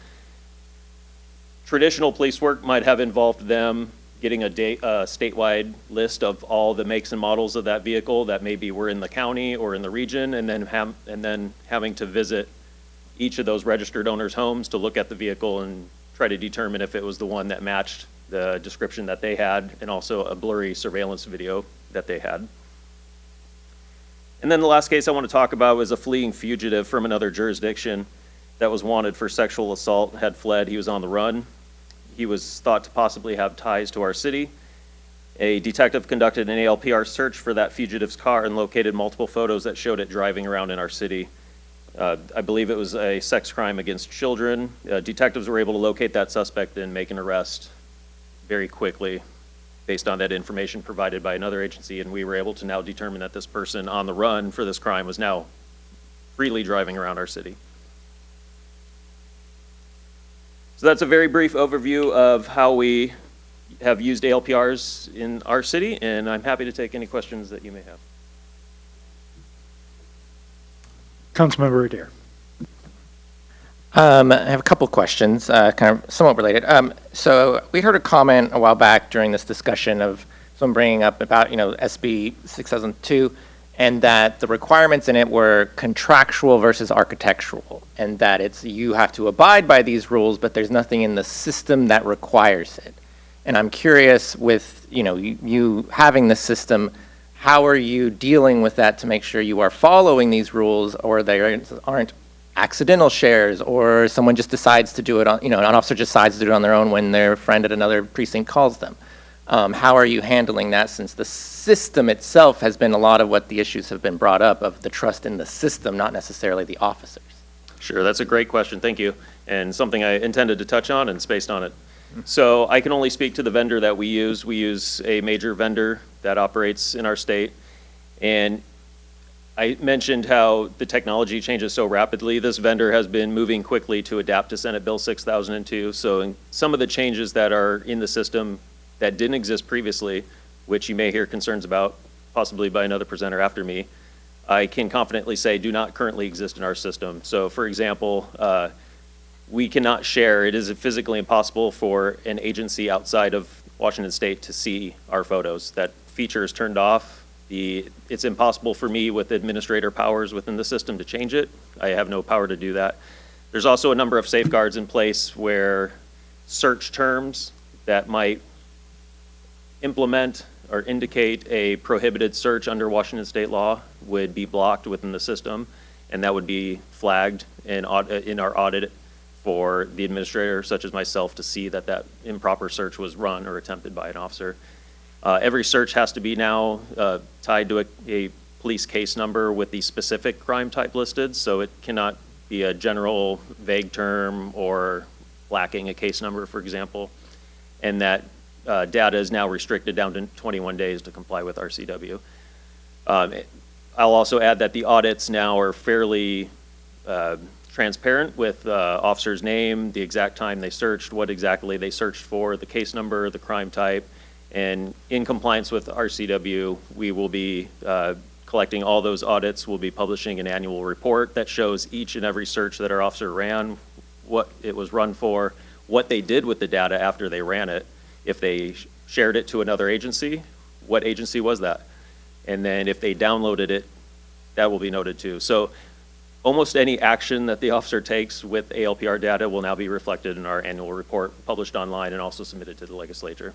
Traditional police work might have involved them getting a statewide list of all the makes and models of that vehicle that maybe were in the county or in the region, and then having to visit each of those registered owners' homes to look at the vehicle and try to determine if it was the one that matched the description that they had, and also a blurry surveillance video that they had. And then the last case I want to talk about was a fleeing fugitive from another jurisdiction that was wanted for sexual assault, had fled. He was on the run. He was thought to possibly have ties to our city. A detective conducted an ALPR search for that fugitive's car and located multiple photos that showed it driving around in our city. I believe it was a sex crime against children. Detectives were able to locate that suspect and make an arrest very quickly based on that information provided by another agency, and we were able to now determine that this person on the run for this crime was now freely driving around our city. So that's a very brief overview of how we have used ALPRs in our city, and I'm happy to take any questions that you may have. Councilmember Adair. I have a couple questions, kind of somewhat related. So we heard a comment a while back during this discussion of someone bringing up about, SB 6002, and that the requirements in it were contractual versus architectural, and that it's you have to abide by these rules, but there's nothing in the system that requires it. And I'm curious, with you having the system, how are you dealing with that to make sure you are following these rules, or they aren't accidental shares, or someone just decides to do it on, an officer just decides to do it on their own when their friend at another precinct calls them? How are you handling that, since the system itself has been a lot of what the issues have been brought up of the trust in the system, not necessarily the officers? Sure, that's a great question, thank you, and something I intended to touch on and spaced on it. So I can only speak to the vendor that we use. We use a major vendor that operates in our state, and I mentioned how the technology changes so rapidly. This vendor has been moving quickly to adapt to Senate Bill 6002. So in some of the changes that are in the system that didn't exist previously, which you may hear concerns about, possibly by another presenter after me, I can confidently say do not currently exist in our system. So for example, we cannot share, it is physically impossible for an agency outside of Washington State to see our photos. That feature is turned off. It's impossible for me with administrator powers within the system to change it. I have no power to do that. There's also a number of safeguards in place where search terms that might implement or indicate a prohibited search under Washington State law would be blocked within the system, and that would be flagged in our audit for the administrator, such as myself, to see that that improper search was run or attempted by an officer. Every search has to be now tied to a police case number with the specific crime type listed, so it cannot be a general vague term or lacking a case number, for example. And that data is now restricted down to 21 days to comply with RCW. I'll also add that the audits now are fairly transparent with officer's name, the exact time they searched, what exactly they searched for, the case number, the crime type. And in compliance with RCW, we will be collecting all those audits. We'll be publishing an annual report that shows each and every search that our officer ran, what it was run for, what they did with the data after they ran it. If they shared it to another agency, what agency was that? And then if they downloaded it, that will be noted too. So almost any action that the officer takes with ALPR data will now be reflected in our annual report, published online and also submitted to the legislature.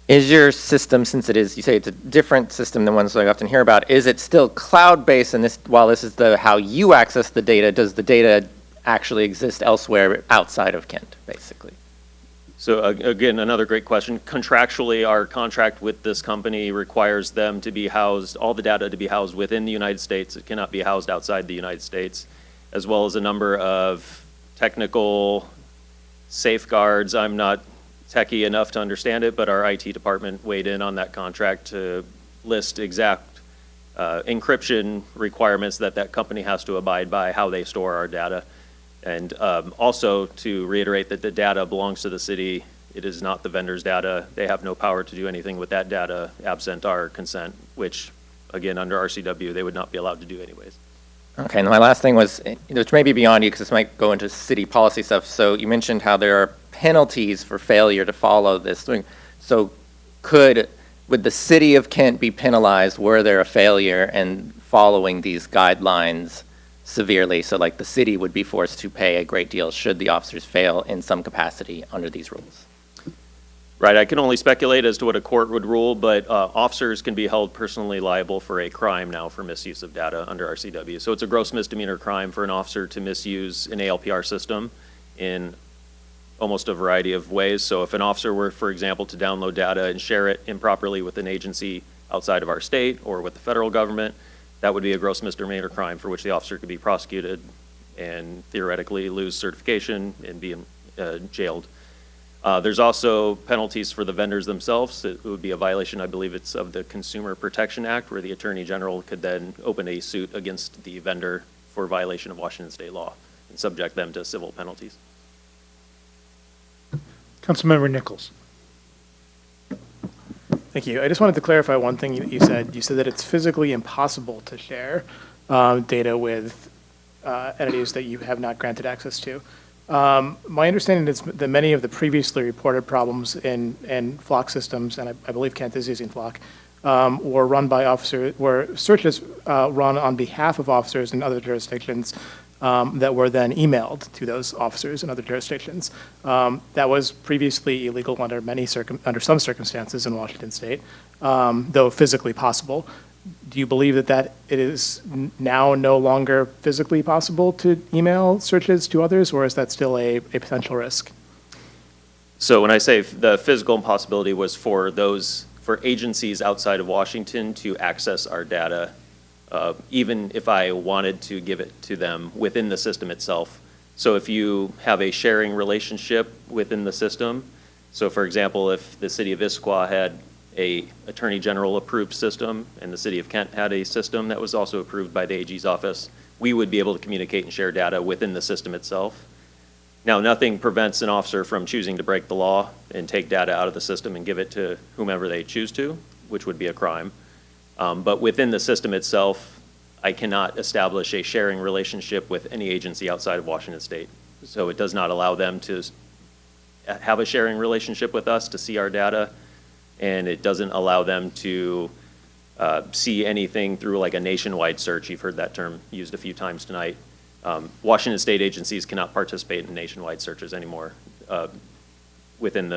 Is your system, since it is, you say it's a different system than ones that I often hear about, is it still cloud-based, and this, while this is how you access the data, does the data actually exist elsewhere outside of Kent, basically? So again, another great question. Contractually, our contract with this company requires them to be housed, all the data to be housed within the United States. It cannot be housed outside the United States, as well as a number of technical safeguards. I'm not techie enough to understand it, but our IT department weighed in on that contract to list exact encryption requirements that that company has to abide by, how they store our data. And also to reiterate that the data belongs to the city. It is not the vendor's data. They have no power to do anything with that data absent our consent, which, again, under RCW, they would not be allowed to do anyways. Okay, and my last thing was, which may be beyond you because this might go into city policy stuff. So you mentioned how there are penalties for failure to follow this thing. So would the city of Kent be penalized were there a failure in following these guidelines severely? So like the city would be forced to pay a great deal should the officers fail in some capacity under these rules? Right, I can only speculate as to what a court would rule, but officers can be held personally liable for a crime now for misuse of data under RCW. So it's a gross misdemeanor crime for an officer to misuse an ALPR system in almost a variety of ways. So if an officer were, for example, to download data and share it improperly with an agency outside of our state or with the federal government, that would be a gross misdemeanor crime for which the officer could be prosecuted and theoretically lose certification and be jailed. There's also penalties for the vendors themselves. It would be a violation, I believe it's of the Consumer Protection Act, where the Attorney General could then open a suit against the vendor for violation of Washington state law and subject them to civil penalties. Councilmember Nichols. Thank you. I just wanted to clarify one thing you said. You said that it's physically impossible to share data with entities that you have not granted access to. My understanding is that many of the previously reported problems in flock systems, and I believe Kent is using flock, were run by officers, were searches run on behalf of officers in other jurisdictions that were then emailed to those officers in other jurisdictions. That was previously illegal under under some circumstances in Washington state, though physically possible. Do you believe that it is now no longer physically possible to email searches to others, or is that still a potential risk? So when I say the physical impossibility was for agencies outside of Washington to access our data, even if I wanted to give it to them within the system itself. So if you have a sharing relationship within the system, so for example, if the city of Issaquah had a Attorney General approved system and the city of Kent had a system that was also approved by the AG's office, we would be able to communicate and share data within the system itself. Now, nothing prevents an officer from choosing to break the law and take data out of the system and give it to whomever they choose to, which would be a crime. But within the system itself, I cannot establish a sharing relationship with any agency outside of Washington state. So it does not allow them to have a sharing relationship with us to see our data, and it doesn't allow them to see anything through like a nationwide search. You've heard that term used a few times tonight. Washington state agencies cannot participate in nationwide searches anymore within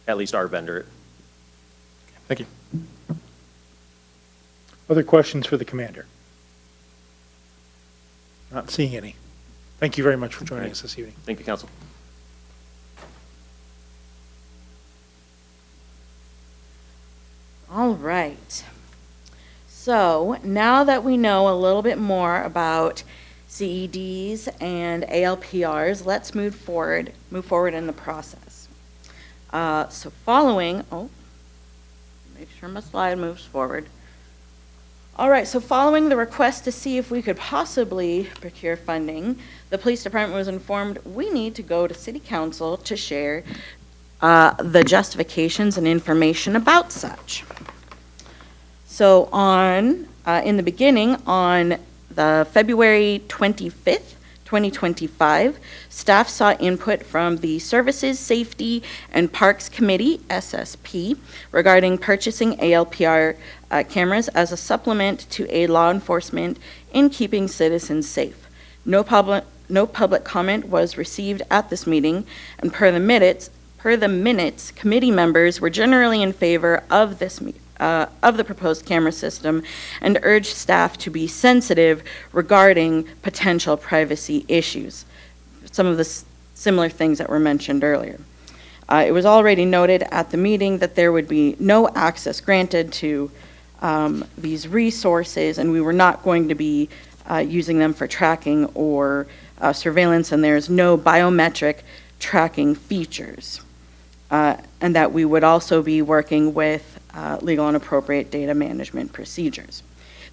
at least our vendor. Thank you. Other questions for the commander? Not seeing any. Thank you very much for joining us this evening. Thank you, Council. All right. So now that we know a little bit more about CEDs and ALPRs, let's move forward in the process. So following, make sure my slide moves forward. All right, so following the request to see if we could possibly procure funding, the police department was informed we need to go to city council to share the justifications and information about such. So in the beginning, on the February 25th, 2025, staff sought input from the Services, Safety, and Parks Committee, SSP, regarding purchasing ALPR cameras as a supplement to aid law enforcement in keeping citizens safe. No public comment was received at this meeting, and per the minutes, committee members were generally in favor of this of the proposed camera system and urged staff to be sensitive regarding potential privacy issues. Some of the similar things that were mentioned earlier. It was already noted at the meeting that there would be no access granted to these resources, and we were not going to be using them for tracking or surveillance, and there's no biometric tracking features. and that we would also be working with legal and appropriate data management procedures.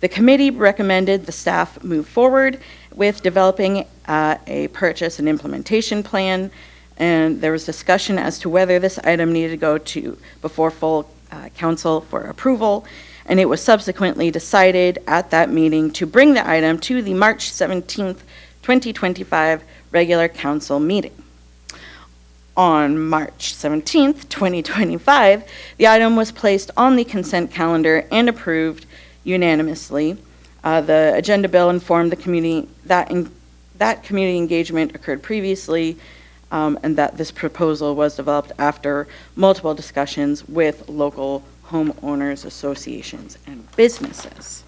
The committee recommended the staff move forward with developing a purchase and implementation plan, and there was discussion as to whether this item needed to go before full council for approval, and it was subsequently decided at that meeting to bring the item to the March 17th, 2025 regular council meeting. On March 17th, 2025, the item was placed on the consent calendar and approved unanimously. The agenda bill informed the community that community engagement occurred previously, and that this proposal was developed after multiple discussions with local homeowners associations and businesses.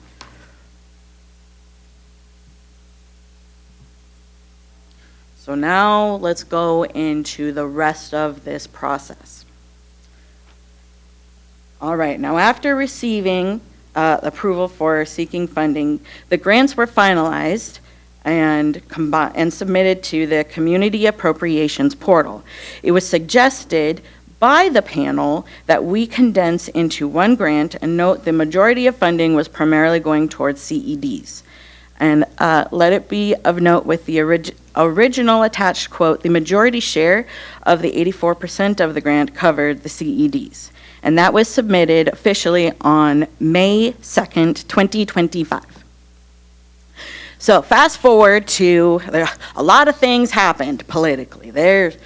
So now let's go into the rest of this process. All right, now after receiving approval for seeking funding, the grants were finalized and submitted to the Community Appropriations portal. It was suggested by the panel that we condense into one grant, and note the majority of funding was primarily going towards CEDs. And let it be of note with the original attached quote, the majority share of the 84% of the grant covered the CEDs. And that was submitted officially on May 2nd, 2025. So fast forward to, a lot of things happened politically. There's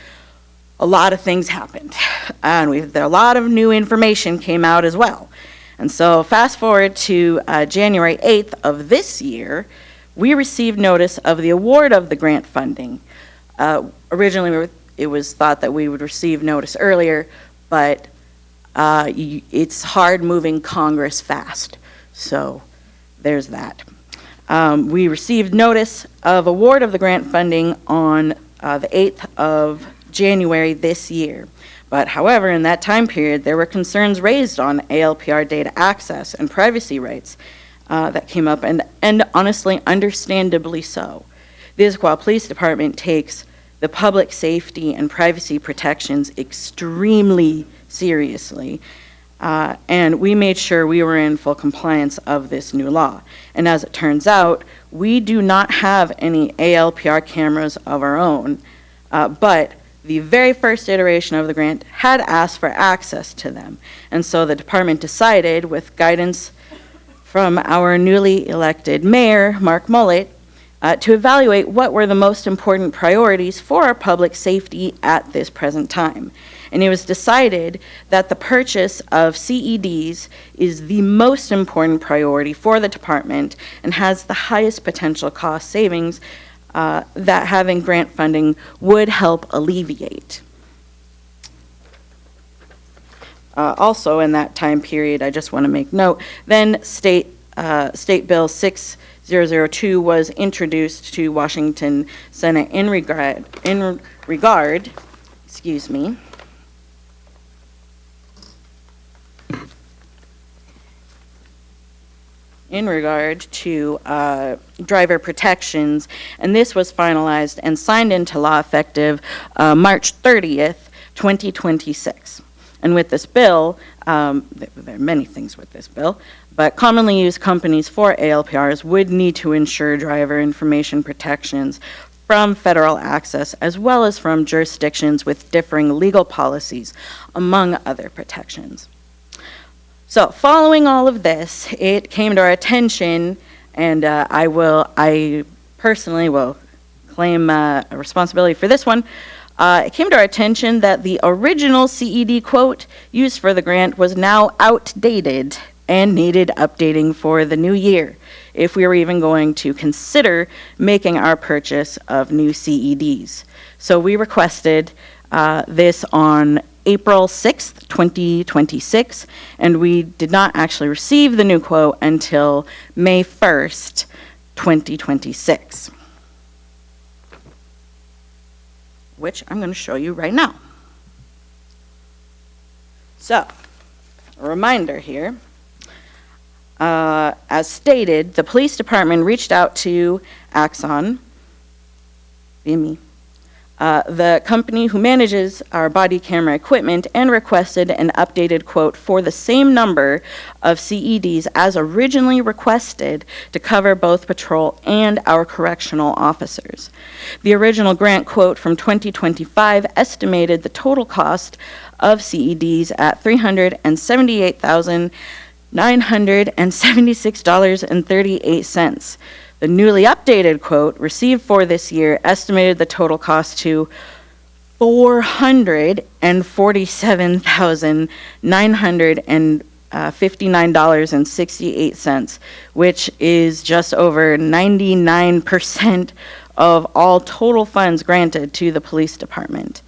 a lot of things happened. And a lot of new information came out as well. And so fast forward to January 8th of this year, we received notice of the award of the grant funding. Originally, it was thought that we would receive notice earlier, but it's hard moving Congress fast. So there's that. We received notice of award of the grant funding on the 8th of January this year. But however, in that time period, there were concerns raised on ALPR data access and privacy rights that came up, and honestly, understandably so. The Issaquah Police Department takes the public safety and privacy protections extremely seriously, and we made sure we were in full compliance of this new law. And as it turns out, we do not have any ALPR cameras of our own, but the very first iteration of the grant had asked for access to them. And so the department decided, with guidance from our newly elected mayor, Mark Mullet, to evaluate what were the most important priorities for our public safety at this present time. And it was decided that the purchase of CEDs is the most important priority for the department and has the highest potential cost savings that having grant funding would help alleviate. Also in that time period, I just want to make note, then State Bill 6002 was introduced to Washington Senate in regard, excuse me, in regard to driver protections, and this was finalized and signed into law effective March 30th, 2026. And with this bill, there are many things with this bill, but commonly used companies for ALPRs would need to ensure driver information protections from federal access, as well as from jurisdictions with differing legal policies, among other protections. So following all of this, it came to our attention, and I personally will claim a responsibility for this one. It came to our attention that the original CED quote used for the grant was now outdated and needed updating for the new year, if we were even going to consider making our purchase of new CEDs. So we requested this on April 6th, 2026, and we did not actually receive the new quote until May 1st, 2026, which I'm going to show you right now. So, a reminder here. As stated, the police department reached out to Axon, via me, The company who manages our body camera equipment and requested an updated quote for the same number of CEDs as originally requested to cover both patrol and our correctional officers. The original grant quote from 2025 estimated the total cost of CEDs at $378,976.38. The newly updated quote received for this year estimated the total cost to $447,959.68, which is just over 99% of all total funds granted to the police department.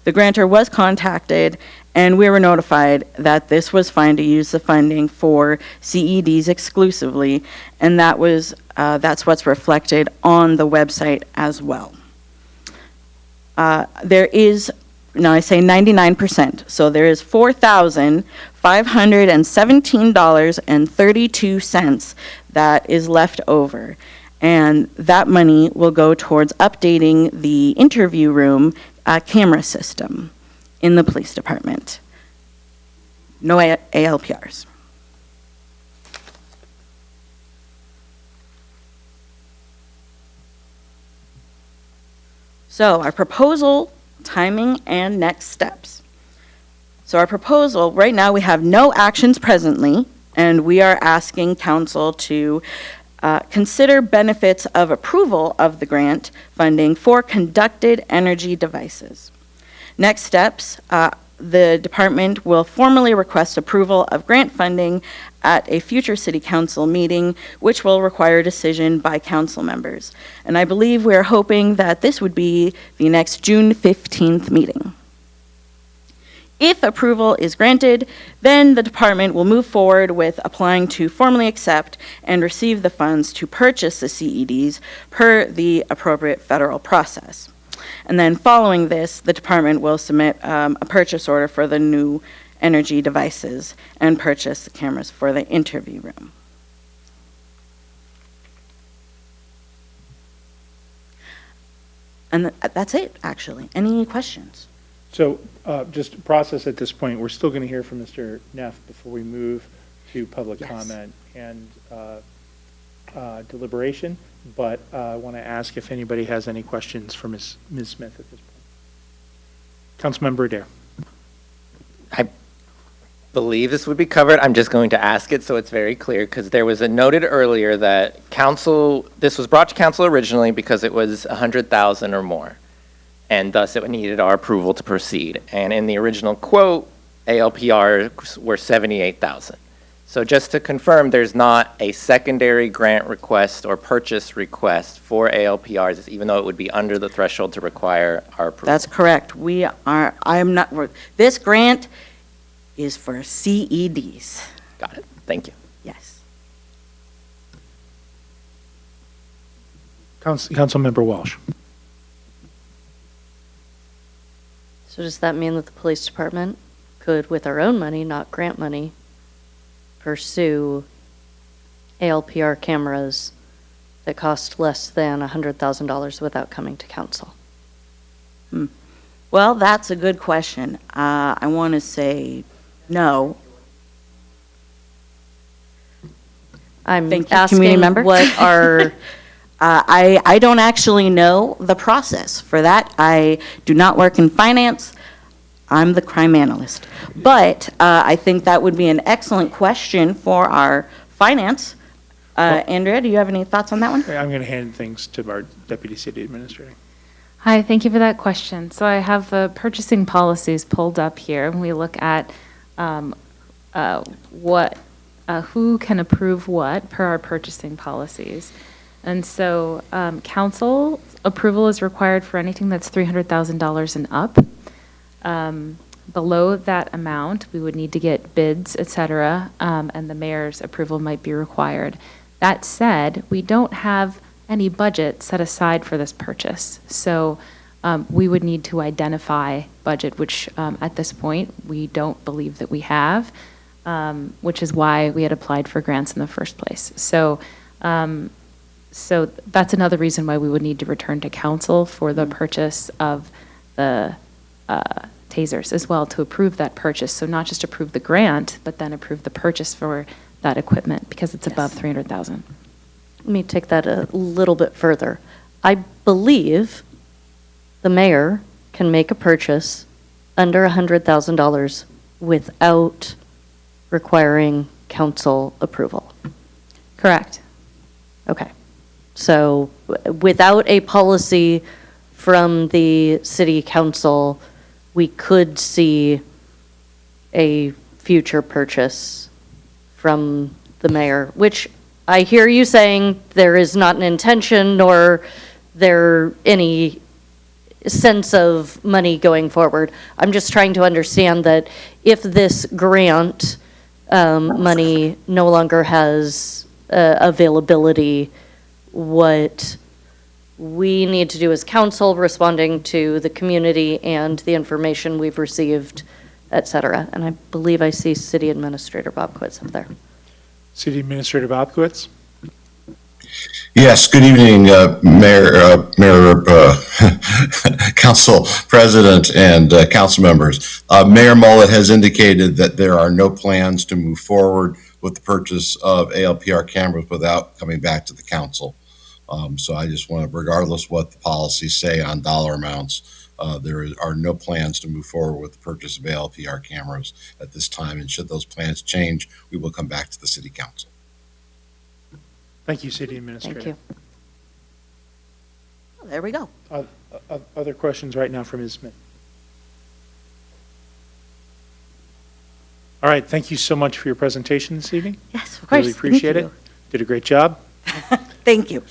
The grantor was contacted, and we were notified that this was fine to use the funding for CEDs exclusively, and that's what's reflected on the website as well. There is, now I say 99%, so there is $4,517.32 that is left over, and that money will go towards updating the interview room camera system in the police department. No ALPRs. So our proposal, timing, and next steps. So our proposal, right now we have no actions presently, and we are asking council to consider benefits of approval of the grant funding for conducted energy devices. Next steps, the department will formally request approval of grant funding at a future city council meeting, which will require a decision by council members. And I believe we are hoping that this would be the next June 15th meeting. If approval is granted, then the department will move forward with applying to formally accept and receive the funds to purchase the CEDs per the appropriate federal process. And then following this, the department will submit a purchase order for the new energy devices and purchase the cameras for the interview room. And that's it, actually. Any questions? So just process at this point, we're still going to hear from Mr. Neff before we move to public comment and deliberation, but I want to ask if anybody has any questions for Ms. Smith at this point. Councilmember Adair. I believe this would be covered. I'm just going to ask it so it's very clear, because there was a noted earlier that this was brought to council originally because it was 100,000 or more, and thus it needed our approval to proceed. And in the original quote, ALPR were 78,000. So just to confirm, there's not a secondary grant request or purchase request for ALPRs, even though it would be under the threshold to require our approval. That's correct. This grant is for CEDs. Got it. Thank you. Yes. Councilmember Walsh. So does that mean that the police department could, with our own money, not grant money, pursue ALPR cameras that cost less than $100,000 without coming to council? Well, that's a good question. I want to say no. I'm Thank you, asking community member. what are... I don't actually know the process for that. I do not work in finance. I'm the crime analyst. But I think that would be an excellent question for our finance. Andrea, do you have any thoughts on that one? I'm going to hand things to our Deputy City Administrator. Hi, thank you for that question. So I have the purchasing policies pulled up here. We look at who can approve what per our purchasing policies. And so council approval is required for anything that's $300,000 and up. Below that amount, we would need to get bids, et cetera, and the mayor's approval might be required. That said, we don't have any budget set aside for this purchase. So we would need to identify budget, which at this point, we don't believe that we have, which is why we had applied for grants in the first place. So So that's another reason why we would need to return to council for the purchase of the tasers as well, to approve that purchase. So not just approve the grant, but then approve the purchase for that equipment because it's above 300,000. Let me take that a little bit further. I believe the mayor can make a purchase under $100,000 without requiring council approval. Correct. Okay. So without a policy from the city council, we could see a future purchase from the mayor, which I hear you saying there is not an intention nor there any sense of money going forward. I'm just trying to understand that if this grant money no longer has availability, what we need to do as council, responding to the community and the information we've received, et cetera. And I believe I see City Administrator Bobkowitz up there. City Administrator Bobkowitz. Yes, good evening, Mayor, Council President, and council members. Mayor Mullet has indicated that there are no plans to move forward with the purchase of ALPR cameras without coming back to the council. So I just want to, regardless what the policies say on dollar amounts, there are no plans to move forward with the purchase of ALPR cameras at this time. And should those plans change, we will come back to the City Council. Thank you, City Administrator. Thank you. Well, there we go. Other questions right now from Ms. Smith? All right, thank you so much for your presentation this evening. Yes, of course. Really appreciate Thank it. Did a great job. Thank you.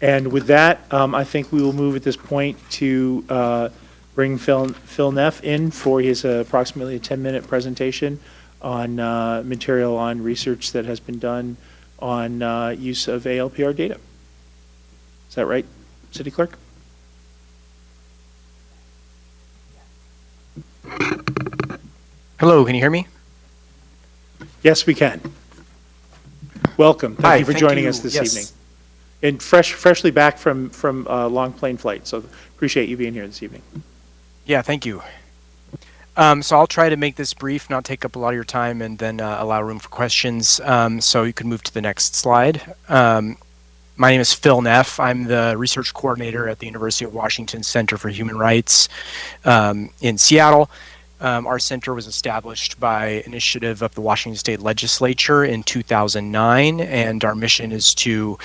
And with that, I think we will move at this point to bring Phil Neff in for his approximately a 10-minute presentation on material on research that has been done on use of ALPR data. Is that right, City Clerk? Hello, can you hear me? Yes, we can. Welcome. Thank Hi, you for thank joining you. us this Yes. evening. And freshly back from a long plane flight, so appreciate you being here this evening. Yeah, thank you. So I'll try to make this brief, not take up a lot of your time, and then allow room for questions. So you can move to the next slide. My name is Phil Neff. I'm the research coordinator at the University of Washington Center for Human Rights in Seattle. Our center was established by initiative of the Washington State Legislature in 2009, and our mission is to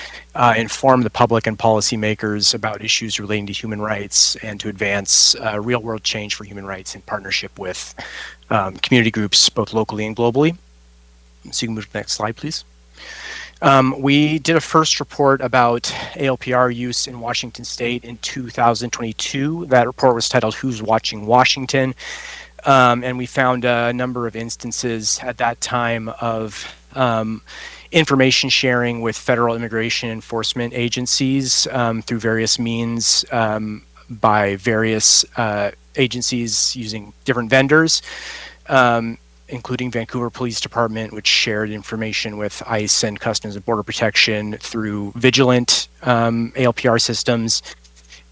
inform the public and policymakers about issues relating to human rights and to advance real-world change for human rights in partnership with community groups, both locally and globally. So you can move to the next slide, please. We did a first report about ALPR use in Washington State in 2022. That report was titled "Who's Watching Washington?" And we found a number of instances at that time of information sharing with federal immigration enforcement agencies through various means by various agencies using different vendors, including Vancouver Police Department, which shared information with ICE and Customs and Border Protection through Vigilant ALPR systems,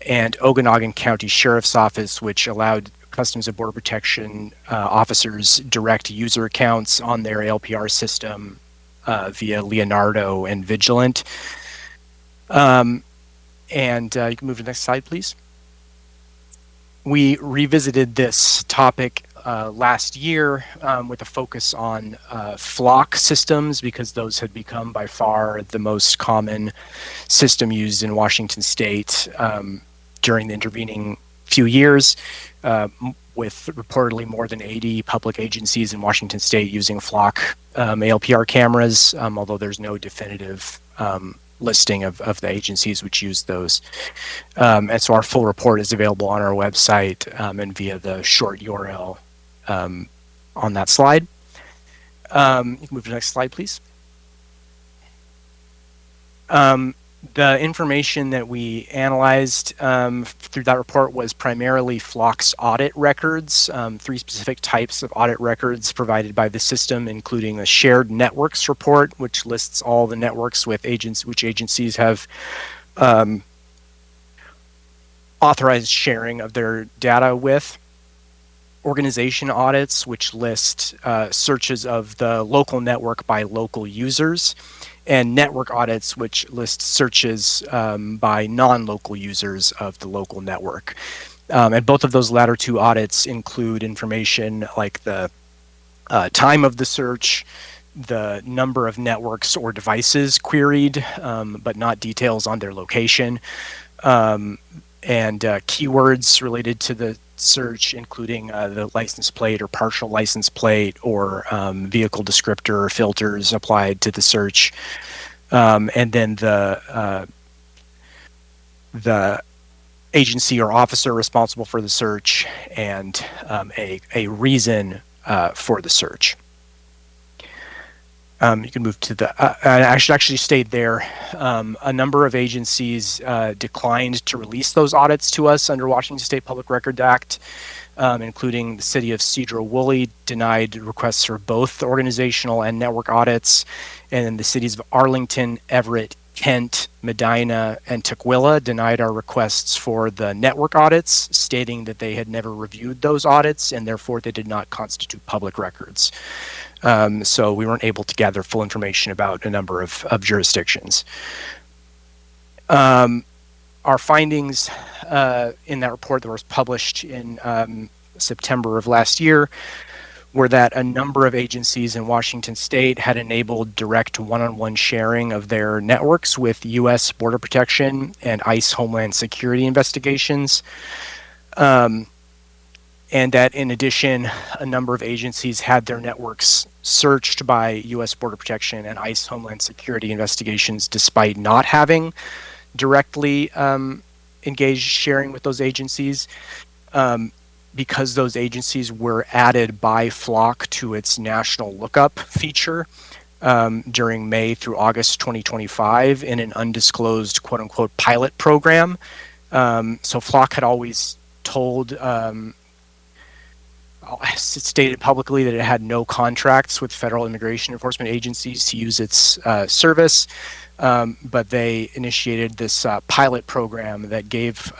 and Okanagan County Sheriff's Office, which allowed Customs and Border Protection officers direct user accounts on their ALPR system via Leonardo and Vigilant. And you can move to the next slide, please. We revisited this topic last year with a focus on flock systems, because those had become by far the most common system used in Washington State during the intervening few years, with reportedly more than 80 public agencies in Washington State using flock ALPR cameras, although there's no definitive listing of the agencies which use those. And so our full report is available on our website and via the short URL on that slide. You can move to the next slide, please. The information that we analyzed through that report was primarily Flock's audit records, 3 specific types of audit records provided by the system, including a shared networks report, which lists all the networks with which agencies have authorized sharing of their data with. Organization audits, which list searches of the local network by local users, and network audits, which list searches by non-local users of the local network. And both of those latter 2 audits include information like the time of the search, the number of networks or devices queried, but not details on their location, and keywords related to the search, including the license plate or partial license plate or vehicle descriptor or filters applied to the search, and then the agency or officer responsible for the search, and a reason for the search. You can move to the, I should actually state there, a number of agencies declined to release those audits to us under Washington State Public Record Act, including the city of Cedar-Woolley denied requests for both organizational and network audits, and then the cities of Arlington, Everett, Kent, Medina, and Tukwila denied our requests for the network audits, stating that they had never reviewed those audits and therefore they did not constitute public records. So we weren't able to gather full information about a number of jurisdictions. Our findings in that report that was published in September of last year were that a number of agencies in Washington State had enabled direct one-on-one sharing of their networks with U.S. Border Protection and ICE Homeland Security investigations. And that in addition, a number of agencies had their networks searched by U.S. Border Protection and ICE Homeland Security investigations despite not having directly engaged sharing with those agencies. Because those agencies were added by Flock to its national lookup feature during May through August 2025 in an undisclosed quote-unquote pilot program. So Flock had always told, stated publicly that it had no contracts with federal immigration enforcement agencies to use its service, but they initiated this pilot program that gave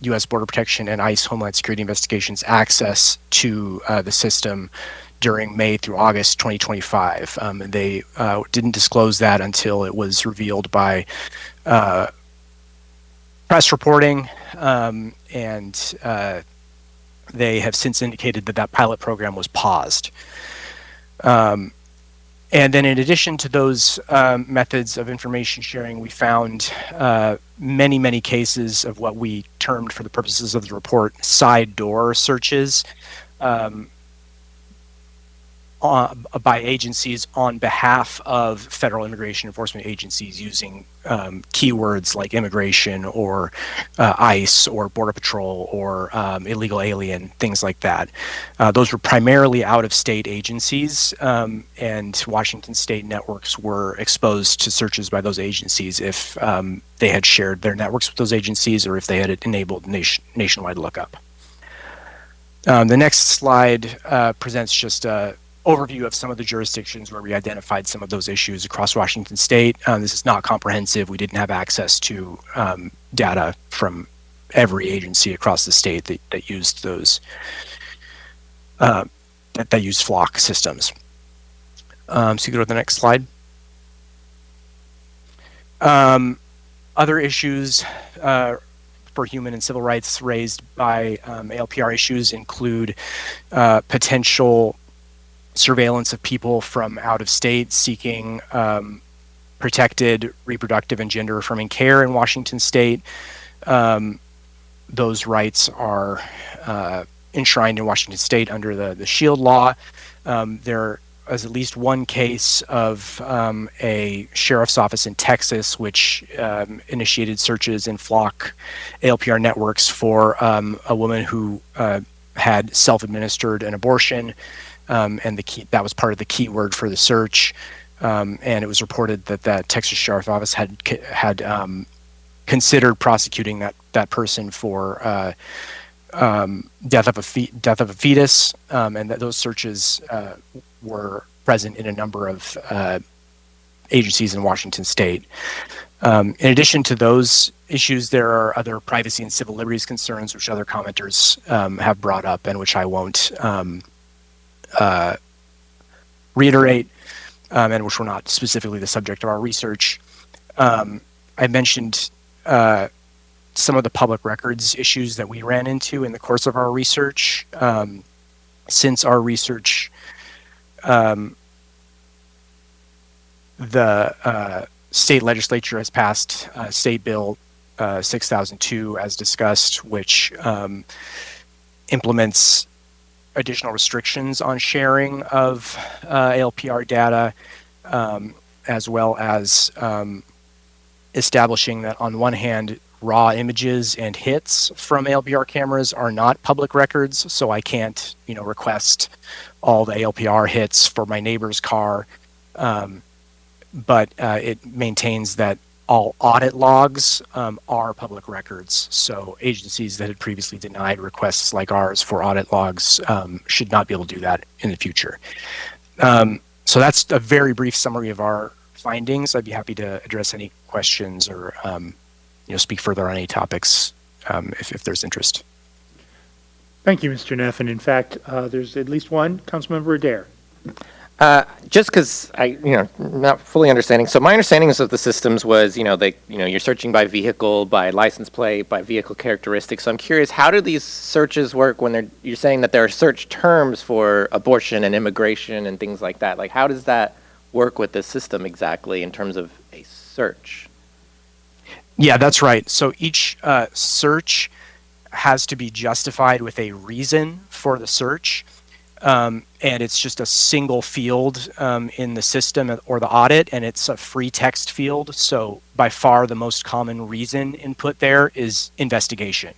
U.S. Border Protection and ICE Homeland Security investigations access to the system during May through August 2025. And they didn't disclose that until it was revealed by press reporting, and they have since indicated that that pilot program was paused. And then in addition to those methods of information sharing, we found many, many cases of what we termed for the purposes of the report side door searches by agencies on behalf of federal immigration enforcement agencies using keywords like immigration or ICE or Border Patrol or illegal alien, things like that. Those were primarily out-of-state agencies, and Washington State networks were exposed to searches by those agencies if they had shared their networks with those agencies or if they had enabled nationwide lookup. The next slide presents just a overview of some of the jurisdictions where we identified some of those issues across Washington State. This is not comprehensive. We didn't have access to data from every agency across the state that used those, that used Flock systems. So you go to the next slide. Other issues for human and civil rights raised by ALPR issues include potential surveillance of people from out of state seeking protected reproductive and gender affirming care in Washington State. Those rights are enshrined in Washington State under the SHIELD law. There is at least one case of a sheriff's office in Texas which initiated searches in Flock ALPR networks for a woman who had self-administered an abortion. And that was part of the keyword for the search. and it was reported that the Texas Sheriff's Office had considered prosecuting that person for death of a fetus, and that those searches were present in a number of agencies in Washington State. In addition to those issues, there are other privacy and civil liberties concerns which other commenters have brought up and which I won't reiterate, and which were not specifically the subject of our research. I mentioned some of the public records issues that we ran into in the course of our research. Since our research, the state legislature has passed State Bill 6002, as discussed, which implements additional restrictions on sharing of ALPR data, as well as establishing that on one hand, raw images and hits from ALPR cameras are not public records, so I can't, request all the ALPR hits for my neighbor's car. But it maintains that all audit logs are public records. So agencies that had previously denied requests like ours for audit logs should not be able to do that in the future. So that's a very brief summary of our findings. I'd be happy to address any questions or speak further on any topics if there's interest. Thank you, Mr. Neff. And in fact, there's at least one, Councilmember Adair. Just because not fully understanding. So my understanding of the systems was, you're searching by vehicle, by license plate, by vehicle characteristics. So I'm curious, how do these searches work when you're saying that there are search terms for abortion and immigration and things like that? Like, how does that work with this system exactly in terms of a search? Yeah, that's right. So each search has to be justified with a reason for the search. And it's just a single field in the system or the audit, and it's a free text field. So by far the most common reason input there is investigation,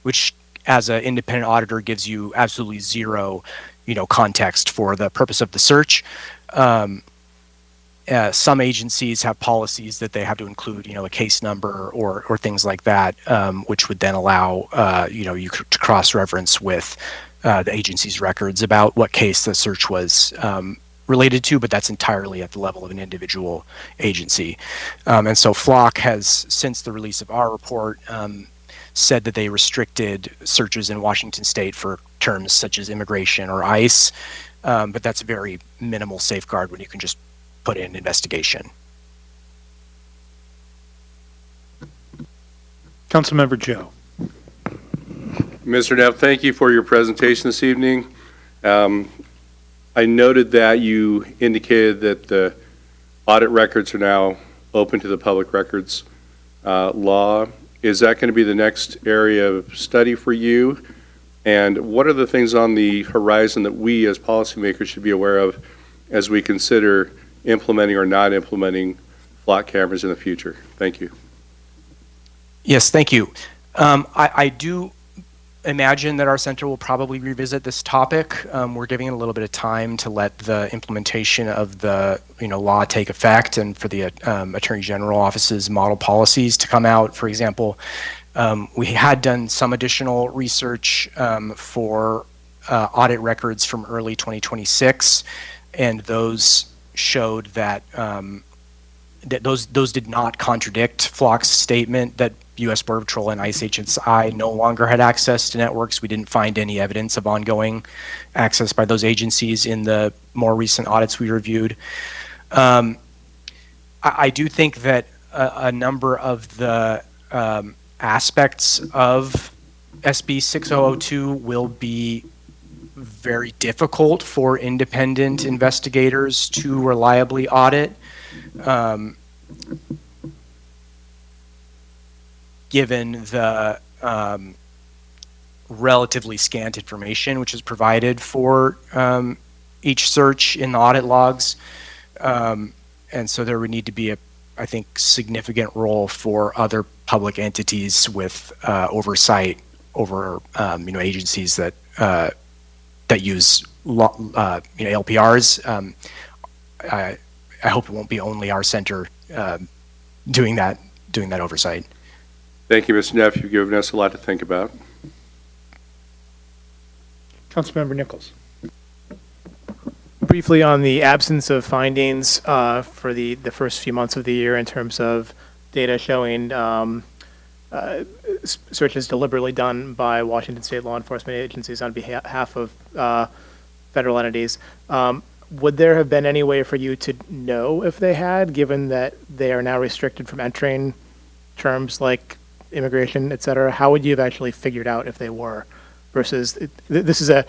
which as an independent auditor gives you absolutely zero, context for the purpose of the search. Some agencies have policies that they have to include, a case number or things like that, which would then allow, you to cross-reference with the agency's records about what case the search was related to, but that's entirely at the level of an individual agency. And so FLOC has, since the release of our report, said that they restricted searches in Washington State for terms such as immigration or ICE, but that's a very minimal safeguard when you can just put in investigation. Councilmember Joe. Mr. Neff, thank you for your presentation this evening. I noted that you indicated that the audit records are now open to the public records law. Is that going to be the next area of study for you? And what are the things on the horizon that we as policymakers should be aware of as we consider implementing or not implementing flock cameras in the future? Thank you. Yes, thank you. I do imagine that our center will probably revisit this topic. We're giving it a little bit of time to let the implementation of the law take effect and for the Attorney General Office's model policies to come out. For example, we had done some additional research for audit records from early 2026, and those showed that those did not contradict FLOC's statement that U.S. Border Patrol and ICE HSI no longer had access to networks. We didn't find any evidence of ongoing access by those agencies in the more recent audits we reviewed. I do think that a number of the aspects of SB 6002 will be very difficult for independent investigators to reliably audit. Given the relatively scant information which is provided for each search in the audit logs. And so there would need to be I think, significant role for other public entities with oversight over agencies that use LPRs. I hope it won't be only our center doing that oversight. Thank you, Mr. Neff. You've given us a lot to think about. Councilmember Nichols. Briefly on the absence of findings for the first few months of the year in terms of data showing searches deliberately done by Washington state law enforcement agencies on behalf of federal entities. Would there have been any way for you to know if they had, given that they are now restricted from entering terms like immigration, et cetera? How would you have actually figured out if they were? Versus, this is a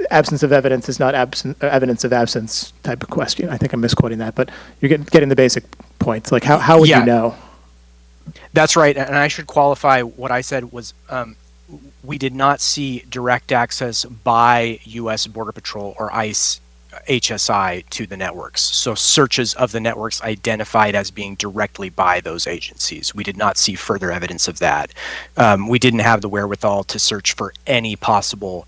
absence of evidence is not evidence of absence type of question. I think I'm misquoting that, but you're getting the basic points. Like, how would you know? That's right, and I should qualify what I said was we did not see direct access by U.S. Border Patrol or ICE HSI to the networks. So searches of the networks identified as being directly by those agencies. We did not see further evidence of that. We didn't have the wherewithal to search for any possible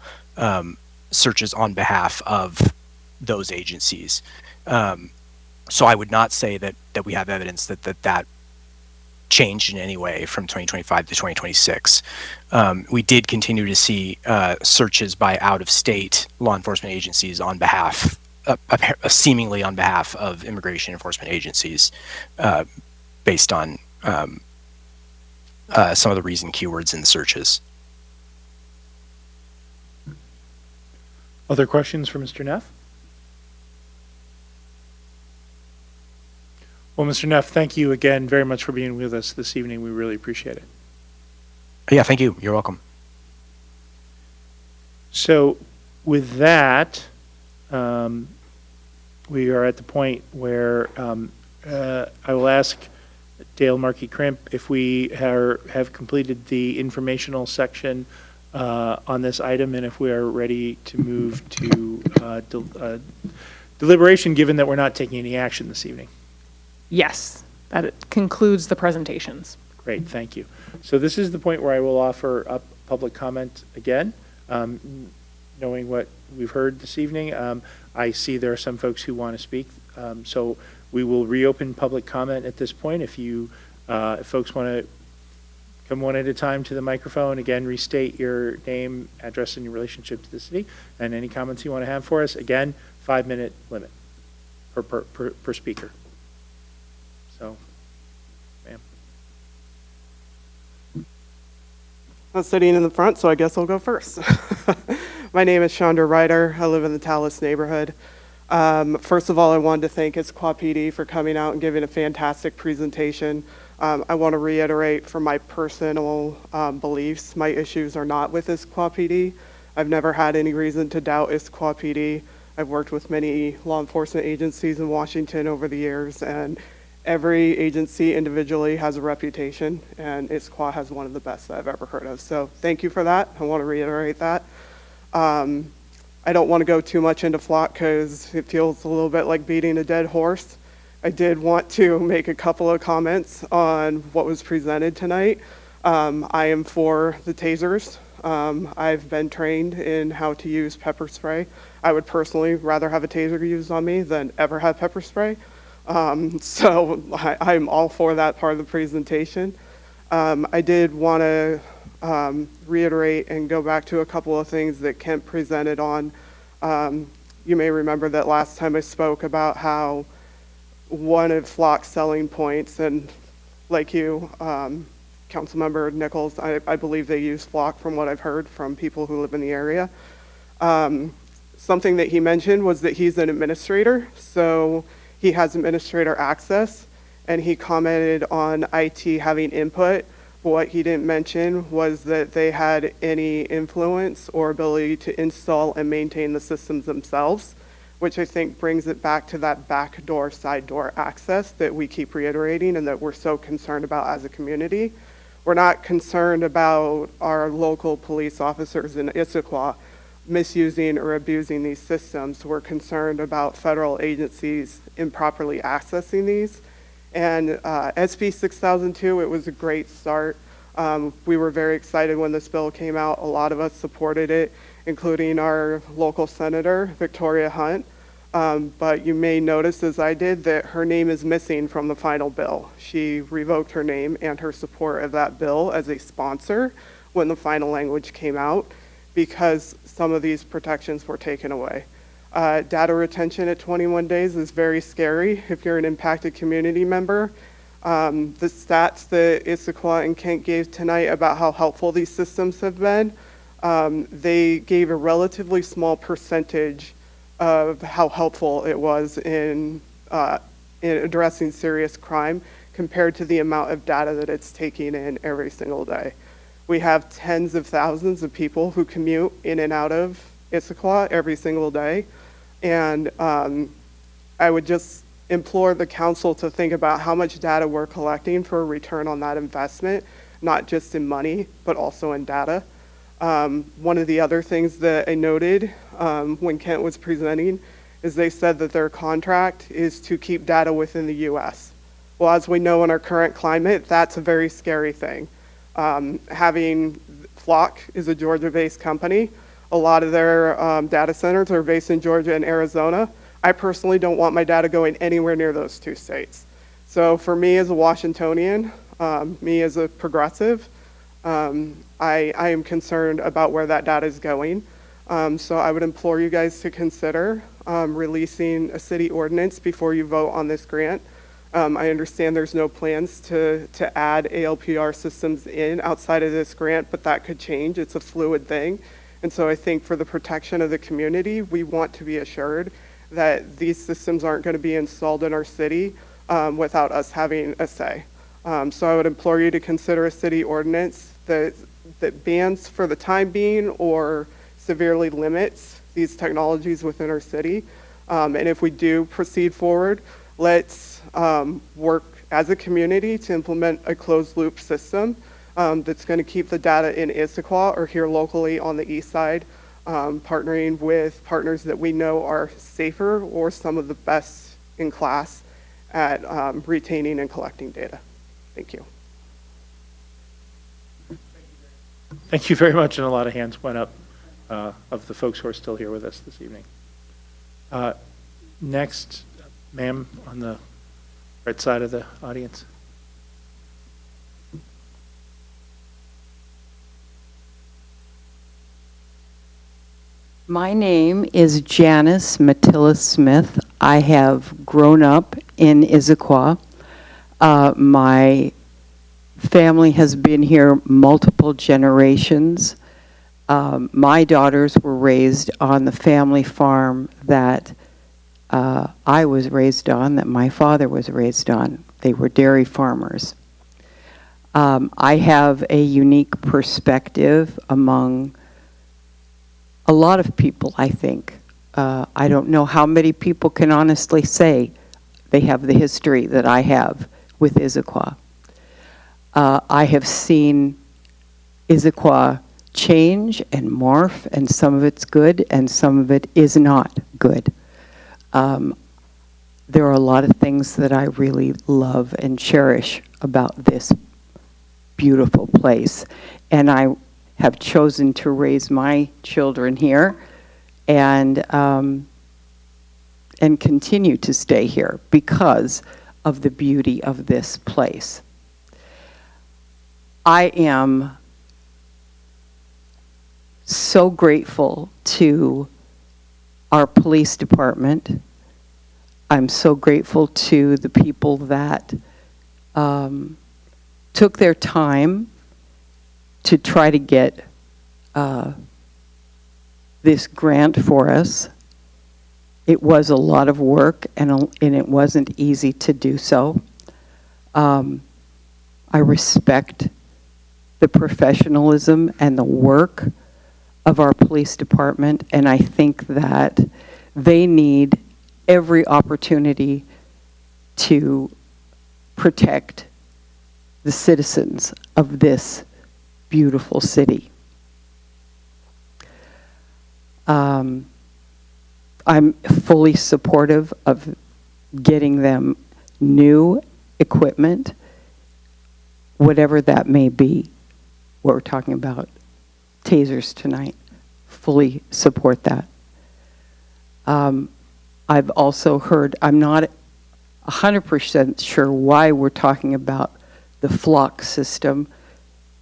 searches on behalf of those agencies. So I would not say that we have evidence that changed in any way from 2025 to 2026. We did continue to see searches by out-of-state law enforcement agencies on behalf, seemingly on behalf of immigration enforcement agencies, based on some of the reason keywords in the searches. Other questions for Mr. Neff? Well, Mr. Neff, thank you again very much for being with us this evening. We really appreciate it. Yeah, thank you. You're welcome. So with that, we are at the point where I will ask Dale Markey Crimp if we have completed the informational section on this item, and if we are ready to move to deliberation, given that we're not taking any action this evening. Yes, that concludes the presentations. Great, thank you. So this is the point where I will offer up public comment again. Knowing what we've heard this evening, I see there are some folks who want to speak. So we will reopen public comment at this point. If folks want to come one at a time to the microphone, again, restate your name, address, and your relationship to the city, and any comments you want to have for us. Again, 5-minute limit per speaker. So, ma'am. I'm sitting in the front, so I guess I'll go first. My name is Chandra Ryder. I live in the Tallis neighborhood. First of all, I wanted to thank Issaquah PD for coming out and giving a fantastic presentation. I want to reiterate from my personal beliefs, my issues are not with Issaquah PD. I've never had any reason to doubt Issaquah PD. I've worked with many law enforcement agencies in Washington over the years, and every agency individually has a reputation, and Issaquah has one of the best that I've ever heard of. So thank you for that. I want to reiterate that. I don't want to go too much into flock because it feels a little bit like beating a dead horse. I did want to make a couple of comments on what was presented tonight. I am for the tasers. I've been trained in how to use pepper spray. I would personally rather have a taser used on me than ever have pepper spray. So I'm all for that part of the presentation. I did want to reiterate and go back to a couple of things that Kent presented on. You may remember that last time I spoke about how one of Flock's selling points, and like you, Councilmember Nichols, I believe they use Flock from what I've heard from people who live in the area. Something that he mentioned was that he's an administrator, so he has administrator access, and he commented on IT having input. What he didn't mention was that they had any influence or ability to install and maintain the systems themselves, which I think brings it back to that back door, side door access that we keep reiterating and that we're so concerned about as a community. We're not concerned about our local police officers in Issaquah misusing or abusing these systems. We're concerned about federal agencies improperly accessing these. And SB 6002, it was a great start. We were very excited when this bill came out. A lot of us supported it, including our local senator, Victoria Hunt. But you may notice, as I did, that her name is missing from the final bill. She revoked her name and her support of that bill as a sponsor when the final language came out because some of these protections were taken away. Data retention at 21 days is very scary if you're an impacted community member. The stats that Issaquah and Kent gave tonight about how helpful these systems have been, they gave a relatively small percentage of how helpful it was in addressing serious crime compared to the amount of data that it's taking in every single day. We have tens of thousands of people who commute in and out of Issaquah every single day. And I would just implore the council to think about how much data we're collecting for a return on that investment, not just in money, but also in data. One of the other things that I noted when Kent was presenting is they said that their contract is to keep data within the US. Well, as we know in our current climate, that's a very scary thing. Having Flock is a Georgia-based company. A lot of their data centers are based in Georgia and Arizona. I personally don't want my data going anywhere near those two states. So for me as a Washingtonian, me as a progressive, I am concerned about where that data is going. So I would implore you guys to consider releasing a city ordinance before you vote on this grant. I understand there's no plans to add ALPR systems in outside of this grant, but that could change. It's a fluid thing. And so I think for the protection of the community, we want to be assured that these systems aren't going to be installed in our city without us having a say. So I would implore you to consider a city ordinance that bans for the time being or severely limits these technologies within our city. And if we do proceed forward, let's work as a community to implement a closed loop system that's going to keep the data in Issaquah or here locally on the east side, partnering with partners that we know are safer or some of the best in class at retaining and collecting data. Thank you. Thank you very much, and a lot of hands went up of the folks who are still here with us this evening. Next, ma'am, on the right side of the audience. My name is Janice Matilda Smith. I have grown up in Issaquah. My family has been here multiple generations. My daughters were raised on the family farm that I was raised on, that my father was raised on. They were dairy farmers. I have a unique perspective among a lot of people, I think. I don't know how many people can honestly say they have the history that I have with Issaquah. I have seen Issaquah change and morph, and some of it's good and some of it is not good. There are a lot of things that I really love and cherish about this beautiful place. And I have chosen to raise my children here and continue to stay here because of the beauty of this place. I am so grateful to our police department. I'm so grateful to the people that took their time to try to get this grant for us. It was a lot of work and it wasn't easy to do so. I respect the professionalism and the work of our police department, and I think that they need every opportunity to protect the citizens of this beautiful city. I'm fully supportive of getting them new equipment, whatever that may be. What we're talking about, tasers tonight, fully support that. I've also heard, I'm not 100% sure why we're talking about the flock system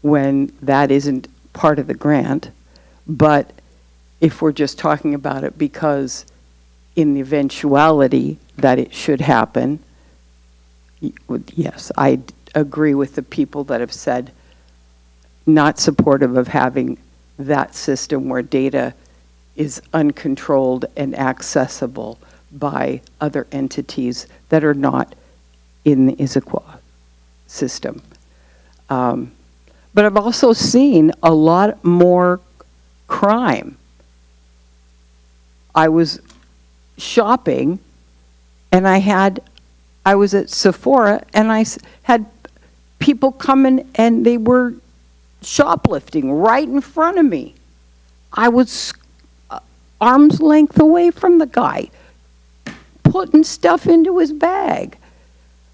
when that isn't part of the grant, but if we're just talking about it because in the eventuality that it should happen, yes, I agree with the people that have said not supportive of having that system where data is uncontrolled and accessible by other entities that are not in the Issaquah system. But I've also seen a lot more crime. I was shopping and I was at Sephora and I had people coming and they were shoplifting right in front of me. I was arm's length away from the guy, putting stuff into his bag.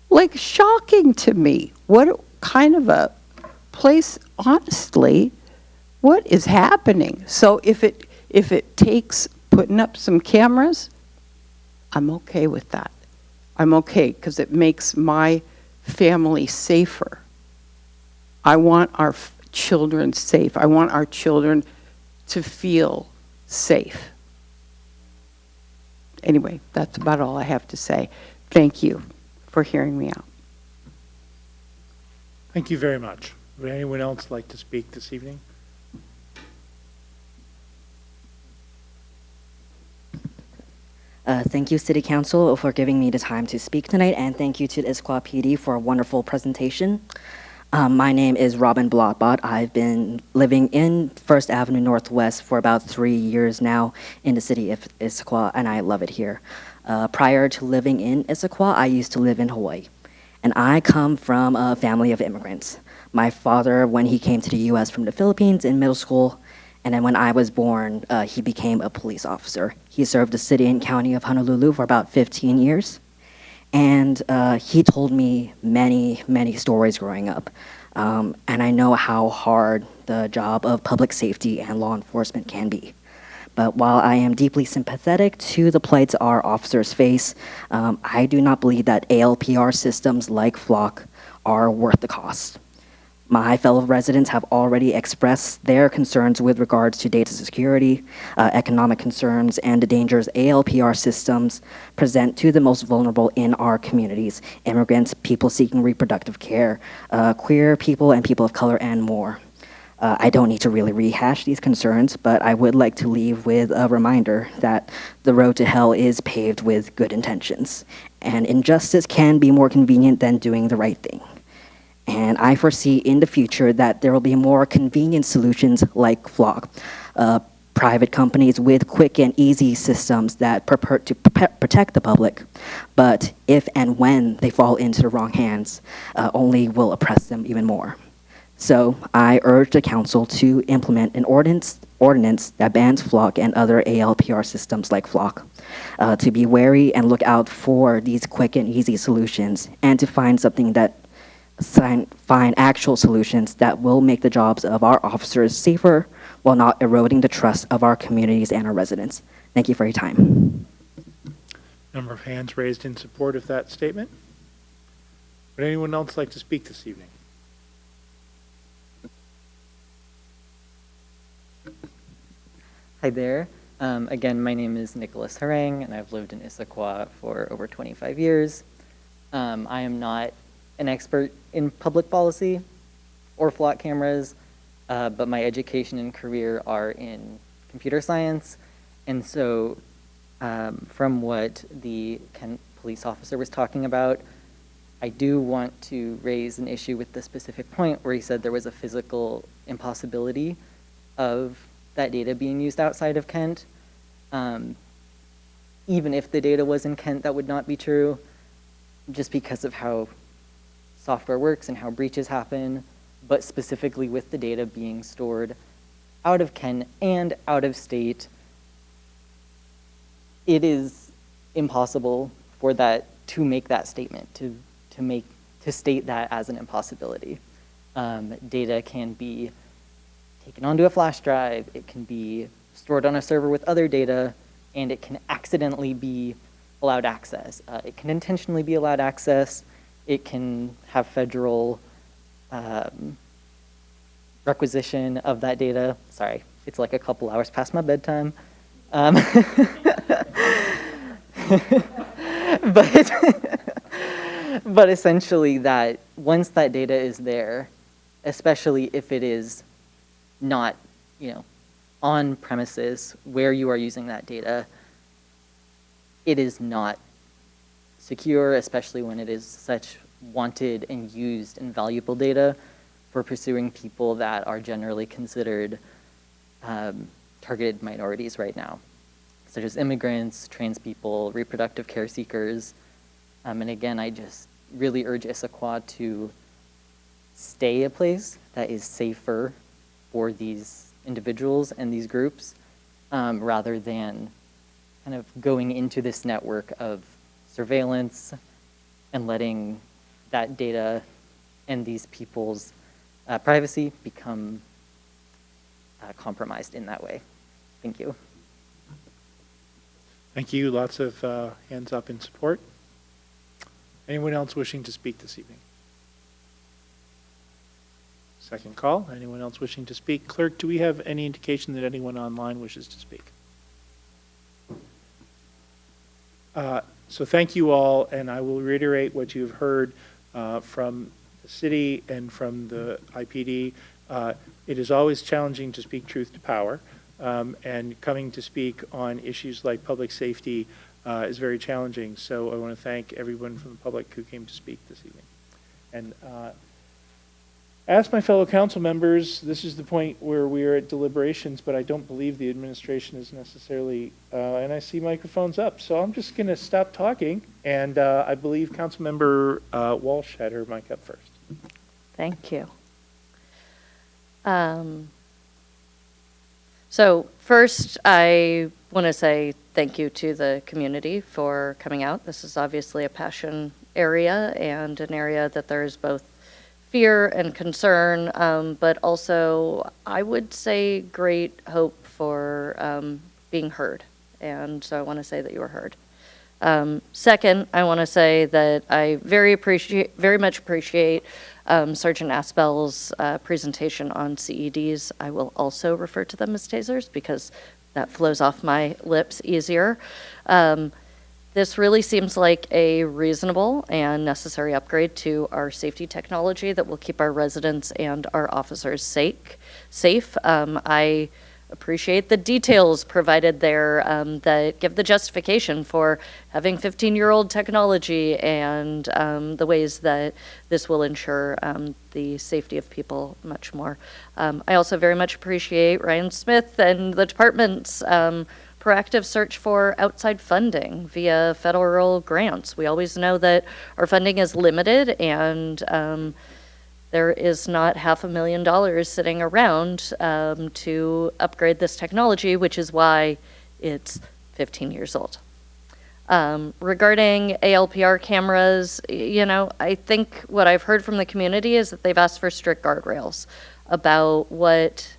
Like, shocking to me. What kind of a place, honestly, what is happening? So if it takes putting up some cameras, I'm okay with that. I'm okay because it makes my family safer. I want our children safe. I want our children to feel safe. Anyway, that's about all I have to say. Thank you for hearing me out. Thank you very much. Would anyone else like to speak this evening? Thank you, City Council, for giving me the time to speak tonight, and thank you to the Issaquah PD for a wonderful presentation. My name is Robin Blotbot. I've been living in First Avenue Northwest for about 3 years now in the city of Issaquah, and I love it here. Prior to living in Issaquah, I used to live in Hawaii, and I come from a family of immigrants. My father, when he came to the U.S. from the Philippines in middle school, and then when I was born, he became a police officer. He served the city and county of Honolulu for about 15 years. And he told me many, many stories growing up. And I know how hard the job of public safety and law enforcement can be. But while I am deeply sympathetic to the plights our officers face, I do not believe that ALPR systems like Flock are worth the cost. My fellow residents have already expressed their concerns with regards to data security, economic concerns, and the dangers ALPR systems present to the most vulnerable in our communities: immigrants, people seeking reproductive care, queer people, and people of color, and more. I don't need to really rehash these concerns, but I would like to leave with a reminder that the road to hell is paved with good intentions, and injustice can be more convenient than doing the right thing. And I foresee in the future that there will be more convenient solutions like Flock, private companies with quick and easy systems that purport to protect the public, but if and when they fall into the wrong hands, only will oppress them even more. So I urge the council to implement an ordinance that bans Flock and other ALPR systems like Flock, to be wary and look out for these quick and easy solutions, and to find actual solutions that will make the jobs of our officers safer while not eroding the trust of our communities and our residents. Thank you for your time. Number of hands raised in support of that statement. Would anyone else like to speak this evening? Hi there. Again, my name is Nicholas Harang, and I've lived in Issaquah for over 25 years. I am not an expert in public policy or Flock cameras, but my education and career are in computer science. And so from what the Kent police officer was talking about, I do want to raise an issue with the specific point where he said there was a physical impossibility of that data being used outside of Kent. Even if the data was in Kent, that would not be true, just because of how software works and how breaches happen, but specifically with the data being stored out of Kent and out of state, it is impossible for that to make that statement, to state that as an impossibility. Data can be taken onto a flash drive, it can be stored on a server with other data, and it can accidentally be allowed access. It can intentionally be allowed access. It can have federal requisition of that data. Sorry, it's like a couple hours past my bedtime. But essentially that once that data is there, especially if it is not, on premises where you are using that data, it is not secure, especially when it is such wanted and used and valuable data for pursuing people that are generally considered targeted minorities right now, such as immigrants, trans people, reproductive care seekers. And again, I just really urge Issaquah to stay a place that is safer for these individuals and these groups, rather than kind of going into this network of surveillance and letting that data and these people's privacy become compromised in that way. Thank you. Thank you. Lots of hands up in support. Anyone else wishing to speak this evening? Second call. Anyone else wishing to speak? Clerk, do we have any indication that anyone online wishes to speak? So thank you all, and I will reiterate what you've heard from the city and from the IPD. It is always challenging to speak truth to power, and coming to speak on issues like public safety is very challenging. So I want to thank everyone from the public who came to speak this evening. And as my fellow council members, this is the point where we are at deliberations, but I don't believe the administration is necessarily, and I see microphones up, so I'm just going to stop talking, and I believe Councilmember Walsh had her mic up first. Thank you. So first, I want to say thank you to the community for coming out. This is obviously a passion area and an area that there is both fear and concern, but also I would say great hope for being heard. And so I want to say that you were heard. Second, I want to say that I very much appreciate Sergeant Aspel's presentation on CEDs. I will also refer to them as tasers because that flows off my lips easier. This really seems like a reasonable and necessary upgrade to our safety technology that will keep our residents and our officers safe. I appreciate the details provided there that give the justification for having 15-year-old technology and the ways that this will ensure the safety of people much more. I also very much appreciate Ryan Smith and the department's proactive search for outside funding via federal grants. We always know that our funding is limited and there is not $500,000 sitting around to upgrade this technology, which is why it's 15 years old. Regarding ALPR cameras, I think what I've heard from the community is that they've asked for strict guardrails about what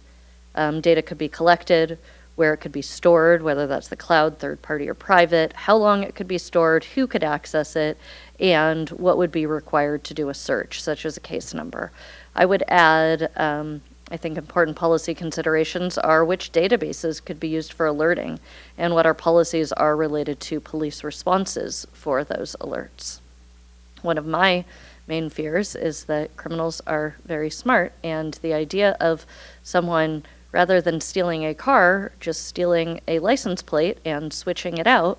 data could be collected, where it could be stored, whether that's the cloud, third party, or private, how long it could be stored, who could access it, and what would be required to do a search, such as a case number. I would add, I think important policy considerations are which databases could be used for alerting and what our policies are related to police responses for those alerts. One of my main fears is that criminals are very smart, and the idea of someone, rather than stealing a car, just stealing a license plate and switching it out,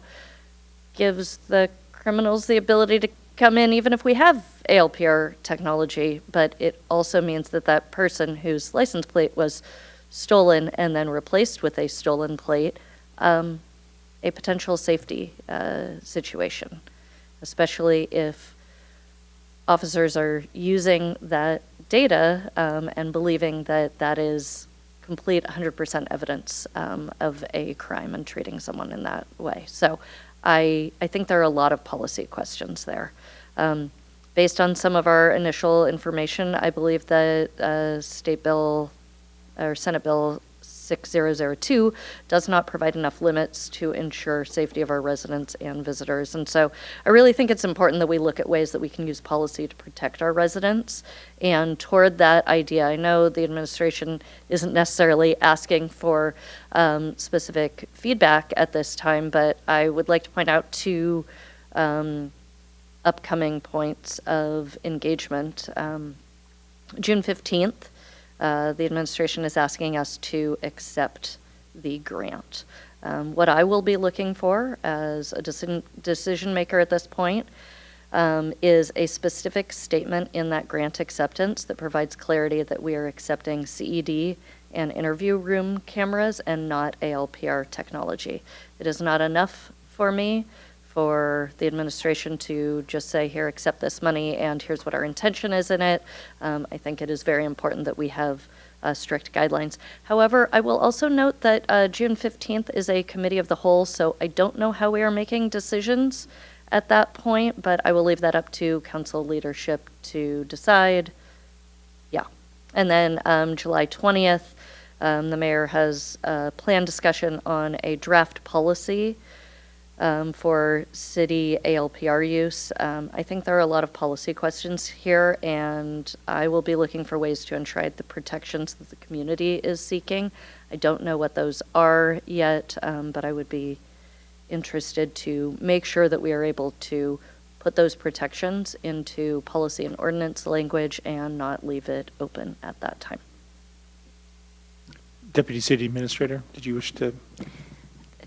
gives the criminals the ability to come in even if we have ALPR technology, but it also means that that person whose license plate was stolen and then replaced with a stolen plate, a potential safety situation, especially if officers are using that data and believing that that is complete 100% evidence of a crime and treating someone in that way. So I think there are a lot of policy questions there. Based on some of our initial information, I believe that Senate Bill 6002 does not provide enough limits to ensure safety of our residents and visitors. And so I really think it's important that we look at ways that we can use policy to protect our residents. And toward that idea, I know the administration isn't necessarily asking for specific feedback at this time, but I would like to point out two upcoming points of engagement. June 15th, the administration is asking us to accept the grant. What I will be looking for as a decision maker at this point is a specific statement in that grant acceptance that provides clarity that we are accepting CED and interview room cameras and not ALPR technology. It is not enough for me for the administration to just say, here, accept this money, and here's what our intention is in it. I think it is very important that we have strict guidelines. However, I will also note that June 15th is a committee of the whole, so I don't know how we are making decisions at that point, but I will leave that up to council leadership to decide. Yeah. And then July 20th, the mayor has a planned discussion on a draft policy for city ALPR use. I think there are a lot of policy questions here, and I will be looking for ways to ensure the protections that the community is seeking. I don't know what those are yet, but I would be interested to make sure that we are able to put those protections into policy and ordinance language and not leave it open at that time. Deputy City Administrator, did you wish to?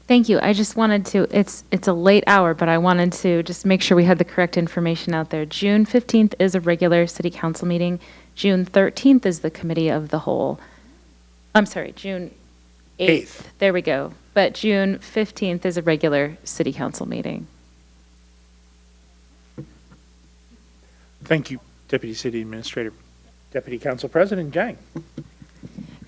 Thank you. I just wanted to, it's a late hour, but I wanted to just make sure we had the correct information out there. June 15th is a regular city council meeting. June 13th is the committee of the whole. I'm sorry, June 8th. There we go. But June 15th is a regular city council meeting. Thank you, Deputy City Administrator. Deputy Council President Jang.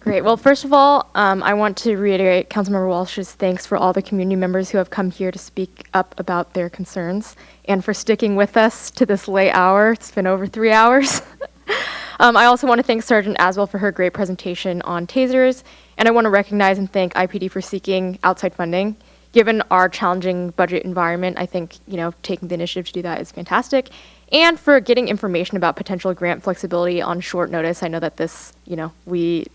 Great. Well, first of all, I want to reiterate Councilmember Walsh's thanks for all the community members who have come here to speak up about their concerns and for sticking with us to this late hour. It's been over 3 hours. I also want to thank Sergeant Aswell for her great presentation on tasers, and I want to recognize and thank IPD for seeking outside funding. Given our challenging budget environment, I think, taking the initiative to do that is fantastic. And for getting information about potential grant flexibility on short notice. I know that this, we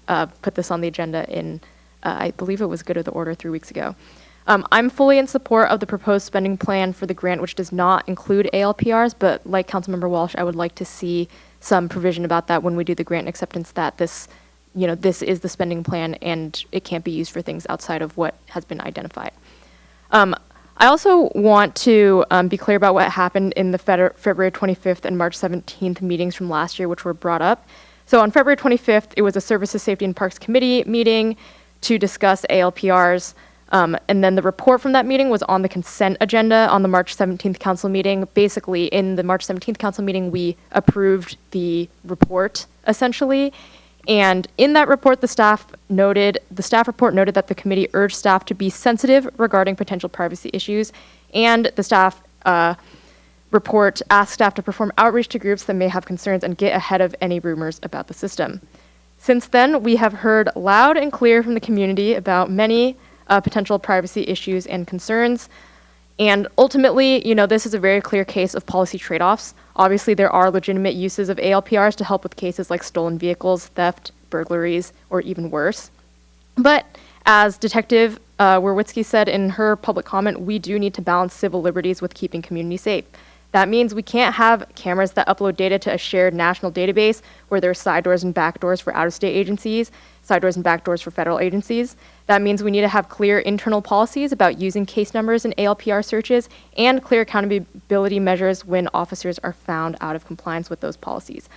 put this on the agenda in, I believe it was good of the order 3 weeks ago. I'm fully in support of the proposed spending plan for the grant, which does not include ALPRs, but like Councilmember Walsh, I would like to see some provision about that when we do the grant acceptance, that this, this is the spending plan and it can't be used for things outside of what has been identified. I also want to be clear about what happened in the February 25th and March 17th meetings from last year, which were brought up. So on February 25th, it was a Services, Safety, and Parks Committee meeting to discuss ALPRs. And then the report from that meeting was on the consent agenda on the March 17th council meeting. Basically, in the March 17th council meeting, we approved the report, essentially. And in that report, the staff report noted that the committee urged staff to be sensitive regarding potential privacy issues, and the staff report asked staff to perform outreach to groups that may have concerns and get ahead of any rumors about the system. Since then, we have heard loud and clear from the community about many potential privacy issues and concerns. And ultimately, this is a very clear case of policy trade-offs. Obviously, there are legitimate uses of ALPRs to help with cases like stolen vehicles, theft, burglaries, or even worse. But as Detective Werwitzki said in her public comment, we do need to balance civil liberties with keeping community safe. That means we can't have cameras that upload data to a shared national database where there are side doors and back doors for out-of-state agencies, side doors and back doors for federal agencies. That means we need to have clear internal policies about using case numbers in ALPR searches and clear accountability measures when officers are found out of compliance with those policies.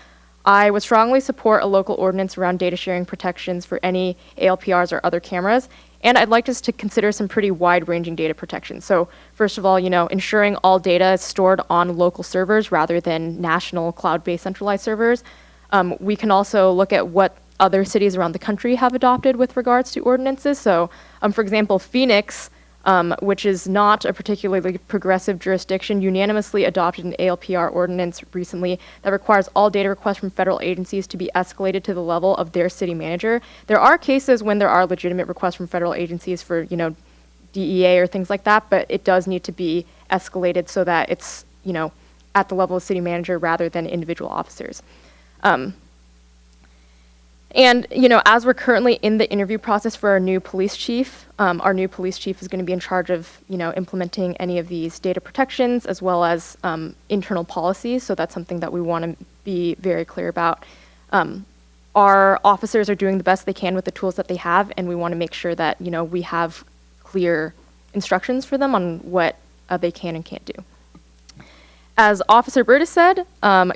I would strongly support a local ordinance around data sharing protections for any ALPRs or other cameras, and I'd like us to consider some pretty wide-ranging data protections. So first of all, ensuring all data is stored on local servers rather than national cloud-based centralized servers. We can also look at what other cities around the country have adopted with regards to ordinances. So, for example, Phoenix which is not a particularly progressive jurisdiction, unanimously adopted an ALPR ordinance recently that requires all data requests from federal agencies to be escalated to the level of their city manager. There are cases when there are legitimate requests from federal agencies for, DEA or things like that, but it does need to be escalated so that it's, at the level of city manager rather than individual officers. And, as we're currently in the interview process for our new police chief is going to be in charge of, implementing any of these data protections as well as internal policies. So that's something that we want to be very clear about. Our officers are doing the best they can with the tools that they have, and we want to make sure that, we have clear instructions for them on what they can and can't do. As Officer Burtis said,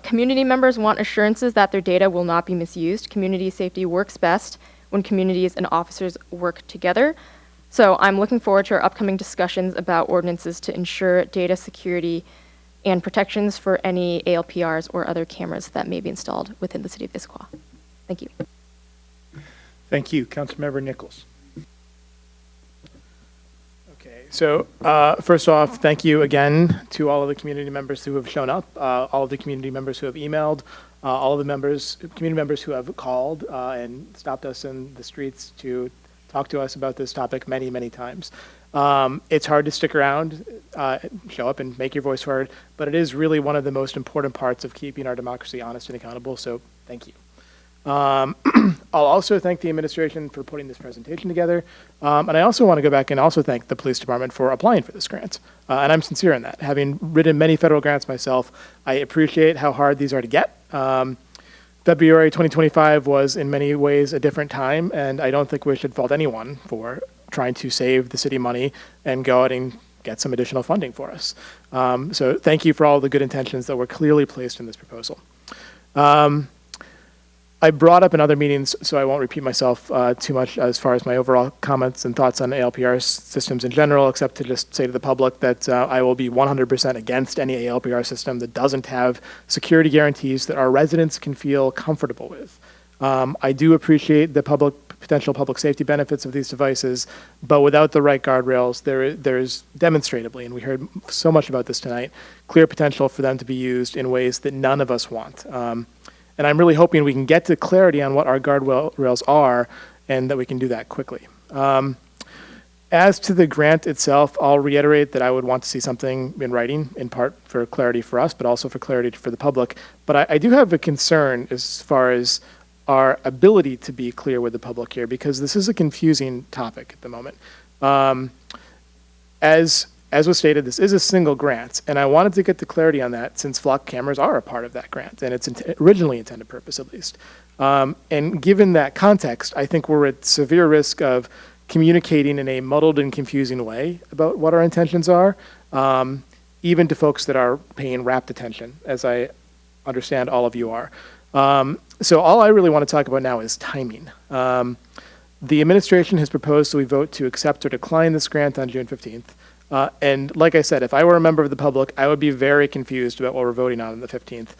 community members want assurances that their data will not be misused. Community safety works best when communities and officers work together. So I'm looking forward to our upcoming discussions about ordinances to ensure data security and protections for any ALPRs or other cameras that may be installed within the city of Issaquah. Thank you. Thank you. Councilmember Nichols. So first off, thank you again to all of the community members who have shown up, all of the community members who have emailed, all of the community members who have called and stopped us in the streets to talk to us about this topic many, many times. It's hard to stick around, show up and make your voice heard, but it is really one of the most important parts of keeping our democracy honest and accountable, so thank you. I'll also thank the administration for putting this presentation together. And I also want to go back and also thank the police department for applying for this grant. And I'm sincere in that. Having written many federal grants myself, I appreciate how hard these are to get. February 2025 was in many ways a different time, and I don't think we should fault anyone for trying to save the city money and go out and get some additional funding for us. So thank you for all the good intentions that were clearly placed in this proposal. I brought up in other meetings, so I won't repeat myself too much as far as my overall comments and thoughts on ALPR systems in general, except to just say to the public that I will be 100% against any ALPR system that doesn't have security guarantees that our residents can feel comfortable with. I do appreciate the potential public safety benefits of these devices, but without the right guardrails, there's demonstrably, and we heard so much about this tonight, clear potential for them to be used in ways that none of us want. And I'm really hoping we can get to clarity on what our guardrails are and that we can do that quickly. As to the grant itself, I'll reiterate that I would want to see something in writing, in part for clarity for us, but also for clarity for the public. But I do have a concern as far as our ability to be clear with the public here, because this is a confusing topic at the moment. As was stated, this is a single grant, and I wanted to get the clarity on that since flock cameras are a part of that grant, and its originally intended purpose at least. And given that context, I think we're at severe risk of communicating in a muddled and confusing way about what our intentions are, even to folks that are paying rapt attention, as I understand all of you are. So all I really want to talk about now is timing. The administration has proposed that we vote to accept or decline this grant on June 15th. And like I said, if I were a member of the public, I would be very confused about what we're voting on the 15th.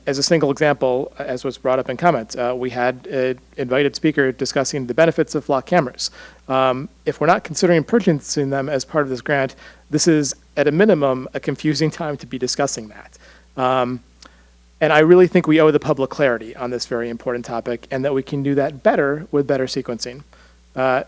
As a single example, as was brought up in comments, we had an invited speaker discussing the benefits of flock cameras. If we're not considering purchasing them as part of this grant, this is at a minimum a confusing time to be discussing that. And I really think we owe the public clarity on this very important topic, and that we can do that better with better sequencing.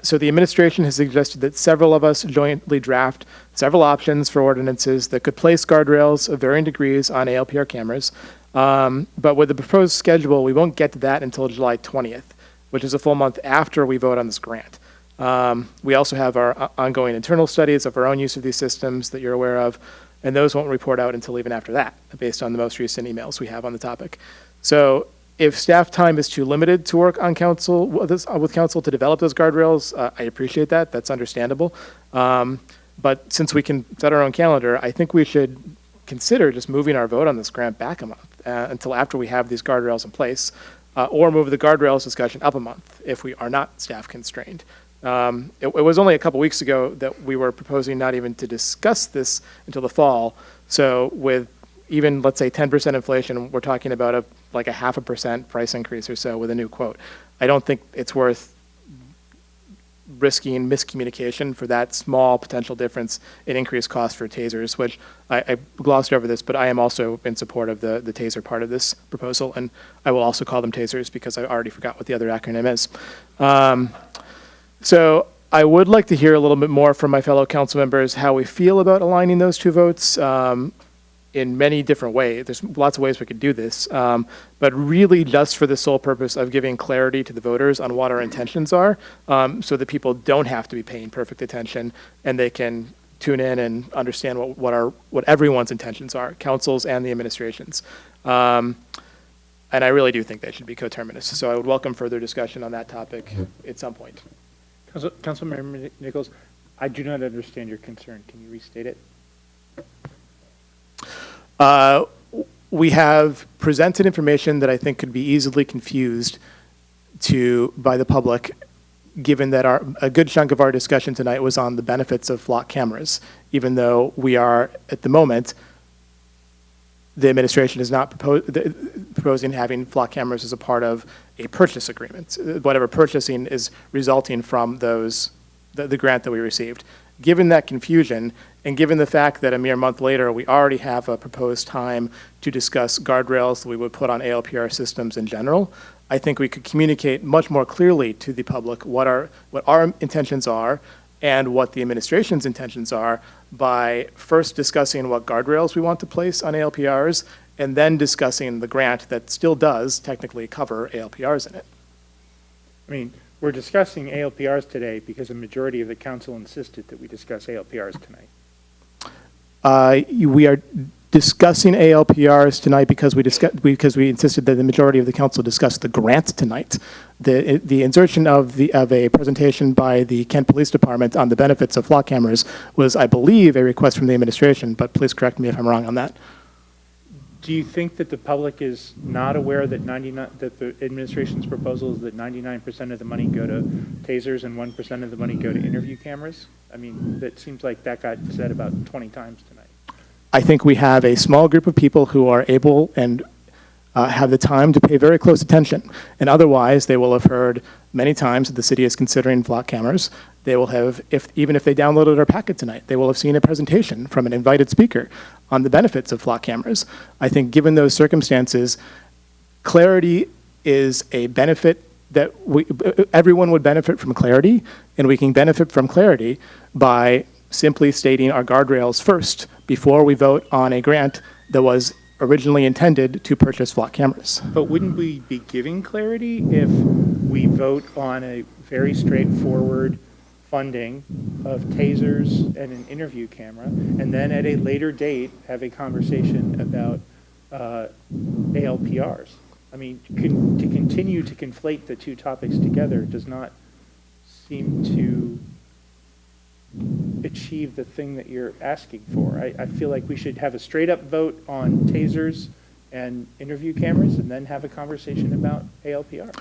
So the administration has suggested that several of us jointly draft several options for ordinances that could place guardrails of varying degrees on ALPR cameras. But with the proposed schedule, we won't get to that until July 20th, which is a full month after we vote on this grant. We also have our ongoing internal studies of our own use of these systems that you're aware of, and those won't report out until even after that, based on the most recent emails we have on the topic. So if staff time is too limited to work on council with council to develop those guardrails, I appreciate that. That's understandable. But since we can set our own calendar, I think we should consider just moving our vote on this grant back a month until after we have these guardrails in place, or move the guardrails discussion up a month if we are not staff constrained. It was only a couple weeks ago that we were proposing not even to discuss this until the fall. So with even, let's say, 10% inflation, we're talking about like a 0.5% price increase or so with a new quote. I don't think it's worth risking miscommunication for that small potential difference in increased cost for tasers, which I glossed over this, but I am also in support of the taser part of this proposal, and I will also call them tasers because I already forgot what the other acronym is. So I would like to hear a little bit more from my fellow council members how we feel about aligning those two votes in many different ways. There's lots of ways we could do this, but really just for the sole purpose of giving clarity to the voters on what our intentions are, so that people don't have to be paying perfect attention and they can tune in and understand what everyone's intentions are, councils and the administrations. And I really do think they should be coterminous. So I would welcome further discussion on that topic at some point. Councilmember Nichols, I do not understand your concern. Can you restate it? We have presented information that I think could be easily confused by the public, given that a good chunk of our discussion tonight was on the benefits of flock cameras, even though we are, at the moment, the administration is not proposing having flock cameras as a part of a purchase agreement. Whatever purchasing is resulting from the grant that we received. Given that confusion, and given the fact that a mere month later, we already have a proposed time to discuss guardrails that we would put on ALPR systems in general, I think we could communicate much more clearly to the public what our intentions are and what the administration's intentions are by first discussing what guardrails we want to place on ALPRs and then discussing the grant that still does technically cover ALPRs in it. I mean, we're discussing ALPRs today because a majority of the council insisted that we discuss ALPRs tonight. We are discussing ALPRs tonight because we insisted that the majority of the council discuss the grant tonight. The insertion of a presentation by the Kent Police Department on the benefits of flock cameras was, I believe, a request from the administration, but please correct me if I'm wrong on that. Do you think that the public is not aware that that the administration's proposal is that 99% of the money go to tasers and 1% of the money go to interview cameras? I mean, that seems like that got said about 20 times tonight. I think we have a small group of people who are able and have the time to pay very close attention. And otherwise, they will have heard many times that the city is considering flock cameras. They will have, even if they downloaded our packet tonight, they will have seen a presentation from an invited speaker on the benefits of flock cameras. I think given those circumstances, clarity is a benefit that everyone would benefit from clarity, and we can benefit from clarity by simply stating our guardrails first before we vote on a grant that was originally intended to purchase flock cameras. But wouldn't we be giving clarity if we vote on a very straightforward funding of tasers and an interview camera, and then at a later date have a conversation about ALPRs? I mean, to continue to conflate the two topics together does not seem to achieve the thing that you're asking for. I feel like we should have a straight up vote on tasers and interview cameras and then have a conversation about ALPR.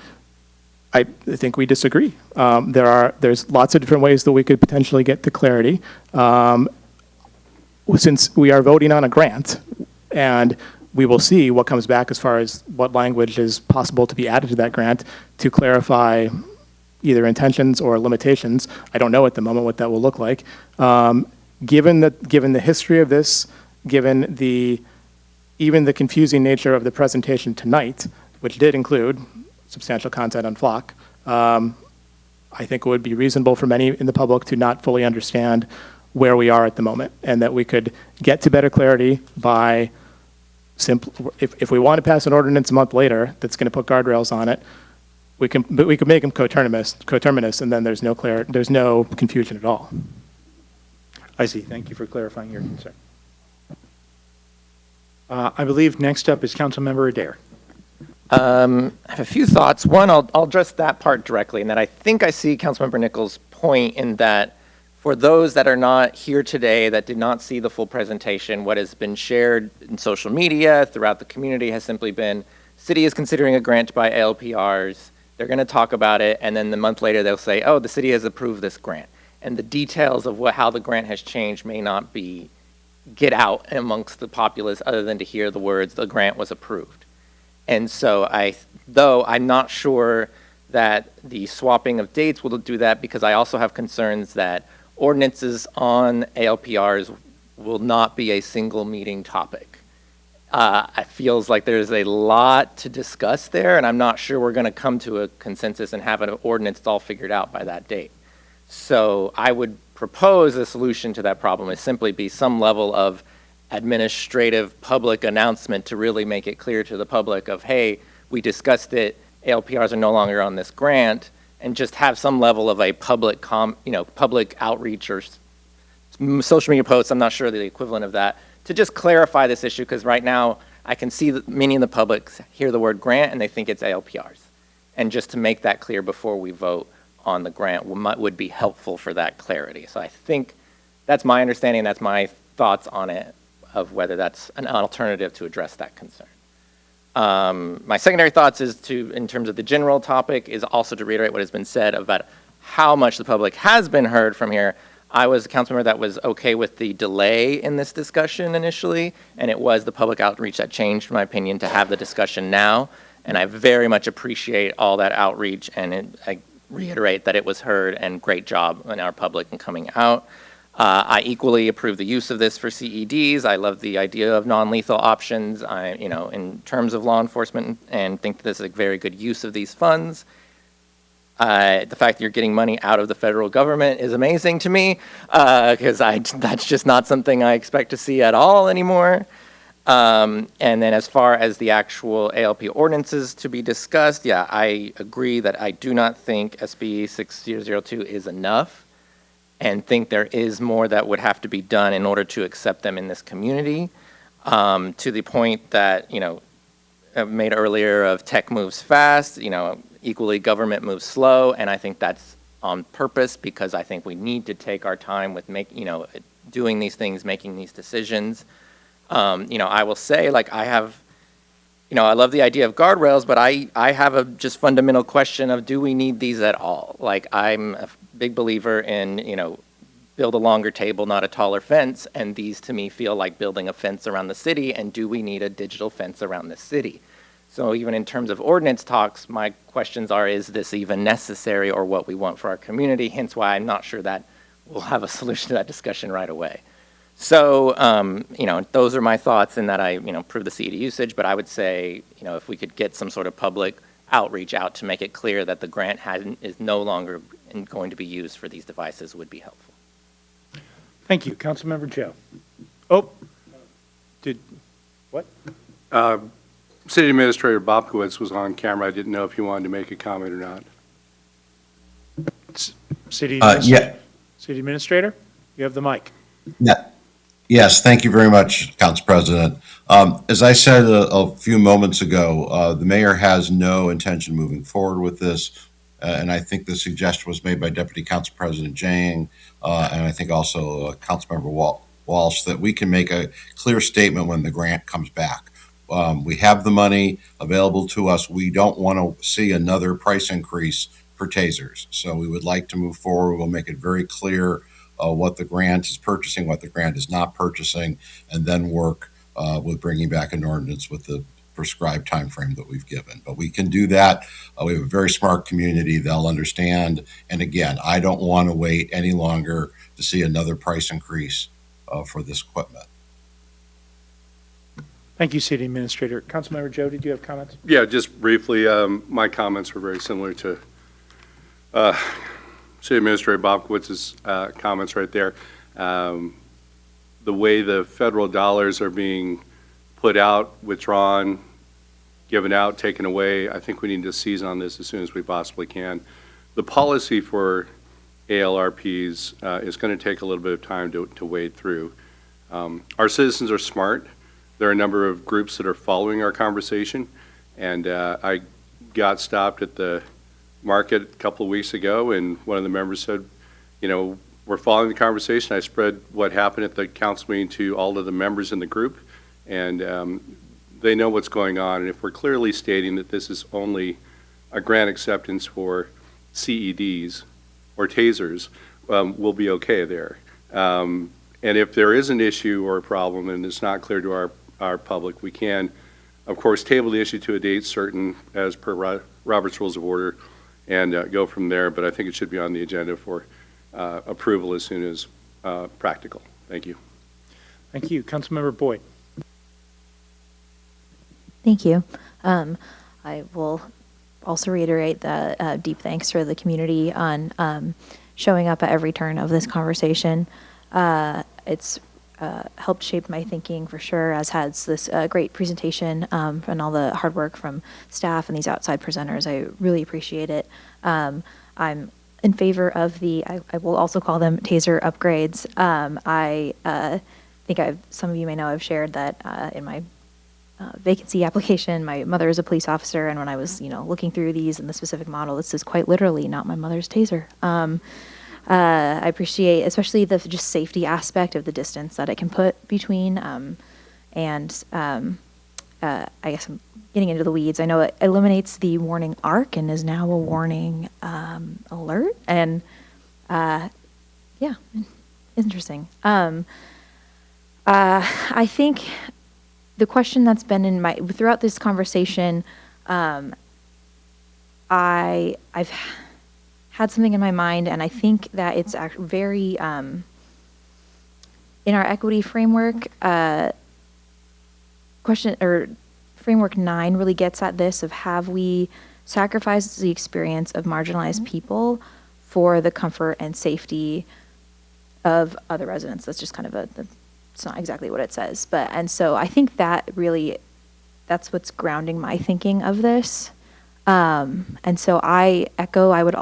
I think we disagree. There's lots of different ways that we could potentially get to clarity. Since we are voting on a grant, and we will see what comes back as far as what language is possible to be added to that grant to clarify either intentions or limitations. I don't know at the moment what that will look like. Given the history of this, given even the confusing nature of the presentation tonight, which did include substantial content on flock, I think it would be reasonable for many in the public to not fully understand where we are at the moment, and that we could get to better clarity by if we want to pass an ordinance a month later that's going to put guardrails on it, we could make them coterminous, and then there's no confusion at all. I see. Thank you for clarifying your concern. I believe next up is Councilmember Adair. I have a few thoughts. One, I'll address that part directly, and that I think I see Councilmember Nichols' point in that for those that are not here today that did not see the full presentation, what has been shared in social media throughout the community has simply been, city is considering a grant to buy ALPRs. They're going to talk about it, and then the month later they'll say, oh, the city has approved this grant. And the details of how the grant has changed may not get out amongst the populace other than to hear the words, the grant was approved. And so though I'm not sure that the swapping of dates will do that, because I also have concerns that ordinances on ALPRs will not be a single meeting topic. It feels like there's a lot to discuss there, and I'm not sure we're going to come to a consensus and have an ordinance all figured out by that date. So I would propose a solution to that problem is simply be some level of administrative public announcement to really make it clear to the public of, hey, we discussed it, ALPRs are no longer on this grant, and just have some level of a public public outreach or social media posts, I'm not sure the equivalent of that, to just clarify this issue, because right now I can see that many in the public hear the word grant and they think it's ALPRs. And just to make that clear before we vote on the grant would be helpful for that clarity. So I think that's my understanding, that's my thoughts on it, of whether that's an alternative to address that concern. My secondary thoughts is in terms of the general topic, is also to reiterate what has been said about how much the public has been heard from here. I was a council member that was okay with the delay in this discussion initially, and it was the public outreach that changed my opinion to have the discussion now. And I very much appreciate all that outreach, and I reiterate that it was heard, and great job in our public in coming out. I equally approve the use of this for CEDs. I love the idea of non-lethal options, in terms of law enforcement, and think that this is a very good use of these funds. The fact that you're getting money out of the federal government is amazing to me, because that's just not something I expect to see at all anymore. And then as far as the actual ALP ordinances to be discussed, yeah, I agree that I do not think SB 6002 is enough, and think there is more that would have to be done in order to accept them in this community, to the point that, I made earlier of tech moves fast, equally government moves slow, and I think that's on purpose, because I think we need to take our time with doing these things, making these decisions. I will say, I love the idea of guardrails, but I have a just fundamental question of, do we need these at all? I'm a big believer in, build a longer table, not a taller fence, and these to me feel like building a fence around the city, and do we need a digital fence around the city? So even in terms of ordinance talks, my questions are, is this even necessary or what we want for our community? Hence why I'm not sure that we'll have a solution to that discussion right away. So, those are my thoughts in that I, approve the CED usage, but I would say, if we could get some sort of public outreach out to make it clear that the grant is no longer going to be used for these devices would be helpful. Thank you. Councilmember Joe. What? City Administrator Bobkowitz was on camera. I didn't know if he wanted to make a comment or not. City Administrator, you have the mic. Yeah. Yes, thank you very much, Council President. As I said a few moments ago, the mayor has no intention moving forward with this, and I think the suggestion was made by Deputy Council President Jang, and I think also Councilmember Walsh, that we can make a clear statement when the grant comes back. We have the money available to us. We don't want to see another price increase for tasers, so we would like to move forward. We'll make it very clear what the grant is purchasing, what the grant is not purchasing, and then work with bringing back an ordinance with the prescribed time frame that we've given. But we can do that. We have a very smart community. They'll understand. And again, I don't want to wait any longer to see another price increase for this equipment. Thank you, City Administrator. Councilmember Joe, did you have comments? Yeah, just briefly, my comments were very similar to City Administrator Bobkowitz's comments right there. The way the federal dollars are being put out, withdrawn, given out, taken away, I think we need to seize on this as soon as we possibly can. The policy for ALRPs is going to take a little bit of time to wade through. Our citizens are smart. There are a number of groups that are following our conversation, and I got stopped at the market a couple of weeks ago, and one of the members said, we're following the conversation. I spread what happened at the council meeting to all of the members in the group, and they know what's going on. And if we're clearly stating that this is only a grant acceptance for CEDs or tasers, we'll be okay there. And if there is an issue or a problem and it's not clear to our public, we can, of course, table the issue to a date certain as per Robert's Rules of Order, and go from there. But I think it should be on the agenda for approval as soon as practical. Thank you. Thank you. Councilmember Boyd. Thank you. I will also reiterate the deep thanks for the community on showing up at every turn of this conversation. It's helped shape my thinking for sure, as has this great presentation and all the hard work from staff and these outside presenters. I really appreciate it. I'm in favor of I will also call them TASER upgrades. I think some of you may know I've shared that in my vacancy application, my mother is a police officer, and when I was, looking through these and the specific model, this is quite literally not my mother's TASER. I appreciate especially the just safety aspect of the distance that it can put between, and I guess I'm getting into the weeds. I know it eliminates the warning arc and is now a warning alert, and yeah, interesting. I think the question that's been throughout this conversation, I've had something in my mind, and I think that it's actually very, in our equity framework, framework 9 really gets at this of have we sacrificed the experience of marginalized people for the comfort and safety of other residents. That's just kind of it's not exactly what it says, and so I think that really, that's what's grounding my thinking of this. And so I echo, I would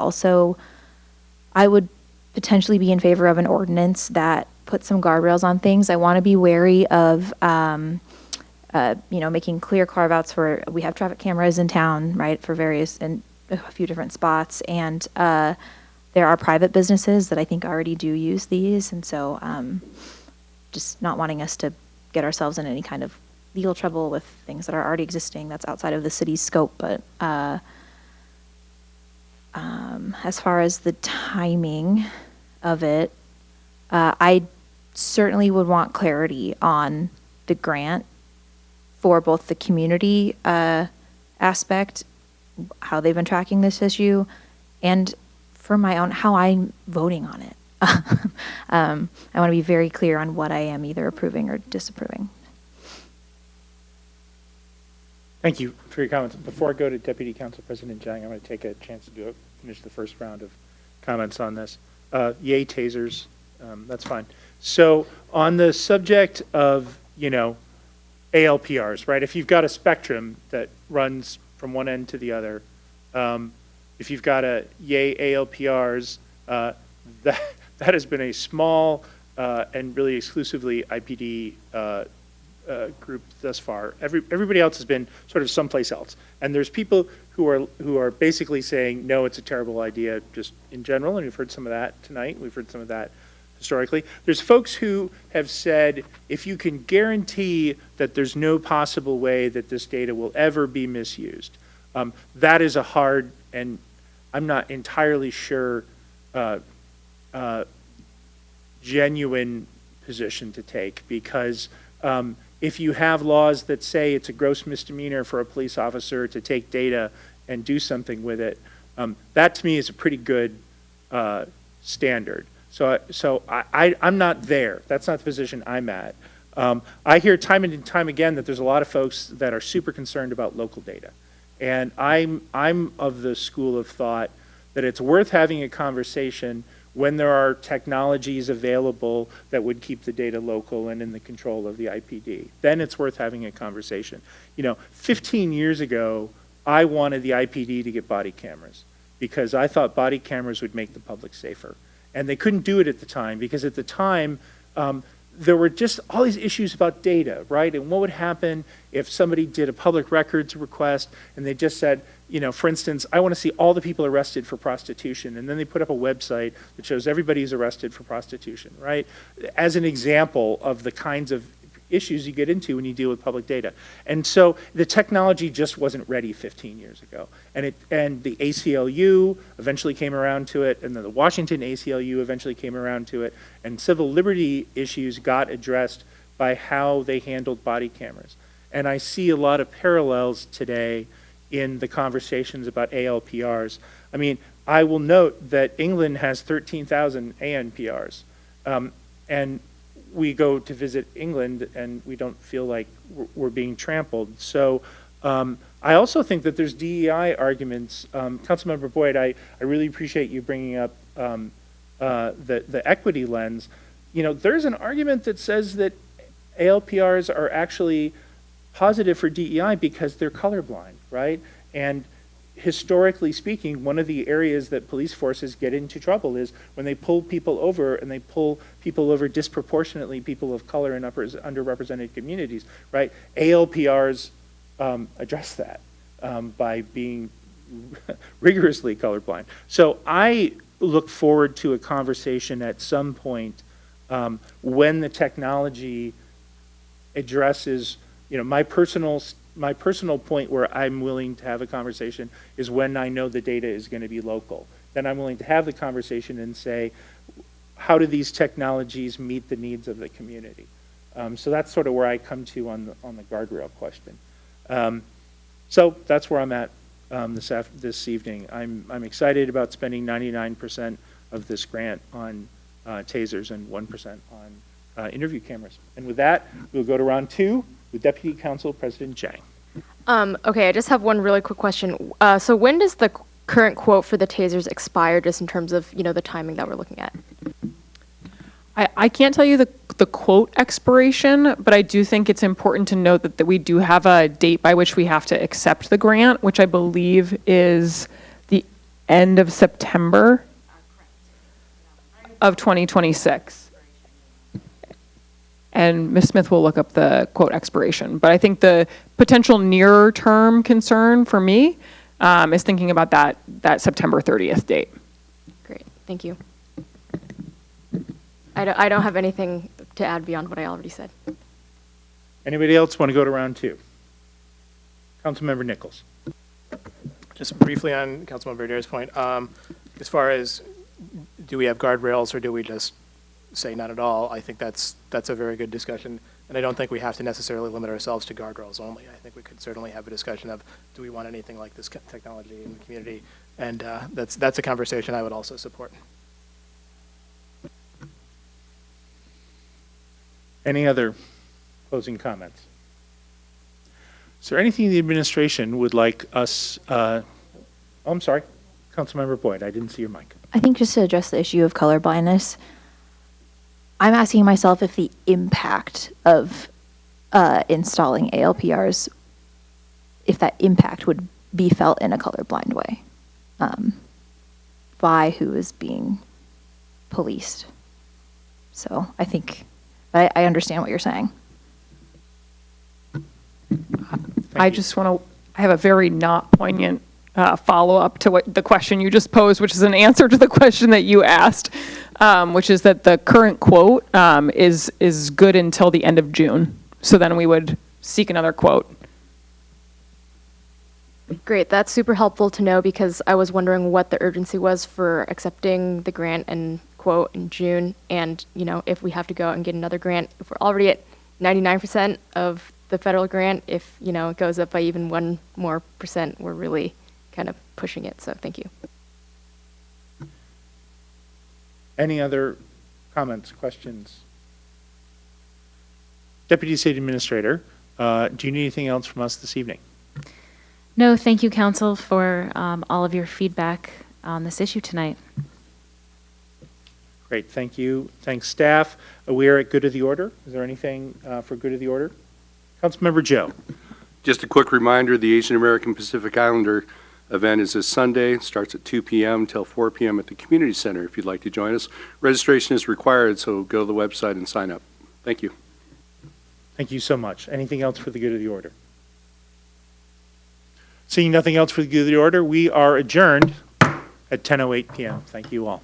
potentially be in favor of an ordinance that puts some guardrails on things. I want to be wary of, making clear carve-outs for, we have traffic cameras in town, right, for various, and a few different spots, and there are private businesses that I think already do use these, and so just not wanting us to get ourselves in any kind of legal trouble with things that are already existing that's outside of the city's scope. But as far as the timing of it, I certainly would want clarity on the grant for both the community aspect, how they've been tracking this issue, and for my own, how I'm voting on it. I want to be very clear on what I am either approving or disapproving. Thank you for your comments. Before I go to Deputy Council President Jang, I'm going to take a chance to finish the first round of comments on this. Yay, tasers. That's fine. So on the subject of, ALPRs, right? If you've got a spectrum that runs from one end to the other, if you've got a yay ALPRs, that has been a small and really exclusively IPD group thus far. Everybody else has been sort of someplace else, and there's people who are basically saying no, it's a terrible idea just in general, and we've heard some of that tonight. We've heard some of that historically. There's folks who have said if you can guarantee that there's no possible way that this data will ever be misused, that is a hard, and I'm not entirely sure genuine position to take, because if you have laws that say it's a gross misdemeanor for a police officer to take data and do something with it, that to me is a pretty good standard. So I'm not there. That's not the position I'm at. I hear time and time again that there's a lot of folks that are super concerned about local data. And I'm of the school of thought that it's worth having a conversation when there are technologies available that would keep the data local and in the control of the IPD. Then it's worth having a conversation. 15 years ago, I wanted the IPD to get body cameras because I thought body cameras would make the public safer. And they couldn't do it at the time because at the time, there were just all these issues about data, right? And what would happen if somebody did a public records request and they just said, for instance, I want to see all the people arrested for prostitution. And then they put up a website that shows everybody who's arrested for prostitution, right? As an example of the kinds of issues you get into when you deal with public data. And so the technology just wasn't ready 15 years ago. And the ACLU eventually came around to it, and then the Washington ACLU eventually came around to it, and civil liberty issues got addressed by how they handled body cameras. And I see a lot of parallels today in the conversations about ALPRs. I mean, I will note that England has 13,000 ANPRs. And we go to visit England and we don't feel like we're being trampled. So I also think that there's DEI arguments. Councilmember Boyd, I really appreciate you bringing up the equity lens. You know, there's an argument that says that ALPRs are actually positive for DEI because they're colorblind, right? And historically speaking, one of the areas that police forces get into trouble is when they pull people over, and they pull people over disproportionately, people of color in underrepresented communities, right? ALPRs address that by being rigorously colorblind. So I look forward to a conversation at some point when the technology addresses, you know, my personal point where I'm willing to have a conversation is when I know the data is going to be local. Then I'm willing to have the conversation and say, how do these technologies meet the needs of the community? So that's sort of where I come to on the guardrail question. So that's where I'm at this evening. I'm excited about spending 99% of this grant on tasers and 1% on interview cameras. And with that, we'll go to round 2 with Deputy Council President Chang. Okay, I just have one really quick question. So when does the current quote for the tasers expire, just in terms of, you know, the timing that we're looking at? I can't tell you the quote expiration, but I do think it's important to note that we do have a date by which we have to accept the grant, which I believe is the end of September of 2026. And Ms. Smith will look up the quote expiration. But I think the potential nearer term concern for me is thinking about that September 30th date. Great, thank you. I don't have anything to add beyond what I already said. Anybody else want to go to round 2? Councilmember Nichols. Just briefly on Councilmember Adair's point, as far as do we have guardrails or do we just say not at all, I think that's a very good discussion, and I don't think we have to necessarily limit ourselves to guardrails only. I think we could certainly have a discussion of, do we want anything like this technology in the community, and that's a conversation I would also support. Any other closing comments? Is there anything the administration would like us, oh, I'm sorry, Councilmember Boyd, I didn't see your mic. I think just to address the issue of colorblindness, I'm asking myself if the impact of installing ALPRs, if that impact would be felt in a colorblind way by who is being policed. So I think, I understand what you're saying. I just want to, I have a very not poignant follow-up to what the question you just posed, which is an answer to the question that you asked, which is that the current quote is good until the end of June. So then we would seek another quote. Great, that's super helpful to know, because I was wondering what the urgency was for accepting the grant and quote in June, and, you know, if we have to go out and get another grant, if we're already at 99% of the federal grant, if, you know, it goes up by even 1% more, we're really kind of pushing it. So thank you. Any other comments, questions? Deputy City Administrator, do you need anything else from us this evening? No, thank you, Council, for all of your feedback on this issue tonight. Great, thank you. Thanks, staff. We are at good of the order. Is there anything for good of the order? Councilmember Joe. Just a quick reminder, the Asian American Pacific Islander event is this Sunday. Starts at 2 p.m. till 4 p.m. at the Community Center if you'd like to join us. Registration is required, so go to the website and sign up. Thank you. Thank you so much. Anything else for the good of the order? Seeing nothing else for the good of the order, we are adjourned at 10:08 p.m. Thank you all.